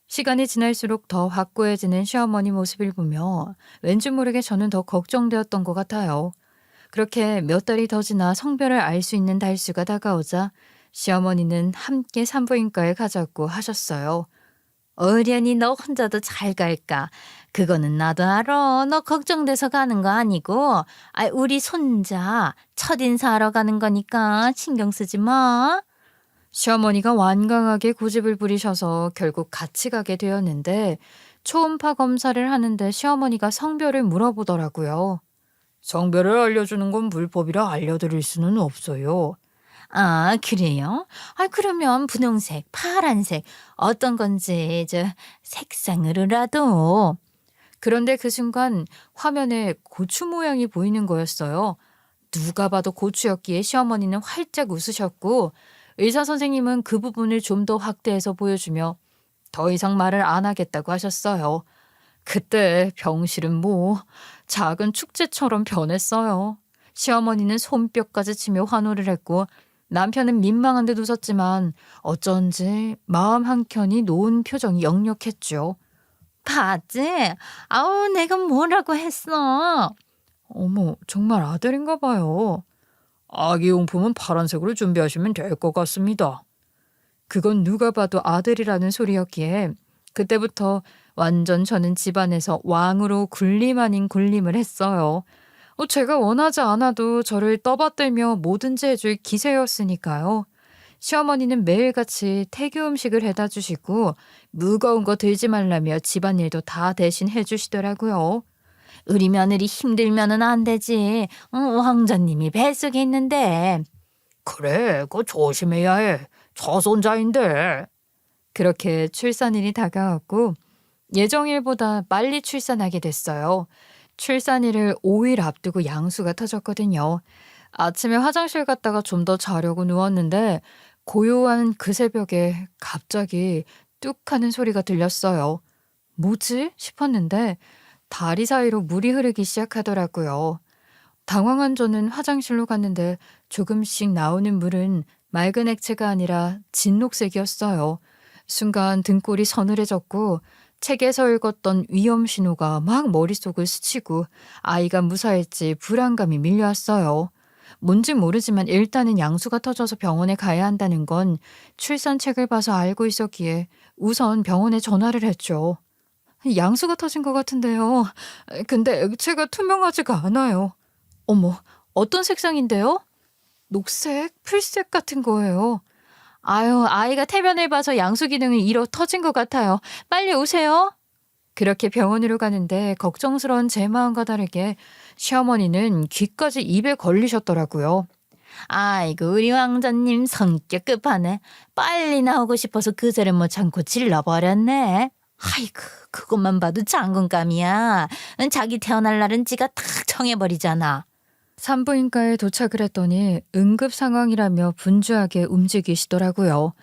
시간이 지날수록 더 확고해지는 시어머니 모습을 보며 왠지 모르게 저는 더 걱정되었던 것 같아요. 그렇게 몇 달이 더 지나 성별을 알 수 있는 달수가 다가오자 시어머니는 함께 산부인과에 가자고 하셨어요. 어련히 너 혼자도 잘 갈까? 그거는 나도 알아. 너 걱정돼서 가는 거 아니고. 우리 손자 첫인사하러 가는 거니까 신경 쓰지 마. 시어머니가 완강하게 고집을 부리셔서 결국 같이 가게 되었는데 초음파 검사를 하는데 시어머니가 성별을 물어보더라고요. 성별을 알려주는 건 불법이라 알려드릴 수는 없어요. 아, 그래요? 그러면 분홍색, 파란색 어떤 건지 색상으로라도. 그런데 그 순간 화면에 고추 모양이 보이는 거였어요. 누가 봐도 고추였기에 시어머니는 활짝 웃으셨고 의사 선생님은 그 부분을 좀 더 확대해서 보여주며 더 이상 말을 안 하겠다고 하셨어요. 그때 병실은 작은 축제처럼 변했어요. 시어머니는 손뼉까지 치며 환호를 했고 남편은 민망한 듯 웃었지만 어쩐지 마음 한켠이 놓은 표정이 역력했죠. 봤지? 아우, 내가 뭐라고 했어. 어머, 정말 아들인가 봐요. 아기 용품은 파란색으로 준비하시면 될 것 같습니다. 그건 누가 봐도 아들이라는 소리였기에 그때부터 완전 저는 집안에서 왕으로 군림 아닌 군림을 했어요. 제가 원하지 않아도 저를 떠받들며 뭐든지 해줄 기세였으니까요. 시어머니는 매일같이 태교 음식을 해다 주시고 무거운 거 들지 말라며 집안일도 다 대신 해주시더라고요. 우리 며느리 힘들면은 안 되지. 왕자님이 뱃속에 있는데. 그래, 그거 조심해야 해. 저손자인데. 그렇게 출산일이 다가왔고 예정일보다 빨리 출산하게 됐어요. 출산일을 5일 앞두고 양수가 터졌거든요. 아침에 화장실 갔다가 좀 더 자려고 누웠는데 고요한 그 새벽에 갑자기 뚝 하는 소리가 들렸어요. 뭐지? 싶었는데 다리 사이로 물이 흐르기 시작하더라고요. 당황한 저는 화장실로 갔는데 조금씩 나오는 물은 맑은 액체가 아니라 진녹색이었어요. 순간 등골이 서늘해졌고 책에서 읽었던 위험 신호가 막 머릿속을 스치고 아이가 무사할지 불안감이 밀려왔어요. 뭔지 모르지만 일단은 양수가 터져서 병원에 가야 한다는 건 출산책을 봐서 알고 있었기에 우선 병원에 전화를 했죠. 양수가 터진 것 같은데요. 근데 액체가 투명하지가 않아요. 어머, 어떤 색상인데요? 녹색, 풀색 같은 거예요. 아유, 아이가 태변을 봐서 양수 기능이 잃어 터진 것 같아요. 빨리 오세요. 그렇게 병원으로 가는데 걱정스러운 제 마음과 다르게 시어머니는 귀까지 입에 걸리셨더라고요. 아이고, 우리 왕자님 성격 급하네. 빨리 나오고 싶어서 그새를 못 참고 질러버렸네. 아이고, 그것만 봐도 장군감이야. 자기 태어날 날은 지가 탁 정해버리잖아. 산부인과에 도착을 했더니 응급 상황이라며 분주하게 움직이시더라고요.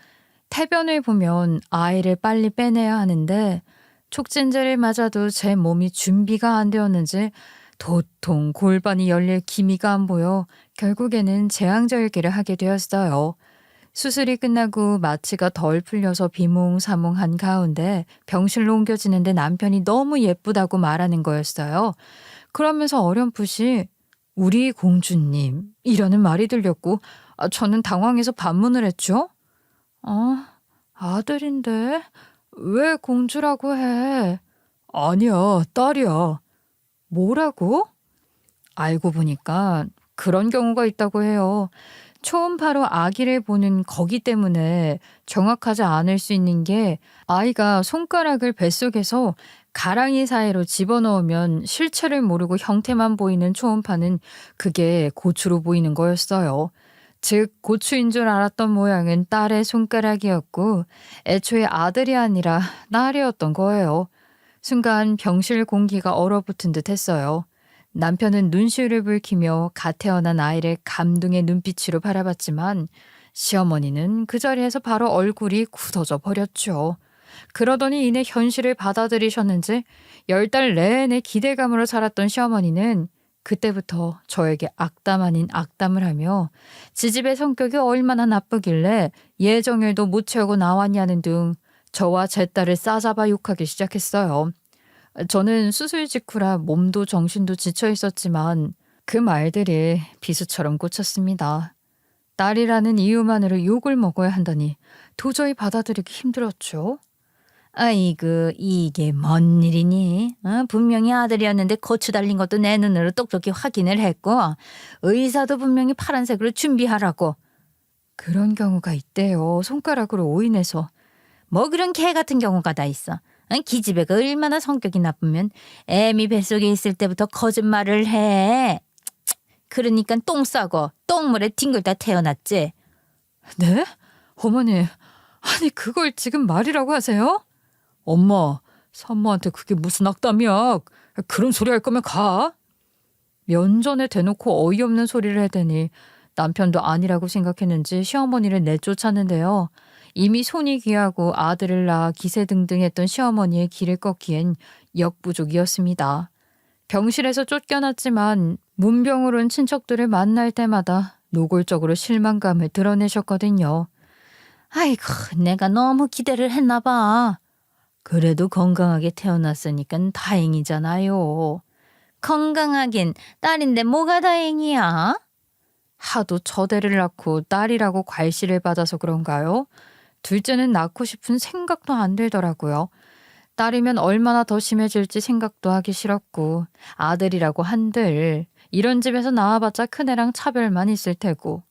태변을 보면 아이를 빨리 빼내야 하는데 촉진제를 맞아도 제 몸이 준비가 안 되었는지 도통 골반이 열릴 기미가 안 보여 결국에는 제왕절개를 하게 되었어요. 수술이 끝나고 마취가 덜 풀려서 비몽사몽한 가운데 병실로 옮겨지는데 남편이 너무 예쁘다고 말하는 거였어요. 그러면서 어렴풋이 우리 공주님 이라는 말이 들렸고 저는 당황해서 반문을 했죠. 아들인데 왜 공주라고 해? 아니야, 딸이야. 뭐라고? 알고 보니까 그런 경우가 있다고 해요. 초음파로 아기를 보는 거기 때문에 정확하지 않을 수 있는 게 아이가 손가락을 뱃속에서 가랑이 사이로 집어넣으면 실체를 모르고 형태만 보이는 초음파는 그게 고추로 보이는 거였어요. 즉 고추인 줄 알았던 모양은 딸의 손가락이었고 애초에 아들이 아니라 딸이었던 거예요. 순간 병실 공기가 얼어붙은 듯 했어요. 남편은 눈시울을 붉히며 갓 태어난 아이를 감동의 눈빛으로 바라봤지만 시어머니는 그 자리에서 바로 얼굴이 굳어져 버렸죠. 그러더니 이내 현실을 받아들이셨는지 10달 내내 기대감으로 살았던 시어머니는 그때부터 저에게 악담 아닌 악담을 하며 지집의 성격이 얼마나 나쁘길래 예정일도 못 채우고 나왔냐는 등 저와 제 딸을 싸잡아 욕하기 시작했어요. 저는 수술 직후라 몸도 정신도 지쳐 있었지만 그 말들이 비수처럼 꽂혔습니다. 딸이라는 이유만으로 욕을 먹어야 한다니 도저히 받아들이기 힘들었죠. 아이고, 이게 뭔 일이니? 분명히 아들이었는데 고추 달린 것도 내 눈으로 똑똑히 확인을 했고 의사도 분명히 파란색으로 준비하라고. 그런 경우가 있대요. 손가락으로 오인해서. 뭐 그런 개 같은 경우가 다 있어. 기집애가 얼마나 성격이 나쁘면 애미 뱃속에 있을 때부터 거짓말을 해. 그러니까 똥 싸고 똥물에 뒹굴다 태어났지. 네? 어머니, 아니 그걸 지금 말이라고 하세요? 엄마, 산모한테 그게 무슨 악담이야. 그런 소리 할 거면 가. 면전에 대놓고 어이없는 소리를 해대니 남편도 아니라고 생각했는지 시어머니를 내쫓았는데요. 이미 손이 귀하고 아들을 낳아 기세등등했던 시어머니의 길을 꺾기엔 역부족이었습니다. 병실에서 쫓겨났지만 문병으로 온 친척들을 만날 때마다 노골적으로 실망감을 드러내셨거든요. 아이고, 내가 너무 기대를 했나 봐. 그래도 건강하게 태어났으니까 다행이잖아요. 건강하긴 딸인데 뭐가 다행이야? 하도 저대를 낳고 딸이라고 괄시를 받아서 그런가요? 둘째는 낳고 싶은 생각도 안 들더라고요. 딸이면 얼마나 더 심해질지 생각도 하기 싫었고, 아들이라고 한들 이런 집에서 나와봤자 큰애랑 차별만 있을 테고,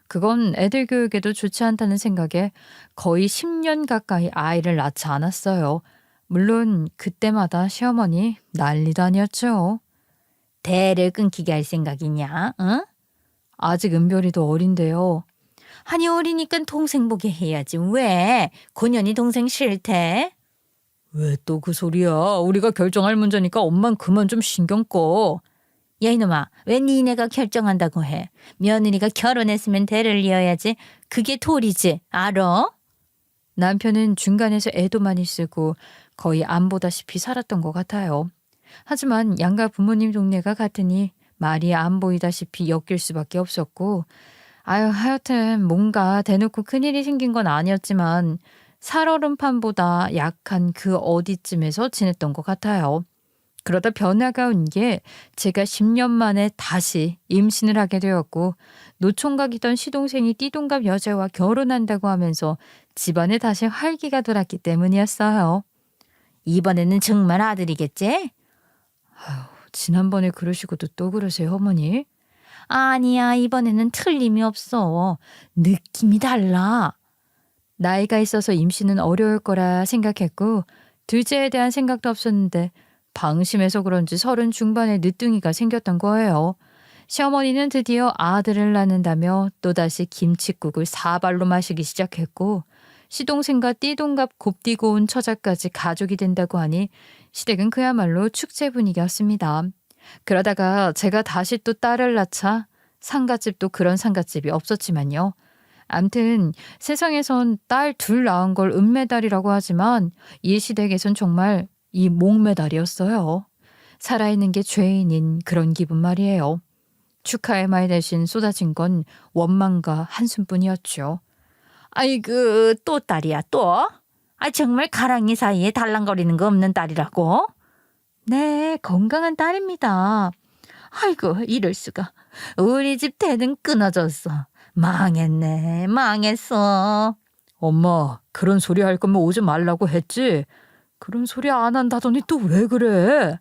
그건 애들 교육에도 좋지 않다는 생각에 거의 10년 가까이 아이를 낳지 않았어요. 물론 그때마다 시어머니 난리도 아니었죠. 대를 끊기게 할 생각이냐? 응? 아직 은별이도 어린데요. 아니 어리니까 동생 보게 해야지. 왜? 고년이 동생 싫대? 왜 또 그 소리야? 우리가 결정할 문제니까 엄만 그만 좀 신경 꺼. 야 이놈아, 왜 니네가 결정한다고 해? 며느리가 결혼했으면 대를 이어야지. 그게 도리지, 알아? 남편은 중간에서 애도 많이 쓰고 거의 안 보다시피 살았던 것 같아요. 하지만 양가 부모님 동네가 같으니 말이 안 보이다시피 엮일 수밖에 없었고, 하여튼 뭔가 대놓고 큰일이 생긴 건 아니었지만 살얼음판보다 약한 그 어디쯤에서 지냈던 것 같아요. 그러다 변화가 온 게 제가 10년 만에 다시 임신을 하게 되었고, 노총각이던 시동생이 띠동갑 여자와 결혼한다고 하면서 집안에 다시 활기가 돌았기 때문이었어요. 이번에는 정말 아들이겠지? 지난번에 그러시고도 또 그러세요, 어머니? 아니야, 이번에는 틀림이 없어. 느낌이 달라. 나이가 있어서 임신은 어려울 거라 생각했고, 둘째에 대한 생각도 없었는데 방심해서 그런지 30 중반에 늦둥이가 생겼던 거예요. 시어머니는 드디어 아들을 낳는다며 또다시 김칫국을 4발로 마시기 시작했고, 시동생과 띠동갑 곱디고 온 처자까지 가족이 된다고 하니 시댁은 그야말로 축제 분위기였습니다. 그러다가 제가 다시 또 딸을 낳자 상갓집도 그런 상갓집이 없었지만요. 암튼 세상에선 딸 둘 낳은 걸 은메달이라고 하지만 이 시댁에선 정말 이 목메달이었어요. 살아있는 게 죄인인 그런 기분 말이에요. 축하의 말 대신 쏟아진 건 원망과 한숨뿐이었죠. 아이고, 또 딸이야, 또? 아, 정말 가랑이 사이에 달랑거리는 거 없는 딸이라고? 네, 건강한 딸입니다. 아이고, 이럴 수가. 우리 집 대는 끊어졌어. 망했네, 망했어. 엄마, 그런 소리 할 거면 오지 말라고 했지? 그런 소리 안 한다더니 또 왜 그래?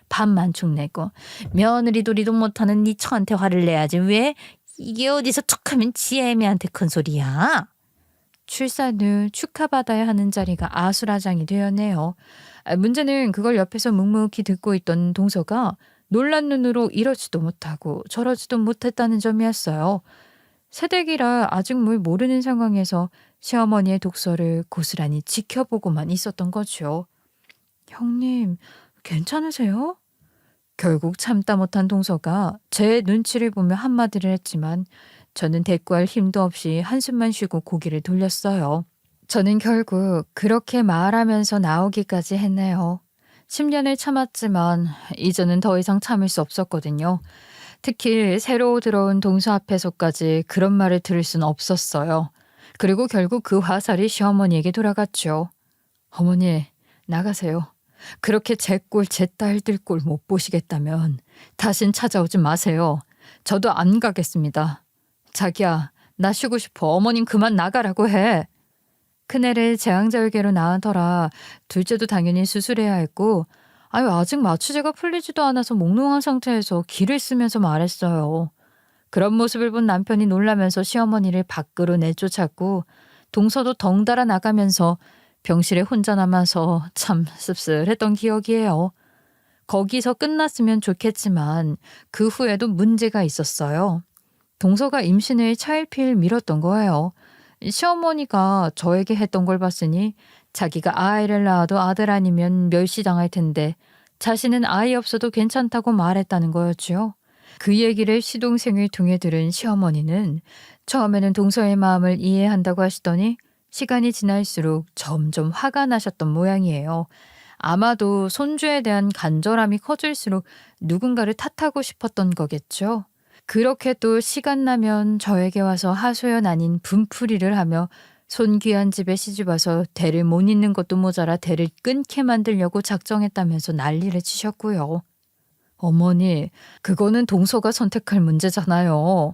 밥만 축내고 며느리 도리도 못하는 네 처한테 화를 내야지. 왜? 이게 어디서 툭하면 지 애미한테 큰 소리야? 출산 후 축하받아야 하는 자리가 아수라장이 되었네요. 문제는 그걸 옆에서 묵묵히 듣고 있던 동서가 놀란 눈으로 이러지도 못하고 저러지도 못했다는 점이었어요. 새댁이라 아직 뭘 모르는 상황에서 시어머니의 독서를 고스란히 지켜보고만 있었던 거죠. 형님, 괜찮으세요? 결국 참다 못한 동서가 제 눈치를 보며 한마디를 했지만 저는 대꾸할 힘도 없이 한숨만 쉬고 고개를 돌렸어요. 저는 결국 그렇게 말하면서 나오기까지 했네요. 10년을 참았지만 이제는 더 이상 참을 수 없었거든요. 특히 새로 들어온 동서 앞에서까지 그런 말을 들을 순 없었어요. 그리고 결국 그 화살이 시어머니에게 돌아갔죠. 어머니, 나가세요. 그렇게 제 꼴, 제 딸들 꼴 못 보시겠다면 다신 찾아오지 마세요. 저도 안 가겠습니다. 자기야, 나 쉬고 싶어. 어머님 그만 나가라고 해. 큰애를 제왕절개로 낳아더라. 둘째도 당연히 수술해야 했고, 아직 마취제가 풀리지도 않아서 몽롱한 상태에서 기를 쓰면서 말했어요. 그런 모습을 본 남편이 놀라면서 시어머니를 밖으로 내쫓았고, 동서도 덩달아 나가면서 병실에 혼자 남아서 참 씁쓸했던 기억이에요. 거기서 끝났으면 좋겠지만 그 후에도 문제가 있었어요. 동서가 임신을 차일피일 미뤘던 거예요. 시어머니가 저에게 했던 걸 봤으니 자기가 아이를 낳아도 아들 아니면 멸시당할 텐데 자신은 아이 없어도 괜찮다고 말했다는 거였죠. 그 얘기를 시동생을 통해 들은 시어머니는 처음에는 동서의 마음을 이해한다고 하시더니 시간이 지날수록 점점 화가 나셨던 모양이에요. 아마도 손주에 대한 간절함이 커질수록 누군가를 탓하고 싶었던 거겠죠. 그렇게 또 시간 나면 저에게 와서 하소연 아닌 분풀이를 하며 손귀한 집에 시집와서 대를 못 잇는 것도 모자라 대를 끊게 만들려고 작정했다면서 난리를 치셨고요. 어머니, 그거는 동서가 선택할 문제잖아요.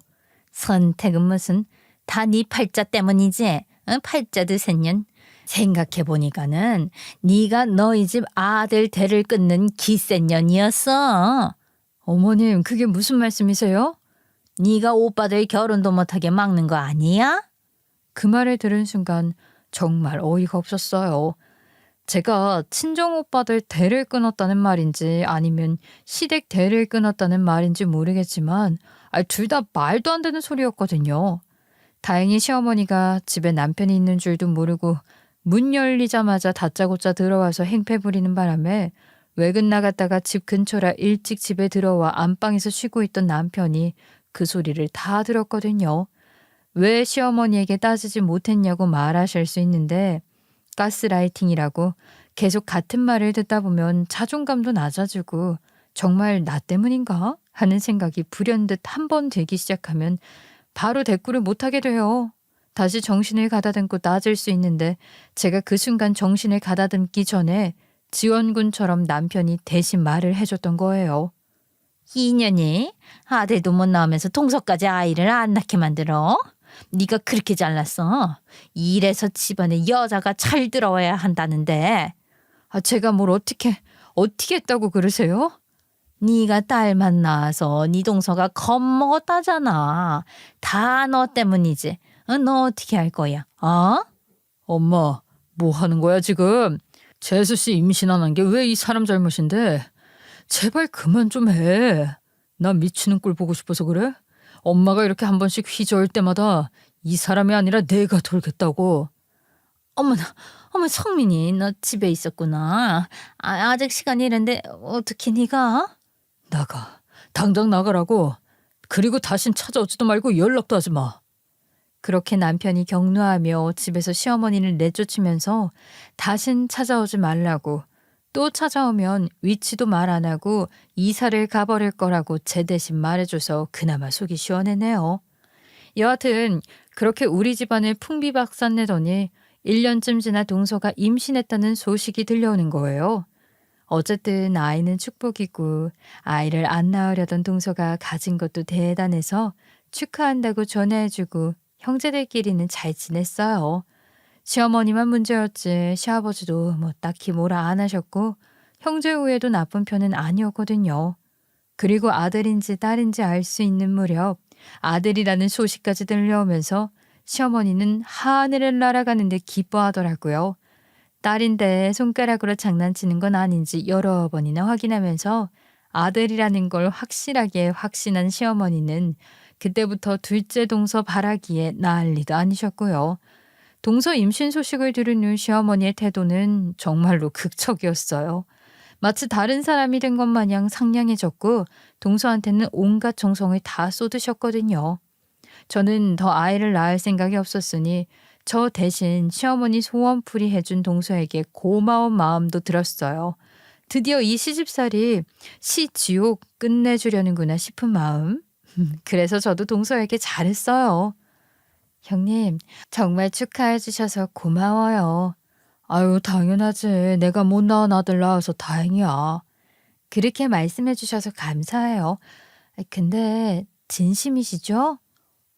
선택은 무슨 다 네 팔자 때문이지. 응? 팔자 드센년. 생각해보니까는 네가 너희 집 아들 대를 끊는 기센년이었어. 어머님, 그게 무슨 말씀이세요? 네가 오빠들 결혼도 못하게 막는 거 아니야? 그 말을 들은 순간 정말 어이가 없었어요. 제가 친정 오빠들 대를 끊었다는 말인지 아니면 시댁 대를 끊었다는 말인지 모르겠지만 둘 다 말도 안 되는 소리였거든요. 다행히 시어머니가 집에 남편이 있는 줄도 모르고 문 열리자마자 다짜고짜 들어와서 행패 부리는 바람에 외근 나갔다가 집 근처라 일찍 집에 들어와 안방에서 쉬고 있던 남편이 그 소리를 다 들었거든요. 왜 시어머니에게 따지지 못했냐고 말하실 수 있는데 가스라이팅이라고 계속 같은 말을 듣다 보면 자존감도 낮아지고 정말 나 때문인가 하는 생각이 불현듯 한 번 들기 시작하면 바로 대꾸를 못하게 돼요. 다시 정신을 가다듬고 나아질 수 있는데 제가 그 순간 정신을 가다듬기 전에 지원군처럼 남편이 대신 말을 해줬던 거예요. 이년이 아들도 못 낳으면서 동서까지 아이를 안 낳게 만들어? 네가 그렇게 잘났어. 이래서 집안에 여자가 잘 들어와야 한다는데. 제가 뭘 어떻게 했다고 그러세요? 네가 딸만 낳아서 네 동서가 겁먹었다잖아. 다 너 때문이지. 너 어떻게 할 거야? 엄마, 뭐 하는 거야 지금? 재수 씨 임신 안 한 게 왜 이 사람 잘못인데? 제발 그만 좀 해. 나 미치는 꼴 보고 싶어서 그래? 엄마가 이렇게 한 번씩 휘저을 때마다 이 사람이 아니라 내가 돌겠다고. 어머나, 어머 성민이 너 집에 있었구나. 아직 시간이 이른데 어떻게 네가? 나가. 당장 나가라고. 그리고 다신 찾아오지도 말고 연락도 하지 마. 그렇게 남편이 격노하며 집에서 시어머니를 내쫓으면서 다신 찾아오지 말라고 또 찾아오면 위치도 말 안 하고 이사를 가버릴 거라고 제 대신 말해줘서 그나마 속이 시원했네요. 여하튼 그렇게 우리 집안을 풍비박산내더니 1년쯤 지나 동서가 임신했다는 소식이 들려오는 거예요. 어쨌든 아이는 축복이고 아이를 안 낳으려던 동서가 가진 것도 대단해서 축하한다고 전화해주고 형제들끼리는 잘 지냈어요. 시어머니만 문제였지 시아버지도 뭐 딱히 뭐라 안 하셨고 형제 우애도 나쁜 편은 아니었거든요. 그리고 아들인지 딸인지 알 수 있는 무렵 아들이라는 소식까지 들려오면서 시어머니는 하늘을 날아가는데 기뻐하더라고요. 딸인데 손가락으로 장난치는 건 아닌지 여러 번이나 확인하면서 아들이라는 걸 확실하게 확신한 시어머니는 그때부터 둘째 동서 바라기에 난리도 아니셨고요. 동서 임신 소식을 들은 후 시어머니의 태도는 정말로 극적이었어요. 마치 다른 사람이 된 것 마냥 상냥해졌고 동서한테는 온갖 정성을 다 쏟으셨거든요. 저는 더 아이를 낳을 생각이 없었으니 저 대신 시어머니 소원풀이 해준 동서에게 고마운 마음도 들었어요. 드디어 이 시집살이 시지옥 끝내주려는구나 싶은 마음. 그래서 저도 동서에게 잘했어요. 형님, 정말 축하해 주셔서 고마워요. 아유, 당연하지. 내가 못 낳은 아들 낳아서 다행이야. 그렇게 말씀해 주셔서 감사해요. 근데 진심이시죠?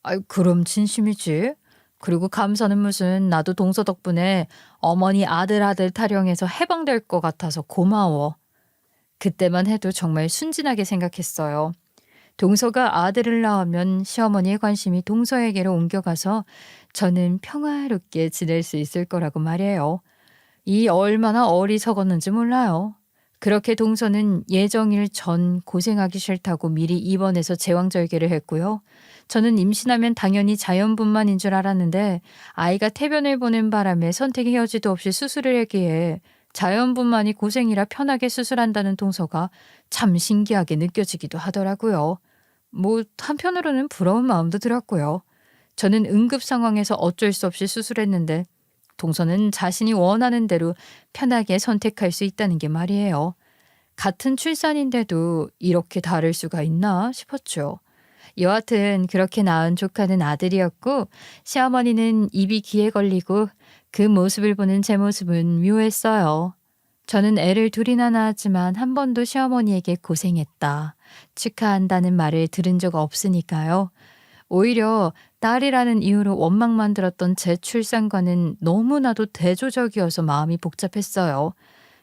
아유, 그럼 진심이지. 그리고 감사는 무슨 나도 동서 덕분에 어머니 아들 타령해서 해방될 것 같아서 고마워. 그때만 해도 정말 순진하게 생각했어요. 동서가 아들을 낳으면 시어머니의 관심이 동서에게로 옮겨가서 저는 평화롭게 지낼 수 있을 거라고 말이에요. 이 얼마나 어리석었는지 몰라요. 그렇게 동서는 예정일 전 고생하기 싫다고 미리 입원해서 제왕절개를 했고요. 저는 임신하면 당연히 자연분만인 줄 알았는데 아이가 태변을 보낸 바람에 선택의 여지도 없이 수술을 했기에 자연분만이 고생이라 편하게 수술한다는 동서가 참 신기하게 느껴지기도 하더라고요. 뭐 한편으로는 부러운 마음도 들었고요. 저는 응급 상황에서 어쩔 수 없이 수술했는데 동서는 자신이 원하는 대로 편하게 선택할 수 있다는 게 말이에요. 같은 출산인데도 이렇게 다를 수가 있나 싶었죠. 여하튼 그렇게 낳은 조카는 아들이었고 시어머니는 입이 귀에 걸리고 그 모습을 보는 제 모습은 묘했어요. 저는 애를 둘이나 낳았지만 한 번도 시어머니에게 고생했다, 축하한다는 말을 들은 적 없으니까요. 오히려 딸이라는 이유로 원망만 들었던 제 출산과는 너무나도 대조적이어서 마음이 복잡했어요.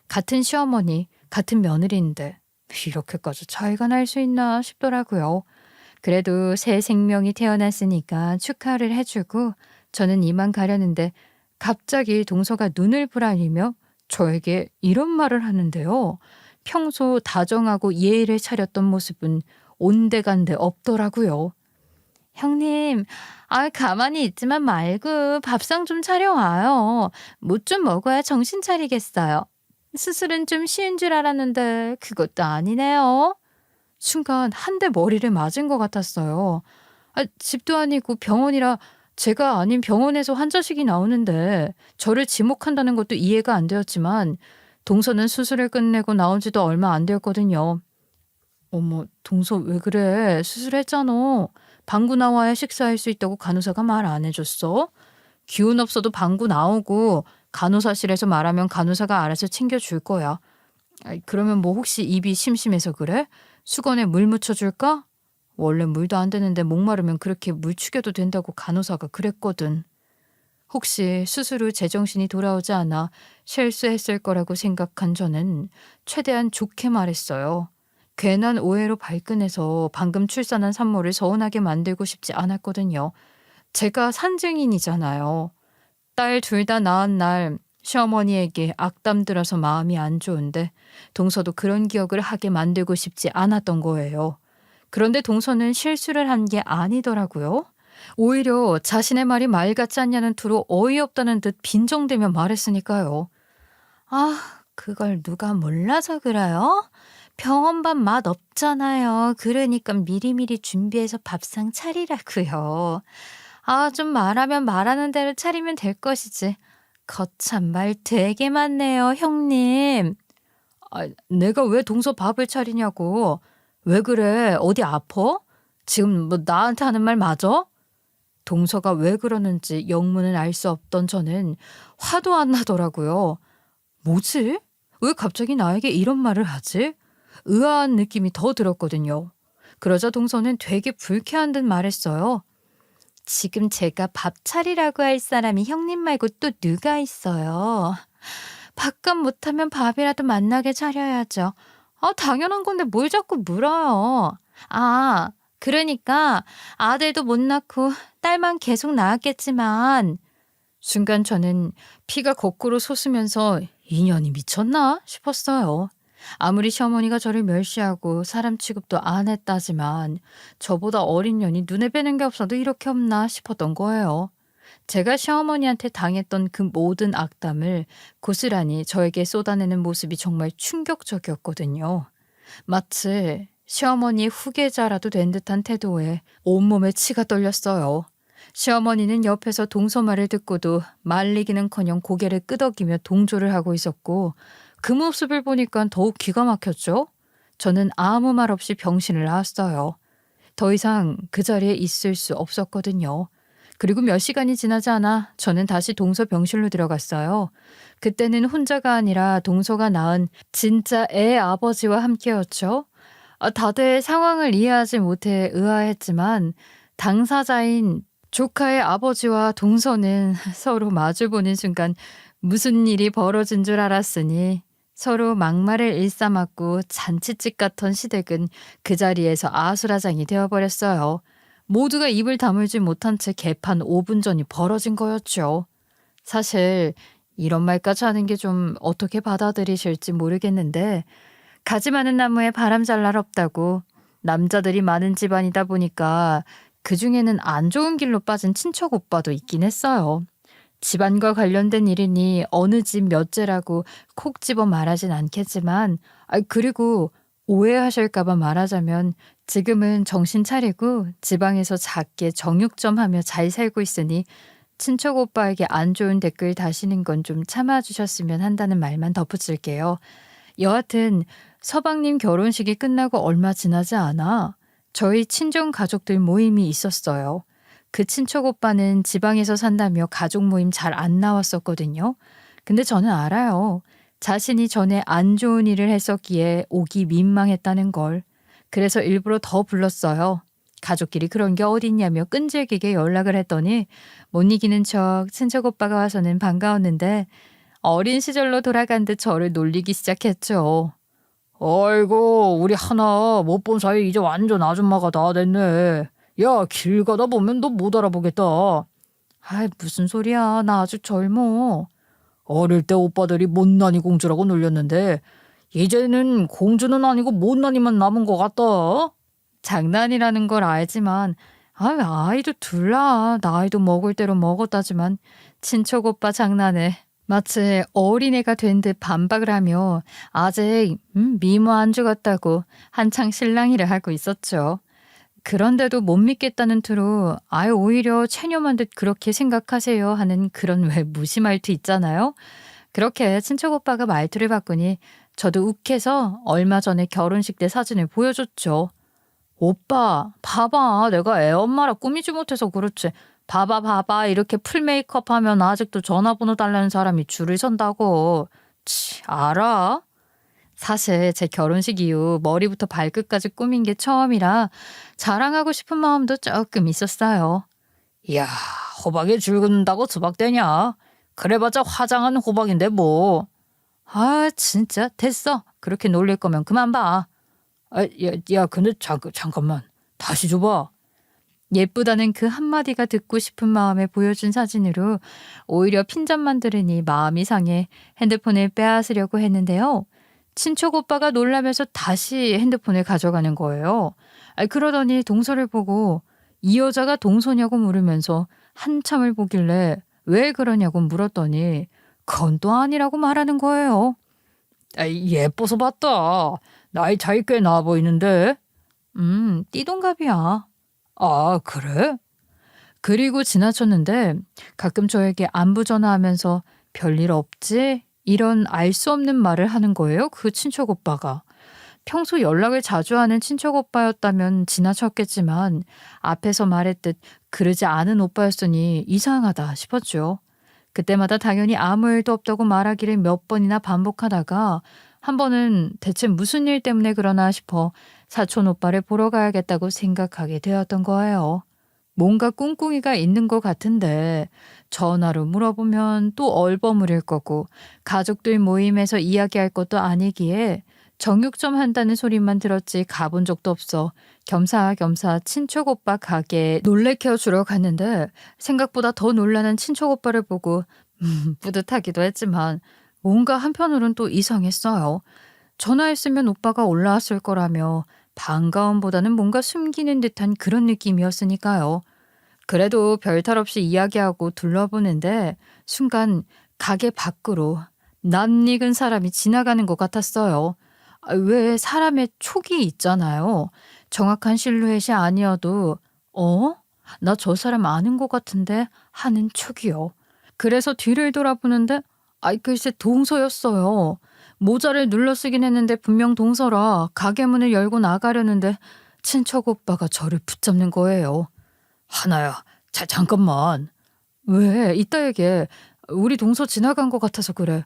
같은 시어머니, 같은 며느리인데 이렇게까지 차이가 날 수 있나 싶더라고요. 그래도 새 생명이 태어났으니까 축하를 해주고 저는 이만 가려는데 갑자기 동서가 눈을 부라리며 저에게 이런 말을 하는데요. 평소 다정하고 예의를 차렸던 모습은 온데간데 없더라고요. 형님, 가만히 있지만 말고 밥상 좀 차려와요. 못 좀 먹어야 정신 차리겠어요. 수술은 좀 쉬운 줄 알았는데 그것도 아니네요. 순간 한 대 머리를 맞은 것 같았어요. 집도 아니고 병원이라 제가 아닌 병원에서 환자식이 나오는데 저를 지목한다는 것도 이해가 안 되었지만 동서는 수술을 끝내고 나온 지도 얼마 안 되었거든요. 어머, 동서 왜 그래? 수술했잖아. 방구 나와야 식사할 수 있다고 간호사가 말 안 해줬어? 기운 없어도 방구 나오고 간호사실에서 말하면 간호사가 알아서 챙겨줄 거야. 그러면 뭐 혹시 입이 심심해서 그래? 수건에 물 묻혀줄까? 원래 물도 안 되는데 목마르면 그렇게 물 축여도 된다고 간호사가 그랬거든. 혹시 수술 후 제정신이 돌아오지 않아 실수했을 거라고 생각한 저는 최대한 좋게 말했어요. 괜한 오해로 발끈해서 방금 출산한 산모를 서운하게 만들고 싶지 않았거든요. 제가 산증인이잖아요. 딸 둘 다 낳은 날 시어머니에게 악담 들어서 마음이 안 좋은데 동서도 그런 기억을 하게 만들고 싶지 않았던 거예요. 그런데 동서는 실수를 한 게 아니더라고요. 오히려 자신의 말이 말 같지 않냐는 투로 어이없다는 듯 빈정대며 말했으니까요. 그걸 누가 몰라서 그래요? 병원밥 맛 없잖아요. 그러니까 미리미리 준비해서 밥상 차리라고요. 좀 말하면 말하는 대로 차리면 될 것이지. 거참 말 되게 많네요, 형님. 내가 왜 동서 밥을 차리냐고. 왜 그래? 어디 아파? 지금 뭐 나한테 하는 말 맞아? 동서가 왜 그러는지 영문은 알 수 없던 저는 화도 안 나더라고요. 뭐지? 왜 갑자기 나에게 이런 말을 하지? 의아한 느낌이 더 들었거든요. 그러자 동서는 되게 불쾌한 듯 말했어요. 지금 제가 밥 차리라고 할 사람이 형님 말고 또 누가 있어요? 밥값 못하면 밥이라도 만나게 차려야죠. 당연한 건데 뭘 자꾸 물어요. 그러니까 아들도 못 낳고 딸만 계속 낳았겠지만. 순간 저는 피가 거꾸로 솟으면서 인연이 미쳤나 싶었어요. 아무리 시어머니가 저를 멸시하고 사람 취급도 안 했다지만 저보다 어린 년이 눈에 뵈는 게 없어도 이렇게 없나 싶었던 거예요. 제가 시어머니한테 당했던 그 모든 악담을 고스란히 저에게 쏟아내는 모습이 정말 충격적이었거든요. 마치 시어머니의 후계자라도 된 듯한 태도에 온몸에 치가 떨렸어요. 시어머니는 옆에서 동서 말을 듣고도 말리기는커녕 고개를 끄덕이며 동조를 하고 있었고 그 모습을 보니까 더욱 기가 막혔죠. 저는 아무 말 없이 병실을 나왔어요. 더 이상 그 자리에 있을 수 없었거든요. 그리고 몇 시간이 지나지 않아 저는 다시 동서 병실로 들어갔어요. 그때는 혼자가 아니라 동서가 낳은 진짜 애 아버지와 함께였죠. 다들 상황을 이해하지 못해 의아했지만 당사자인 조카의 아버지와 동서는 서로 마주보는 순간 무슨 일이 벌어진 줄 알았으니 서로 막말을 일삼았고 잔치집 같던 시댁은 그 자리에서 아수라장이 되어버렸어요. 모두가 입을 다물지 못한 채 개판 5분 전이 벌어진 거였죠. 사실 이런 말까지 하는 게 좀 어떻게 받아들이실지 모르겠는데 가지 많은 나무에 바람 잘 날 없다고 남자들이 많은 집안이다 보니까 그중에는 안 좋은 길로 빠진 친척 오빠도 있긴 했어요. 집안과 관련된 일이니 어느 집 몇째라고 콕 집어 말하진 않겠지만 그리고 오해하실까봐 말하자면 지금은 정신 차리고 지방에서 작게 정육점 하며 잘 살고 있으니 친척 오빠에게 안 좋은 댓글 다시는 건 좀 참아주셨으면 한다는 말만 덧붙일게요. 여하튼 서방님 결혼식이 끝나고 얼마 지나지 않아 저희 친정 가족들 모임이 있었어요. 그 친척 오빠는 지방에서 산다며 가족 모임 잘 안 나왔었거든요. 근데 저는 알아요. 자신이 전에 안 좋은 일을 했었기에 오기 민망했다는 걸. 그래서 일부러 더 불렀어요. 가족끼리 그런 게 어딨냐며 끈질기게 연락을 했더니 못 이기는 척 친척 오빠가 와서는 반가웠는데 어린 시절로 돌아간 듯 저를 놀리기 시작했죠. 아이고 우리 하나 못 본 사이 이제 완전 아줌마가 다 됐네. 야 길 가다 보면 너 못 알아보겠다. 아이 무슨 소리야. 나 아주 젊어. 어릴 때 오빠들이 못난이 공주라고 놀렸는데 이제는 공주는 아니고 못난이만 남은 것 같다. 장난이라는 걸 알지만 아이도 둘라 나이도 먹을 대로 먹었다지만 친척 오빠 장난에 마치 어린애가 된 듯 반박을 하며 아직 미모 안 죽었다고 한창 실랑이를 하고 있었죠. 그런데도 못 믿겠다는 투로 오히려 체념한 듯 그렇게 생각하세요 하는 그런 왜 무시 말투 있잖아요. 그렇게 친척 오빠가 말투를 바꾸니 저도 욱해서 얼마 전에 결혼식 때 사진을 보여줬죠. 오빠 봐봐 내가 애 엄마라 꾸미지 못해서 그렇지. 봐봐 이렇게 풀 메이크업 하면 아직도 전화번호 달라는 사람이 줄을 선다고. 알아? 사실 제 결혼식 이후 머리부터 발끝까지 꾸민 게 처음이라 자랑하고 싶은 마음도 조금 있었어요. 이야 호박에 줄 긋는다고 수박되냐. 그래봤자 화장한 호박인데 뭐. 진짜 됐어. 그렇게 놀릴 거면 그만 봐. 야 근데 잠깐만 다시 줘봐. 예쁘다는 그 한마디가 듣고 싶은 마음에 보여준 사진으로 오히려 핀잔만 들으니 마음이 상해 핸드폰을 빼앗으려고 했는데요. 친척 오빠가 놀라면서 다시 핸드폰을 가져가는 거예요. 그러더니 동서를 보고 이 여자가 동서냐고 물으면서 한참을 보길래 왜 그러냐고 물었더니 그건 또 아니라고 말하는 거예요. 예뻐서 봤다. 나이 차이 꽤 나 보이는데. 띠동갑이야. 아 그래? 그리고 지나쳤는데 가끔 저에게 안부 전화하면서 별일 없지? 이런 알 수 없는 말을 하는 거예요. 그 친척 오빠가. 평소 연락을 자주 하는 친척 오빠였다면 지나쳤겠지만 앞에서 말했듯 그러지 않은 오빠였으니 이상하다 싶었죠. 그때마다 당연히 아무 일도 없다고 말하기를 몇 번이나 반복하다가 한 번은 대체 무슨 일 때문에 그러나 싶어 사촌 오빠를 보러 가야겠다고 생각하게 되었던 거예요. 뭔가 꿍꿍이가 있는 것 같은데 전화로 물어보면 또 얼버무릴 거고 가족들 모임에서 이야기할 것도 아니기에 정육 좀 한다는 소리만 들었지 가본 적도 없어 겸사겸사 친척 오빠 가게에 놀래켜 주러 갔는데 생각보다 더 놀라는 친척 오빠를 보고 뿌듯하기도 했지만 뭔가 한편으론 또 이상했어요. 전화했으면 오빠가 올라왔을 거라며 반가움보다는 뭔가 숨기는 듯한 그런 느낌이었으니까요. 그래도 별탈 없이 이야기하고 둘러보는데 순간 가게 밖으로 낯익은 사람이 지나가는 것 같았어요. 왜 사람의 촉이 있잖아요. 정확한 실루엣이 아니어도 나 저 사람 아는 것 같은데 하는 촉이요. 그래서 뒤를 돌아보는데 글쎄 동서였어요. 모자를 눌러 쓰긴 했는데 분명 동서라 가게 문을 열고 나가려는데 친척 오빠가 저를 붙잡는 거예요. 하나야 잠깐만. 왜? 이따 얘기해. 우리 동서 지나간 것 같아서 그래.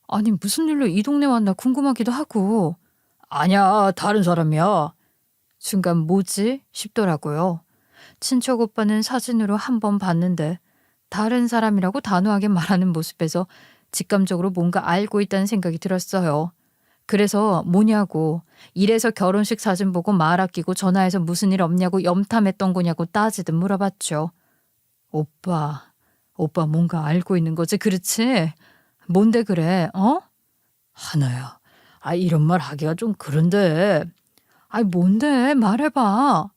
아니 무슨 일로 이 동네 왔나 궁금하기도 하고. 아니야 다른 사람이야. 순간 뭐지? 싶더라고요. 친척 오빠는 사진으로 한 번 봤는데 다른 사람이라고 단호하게 말하는 모습에서 직감적으로 뭔가 알고 있다는 생각이 들었어요. 그래서 뭐냐고 이래서 결혼식 사진 보고 말 아끼고 전화해서 무슨 일 없냐고 염탐했던 거냐고 따지듯 물어봤죠. 오빠 뭔가 알고 있는 거지 그렇지? 뭔데 그래 하나야 이런 말 하기가 좀 그런데. 뭔데 말해봐.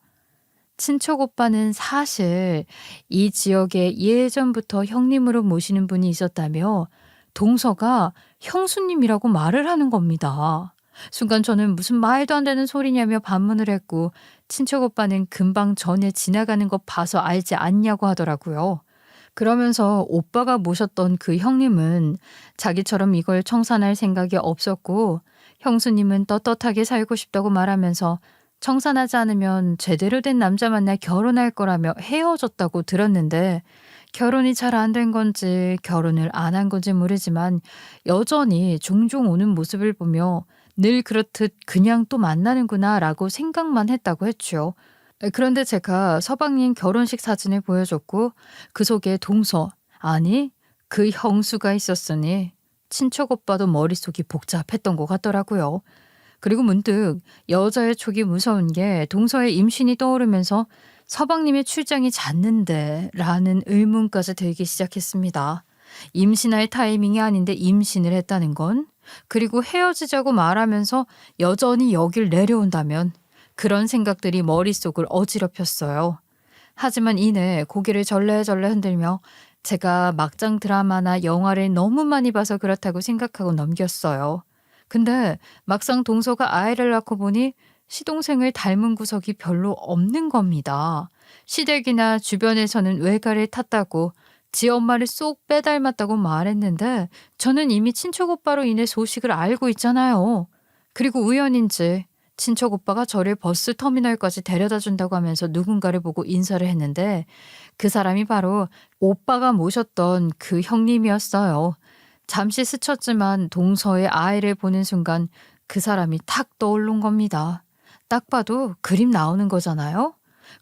친척 오빠는 사실 이 지역에 예전부터 형님으로 모시는 분이 있었다며 동서가 형수님이라고 말을 하는 겁니다. 순간 저는 무슨 말도 안 되는 소리냐며 반문을 했고 친척 오빠는 금방 전에 지나가는 거 봐서 알지 않냐고 하더라고요. 그러면서 오빠가 모셨던 그 형님은 자기처럼 이걸 청산할 생각이 없었고 형수님은 떳떳하게 살고 싶다고 말하면서 청산하지 않으면 제대로 된 남자 만나 결혼할 거라며 헤어졌다고 들었는데 결혼이 잘 안 된 건지 결혼을 안 한 건지 모르지만 여전히 종종 오는 모습을 보며 늘 그렇듯 그냥 또 만나는구나 라고 생각만 했다고 했죠. 그런데 제가 서방님 결혼식 사진을 보여줬고 그 속에 동서, 아니 그 형수가 있었으니 친척 오빠도 머릿속이 복잡했던 것 같더라고요. 그리고 문득 여자의 촉이 무서운 게 동서의 임신이 떠오르면서 서방님의 출장이 잦는데 라는 의문까지 들기 시작했습니다. 임신할 타이밍이 아닌데 임신을 했다는 건, 그리고 헤어지자고 말하면서 여전히 여길 내려온다면, 그런 생각들이 머릿속을 어지럽혔어요. 하지만 이내 고개를 절레절레 흔들며 제가 막장 드라마나 영화를 너무 많이 봐서 그렇다고 생각하고 넘겼어요. 근데 막상 동서가 아이를 낳고 보니 시동생을 닮은 구석이 별로 없는 겁니다. 시댁이나 주변에서는 외가를 탔다고 지 엄마를 쏙 빼닮았다고 말했는데 저는 이미 친척 오빠로 인해 소식을 알고 있잖아요. 그리고 우연인지 친척 오빠가 저를 버스 터미널까지 데려다 준다고 하면서 누군가를 보고 인사를 했는데 그 사람이 바로 오빠가 모셨던 그 형님이었어요. 잠시 스쳤지만 동서의 아이를 보는 순간 그 사람이 탁 떠오른 겁니다. 딱 봐도 그림 나오는 거잖아요.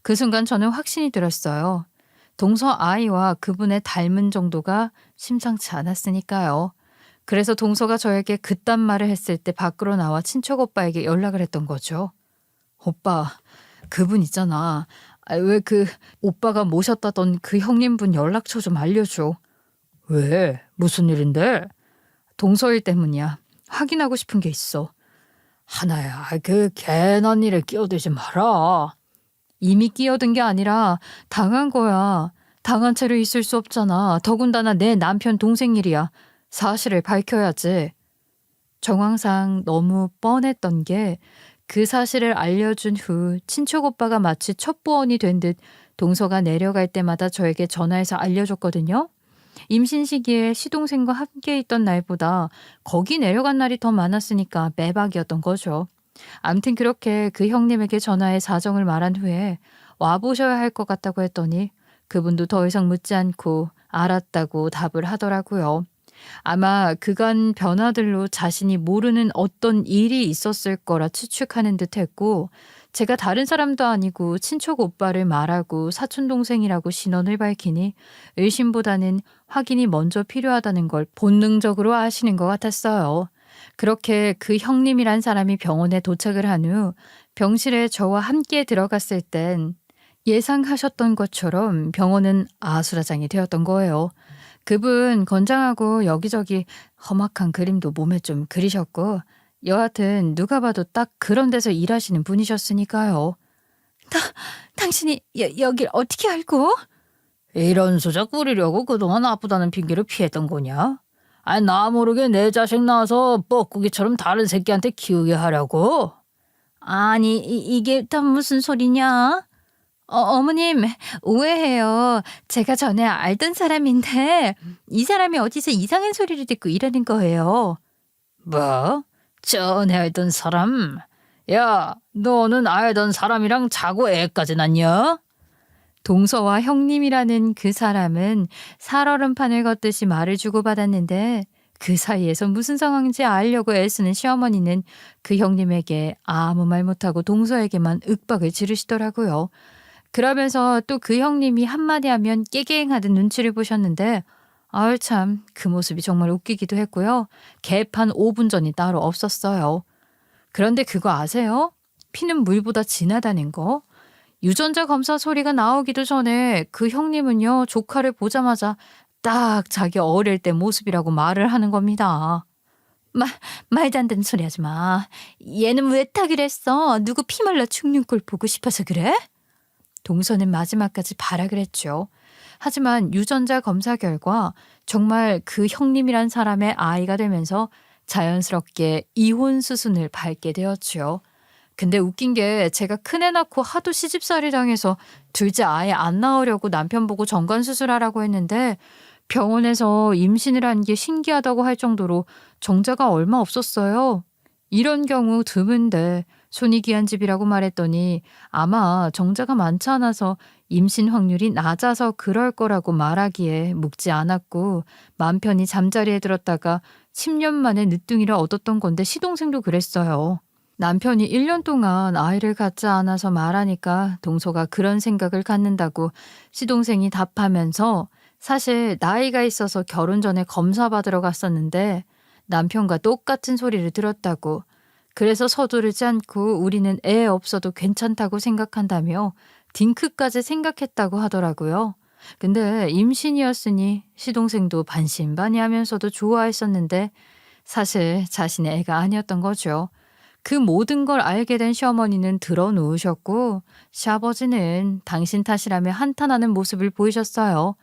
그 순간 저는 확신이 들었어요. 동서 아이와 그분의 닮은 정도가 심상치 않았으니까요. 그래서 동서가 저에게 그딴 말을 했을 때 밖으로 나와 친척 오빠에게 연락을 했던 거죠. 오빠, 그분 있잖아. 왜 그 오빠가 모셨다던 그 형님분 연락처 좀 알려줘. 왜? 무슨 일인데? 동서 일 때문이야. 확인하고 싶은 게 있어. 하나야, 그 괜한 일에 끼어들지 마라. 이미 끼어든 게 아니라 당한 거야. 당한 채로 있을 수 없잖아. 더군다나 내 남편 동생 일이야. 사실을 밝혀야지. 정황상 너무 뻔했던 게 그 사실을 알려준 후 친척 오빠가 마치 첩보원이 된 듯 동서가 내려갈 때마다 저에게 전화해서 알려줬거든요. 임신 시기에 시동생과 함께 있던 날보다 거기 내려간 날이 더 많았으니까 매박이었던 거죠. 암튼 그렇게 그 형님에게 전화해 사정을 말한 후에 와보셔야 할 것 같다고 했더니 그분도 더 이상 묻지 않고 알았다고 답을 하더라고요. 아마 그간 변화들로 자신이 모르는 어떤 일이 있었을 거라 추측하는 듯 했고 제가 다른 사람도 아니고 친척 오빠를 말하고 사촌 동생이라고 신원을 밝히니 의심보다는 확인이 먼저 필요하다는 걸 본능적으로 아시는 것 같았어요. 그렇게 그 형님이란 사람이 병원에 도착을 한 후 병실에 저와 함께 들어갔을 땐 예상하셨던 것처럼 병원은 아수라장이 되었던 거예요. 그분 건장하고 여기저기 험악한 그림도 몸에 좀 그리셨고 여하튼 누가 봐도 딱 그런 데서 일하시는 분이셨으니까요. 당신이 여길 어떻게 알고? 이런 수작 부리려고 그동안 아프다는 핑계를 피했던 거냐? 아니, 나 모르게 내 자식 낳아서 뻐꾸기처럼 다른 새끼한테 키우게 하려고? 아니 이게 다 무슨 소리냐? 어머님 오해해요. 제가 전에 알던 사람인데 이 사람이 어디서 이상한 소리를 듣고 이러는 거예요. 뭐? 전에 알던 사람? 야, 너는 알던 사람이랑 자고 애까지 낳냐? 동서와 형님이라는 그 사람은 살얼음판을 걷듯이 말을 주고받았는데 그 사이에서 무슨 상황인지 알려고 애쓰는 시어머니는 그 형님에게 아무 말 못하고 동서에게만 윽박을 지르시더라고요. 그러면서 또 그 형님이 한마디 하면 깨갱하듯 눈치를 보셨는데 아유 참 그 모습이 정말 웃기기도 했고요. 개판 5분 전이 따로 없었어요. 그런데 그거 아세요? 피는 물보다 진하다는 거. 유전자 검사 소리가 나오기도 전에 그 형님은요 조카를 보자마자 딱 자기 어릴 때 모습이라고 말을 하는 겁니다. 말도 안 되는 소리 하지 마. 얘는 왜 타기를 했어? 누구 피 말라 죽는 꼴 보고 싶어서 그래? 동서는 마지막까지 발악을 했죠. 하지만 유전자 검사 결과 정말 그 형님이란 사람의 아이가 되면서 자연스럽게 이혼 수순을 밟게 되었죠. 근데 웃긴 게 제가 큰애 낳고 하도 시집살이 당해서 둘째 아예 안 낳으려고 남편 보고 정관수술하라고 했는데 병원에서 임신을 한 게 신기하다고 할 정도로 정자가 얼마 없었어요. 이런 경우 드문데 손이 귀한 집이라고 말했더니 아마 정자가 많지 않아서 임신 확률이 낮아서 그럴 거라고 말하기에 묵지 않았고 맘 편히 잠자리에 들었다가 10년 만에 늦둥이를 얻었던 건데 시동생도 그랬어요. 남편이 1년 동안 아이를 갖지 않아서 말하니까 동서가 그런 생각을 갖는다고 시동생이 답하면서 사실 나이가 있어서 결혼 전에 검사 받으러 갔었는데 남편과 똑같은 소리를 들었다고 그래서 서두르지 않고 우리는 애 없어도 괜찮다고 생각한다며 딩크까지 생각했다고 하더라고요. 근데 임신이었으니 시동생도 반신반의하면서도 좋아했었는데 사실 자신의 애가 아니었던 거죠. 그 모든 걸 알게 된 시어머니는 드러누우셨고 시아버지는 당신 탓이라며 한탄하는 모습을 보이셨어요.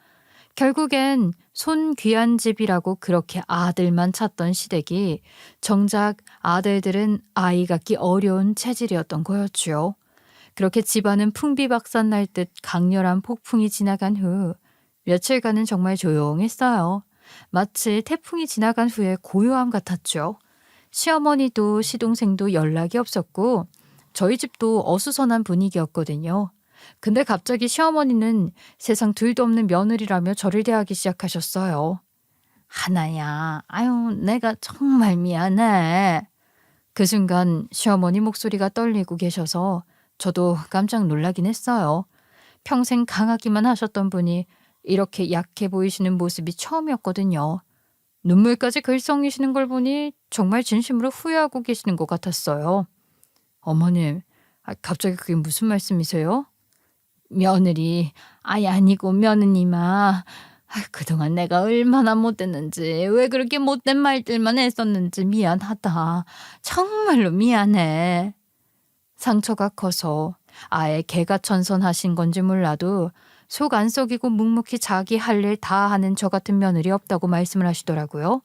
결국엔 손 귀한 집이라고 그렇게 아들만 찾던 시댁이 정작 아들들은 아이 갖기 어려운 체질이었던 거였죠. 그렇게 집안은 풍비박산 날 듯 강렬한 폭풍이 지나간 후 며칠간은 정말 조용했어요. 마치 태풍이 지나간 후에 고요함 같았죠. 시어머니도 시동생도 연락이 없었고 저희 집도 어수선한 분위기였거든요. 근데 갑자기 시어머니는 세상 둘도 없는 며느리라며 저를 대하기 시작하셨어요. 하나야, 아유, 내가 정말 미안해. 그 순간 시어머니 목소리가 떨리고 계셔서 저도 깜짝 놀라긴 했어요. 평생 강하기만 하셨던 분이 이렇게 약해 보이시는 모습이 처음이었거든요. 눈물까지 글썽이시는 걸 보니 정말 진심으로 후회하고 계시는 것 같았어요. 어머님, 갑자기 그게 무슨 말씀이세요? 며느리, 아니고 며느님아. 그동안 내가 얼마나 못됐는지, 왜 그렇게 못된 말들만 했었는지 미안하다. 정말로 미안해. 상처가 커서 아예 개가천선하신 건지 몰라도 속 안 썩이고 묵묵히 자기 할 일 다 하는 저 같은 며느리 없다고 말씀을 하시더라고요.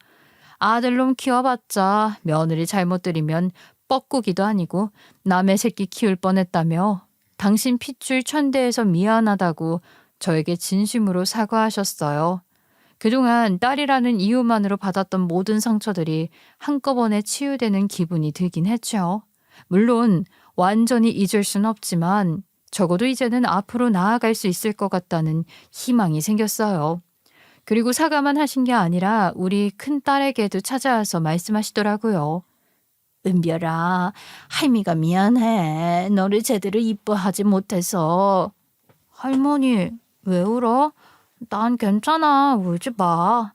아들놈 키워봤자 며느리 잘못 들이면 뻐꾸기도 아니고 남의 새끼 키울 뻔했다며 당신 핏줄 천대해서 미안하다고 저에게 진심으로 사과하셨어요. 그동안 딸이라는 이유만으로 받았던 모든 상처들이 한꺼번에 치유되는 기분이 들긴 했죠. 물론 완전히 잊을 순 없지만 적어도 이제는 앞으로 나아갈 수 있을 것 같다는 희망이 생겼어요. 그리고 사과만 하신 게 아니라 우리 큰딸에게도 찾아와서 말씀하시더라고요. 은별아, 할미가 미안해. 너를 제대로 이뻐하지 못해서. 할머니, 왜 울어? 난 괜찮아. 울지 마.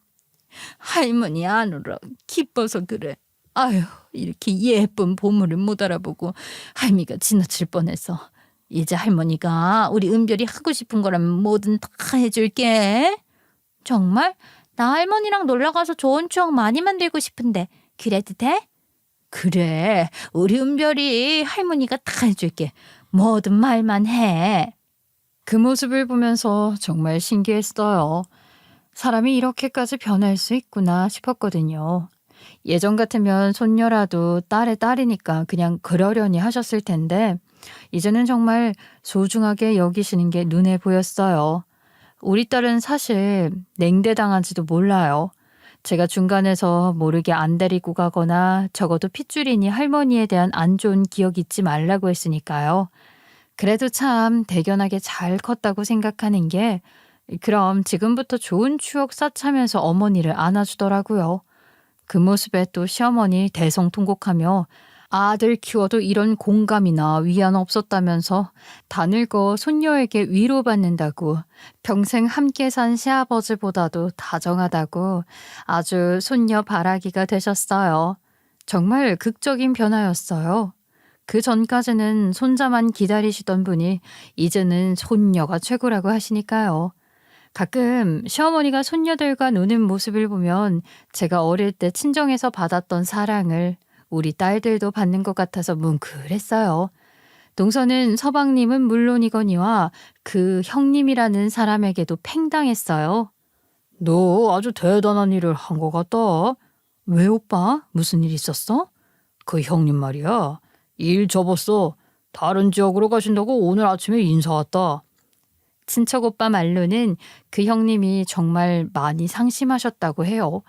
할머니 안 울어. 기뻐서 그래. 아유, 이렇게 예쁜 보물을 못 알아보고 할미가 지나칠 뻔해서. 이제 할머니가 우리 은별이 하고 싶은 거라면 뭐든 다 해줄게. 정말? 나 할머니랑 놀러가서 좋은 추억 많이 만들고 싶은데 그래도 돼? 그래, 우리 은별이 할머니가 다 해줄게. 뭐든 말만 해. 그 모습을 보면서 정말 신기했어요. 사람이 이렇게까지 변할 수 있구나 싶었거든요. 예전 같으면 손녀라도 딸의 딸이니까 그냥 그러려니 하셨을 텐데 이제는 정말 소중하게 여기시는 게 눈에 보였어요. 우리 딸은 사실 냉대당한지도 몰라요. 제가 중간에서 모르게 안 데리고 가거나 적어도 핏줄이니 할머니에 대한 안 좋은 기억 잊지 말라고 했으니까요. 그래도 참 대견하게 잘 컸다고 생각하는 게 그럼 지금부터 좋은 추억 쌓자면서 어머니를 안아주더라고요. 그 모습에 또 시어머니 대성통곡하며 아들 키워도 이런 공감이나 위안 없었다면서 다 늙어 손녀에게 위로받는다고 평생 함께 산 시아버지보다도 다정하다고 아주 손녀 바라기가 되셨어요. 정말 극적인 변화였어요. 그 전까지는 손자만 기다리시던 분이 이제는 손녀가 최고라고 하시니까요. 가끔 시어머니가 손녀들과 노는 모습을 보면 제가 어릴 때 친정에서 받았던 사랑을 우리 딸들도 받는 것 같아서 뭉클했어요. 동서는 서방님은 물론이거니와 그 형님이라는 사람에게도 팽당했어요. 너 아주 대단한 일을 한 것 같다. 왜 오빠? 무슨 일 있었어? 그 형님 말이야. 일 접었어. 다른 지역으로 가신다고 오늘 아침에 인사 왔다. 친척 오빠 말로는 그 형님이 정말 많이 상심하셨다고 해요.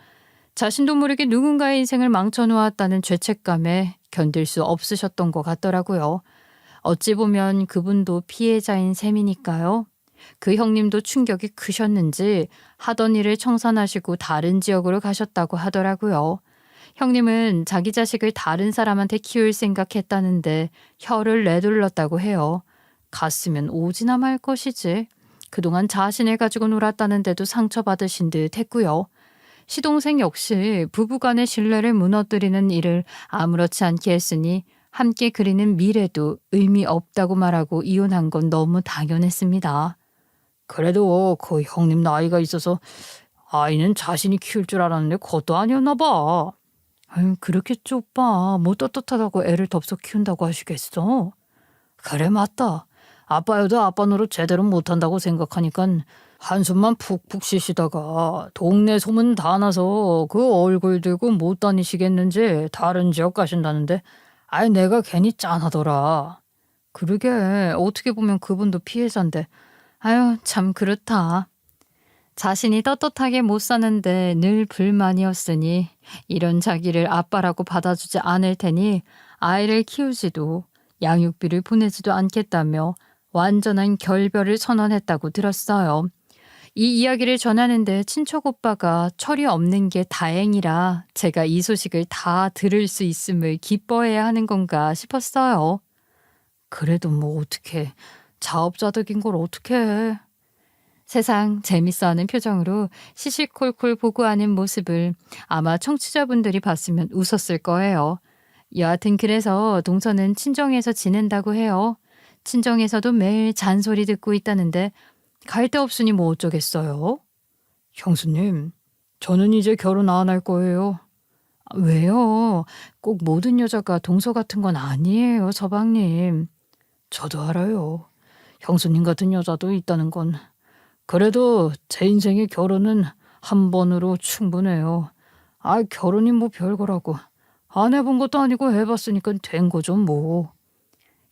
자신도 모르게 누군가의 인생을 망쳐놓았다는 죄책감에 견딜 수 없으셨던 것 같더라고요. 어찌 보면 그분도 피해자인 셈이니까요. 그 형님도 충격이 크셨는지 하던 일을 청산하시고 다른 지역으로 가셨다고 하더라고요. 형님은 자기 자식을 다른 사람한테 키울 생각했다는데 혀를 내둘렀다고 해요. 갔으면 오지나 말 것이지. 그동안 자신을 가지고 놀았다는데도 상처받으신 듯 했고요. 시동생 역시 부부간의 신뢰를 무너뜨리는 일을 아무렇지 않게 했으니 함께 그리는 미래도 의미 없다고 말하고 이혼한 건 너무 당연했습니다. 그래도 그 형님 나이가 있어서 아이는 자신이 키울 줄 알았는데 그것도 아니었나 봐. 아유, 그렇겠죠, 오빠. 뭐 떳떳하다고 애를 덥석 키운다고 하시겠어? 그래 맞다. 아빠여도 아빠 노릇 제대로 못한다고 생각하니까 한숨만 푹푹 쉬시다가 동네 소문 다 나서 그 얼굴 들고 못 다니시겠는지 다른 지역 가신다는데 아이 내가 괜히 짠하더라. 그러게, 어떻게 보면 그분도 피해자인데. 아유, 참 그렇다. 자신이 떳떳하게 못 사는데 늘 불만이었으니 이런 자기를 아빠라고 받아주지 않을 테니 아이를 키우지도 양육비를 보내지도 않겠다며 완전한 결별을 선언했다고 들었어요. 이 이야기를 전하는데 친척 오빠가 철이 없는 게 다행이라 제가 이 소식을 다 들을 수 있음을 기뻐해야 하는 건가 싶었어요. 그래도 뭐 어떡해. 자업자득인 걸 어떻게 해. 세상 재밌어하는 표정으로 시시콜콜 보고하는 모습을 아마 청취자분들이 봤으면 웃었을 거예요. 여하튼 그래서 동서는 친정에서 지낸다고 해요. 친정에서도 매일 잔소리 듣고 있다는데 갈 데 없으니 뭐 어쩌겠어요? 형수님, 저는 이제 결혼 안 할 거예요. 왜요? 꼭 모든 여자가 동서 같은 건 아니에요, 서방님. 저도 알아요. 형수님 같은 여자도 있다는 건. 그래도 제 인생의 결혼은 한 번으로 충분해요. 아, 결혼이 뭐 별거라고. 안 해본 것도 아니고 해봤으니까 된 거죠 뭐.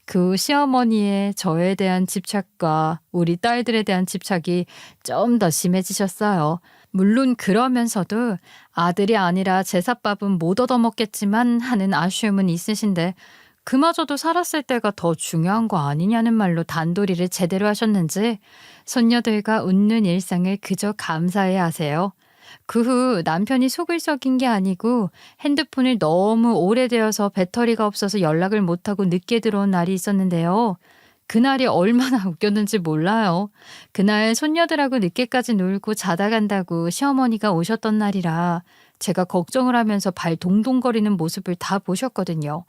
그 시어머니의 저에 대한 집착과 우리 딸들에 대한 집착이 좀 더 심해지셨어요. 물론 그러면서도 아들이 아니라 제삿밥은 못 얻어먹겠지만 하는 아쉬움은 있으신데 그마저도 살았을 때가 더 중요한 거 아니냐는 말로 단도리를 제대로 하셨는지 손녀들과 웃는 일상을 그저 감사해 하세요. 그 후 남편이 속을 썩인 게 아니고 핸드폰을 너무 오래되어서 배터리가 없어서 연락을 못하고 늦게 들어온 날이 있었는데요. 그날이 얼마나 웃겼는지 몰라요. 그날 손녀들하고 늦게까지 놀고 자다 간다고 시어머니가 오셨던 날이라 제가 걱정을 하면서 발 동동거리는 모습을 다 보셨거든요.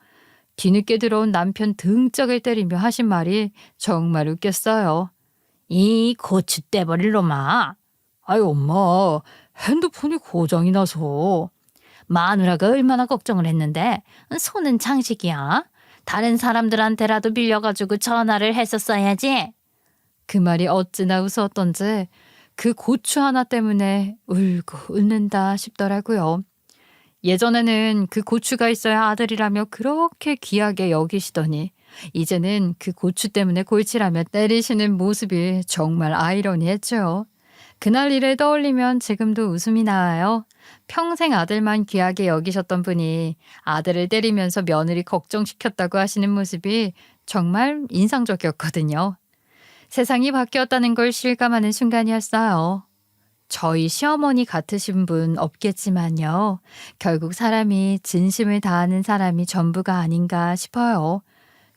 뒤늦게 들어온 남편 등짝을 때리며 하신 말이 정말 웃겼어요. 이 고추 떼버릴 놈아. 아이 엄마, 핸드폰이 고장이 나서. 마누라가 얼마나 걱정을 했는데 손은 장식이야. 다른 사람들한테라도 빌려가지고 전화를 했었어야지. 그 말이 어찌나 웃었던지 그 고추 하나 때문에 울고 웃는다 싶더라고요. 예전에는 그 고추가 있어야 아들이라며 그렇게 귀하게 여기시더니 이제는 그 고추 때문에 골치라며 때리시는 모습이 정말 아이러니했죠. 그날 일을 떠올리면 지금도 웃음이 나와요. 평생 아들만 귀하게 여기셨던 분이 아들을 때리면서 며느리 걱정시켰다고 하시는 모습이 정말 인상적이었거든요. 세상이 바뀌었다는 걸 실감하는 순간이었어요. 저희 시어머니 같으신 분 없겠지만요. 결국 사람이 진심을 다하는 사람이 전부가 아닌가 싶어요.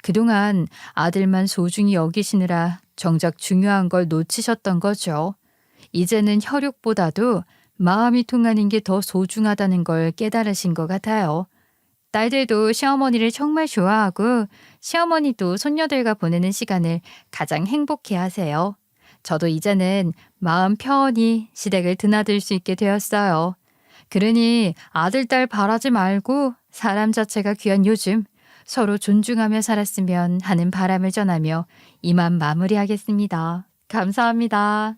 그동안 아들만 소중히 여기시느라 정작 중요한 걸 놓치셨던 거죠. 이제는 혈육보다도 마음이 통하는 게 더 소중하다는 걸 깨달으신 것 같아요. 딸들도 시어머니를 정말 좋아하고 시어머니도 손녀들과 보내는 시간을 가장 행복해 하세요. 저도 이제는 마음 편히 시댁을 드나들 수 있게 되었어요. 그러니 아들, 딸 바라지 말고 사람 자체가 귀한 요즘 서로 존중하며 살았으면 하는 바람을 전하며 이만 마무리하겠습니다. 감사합니다.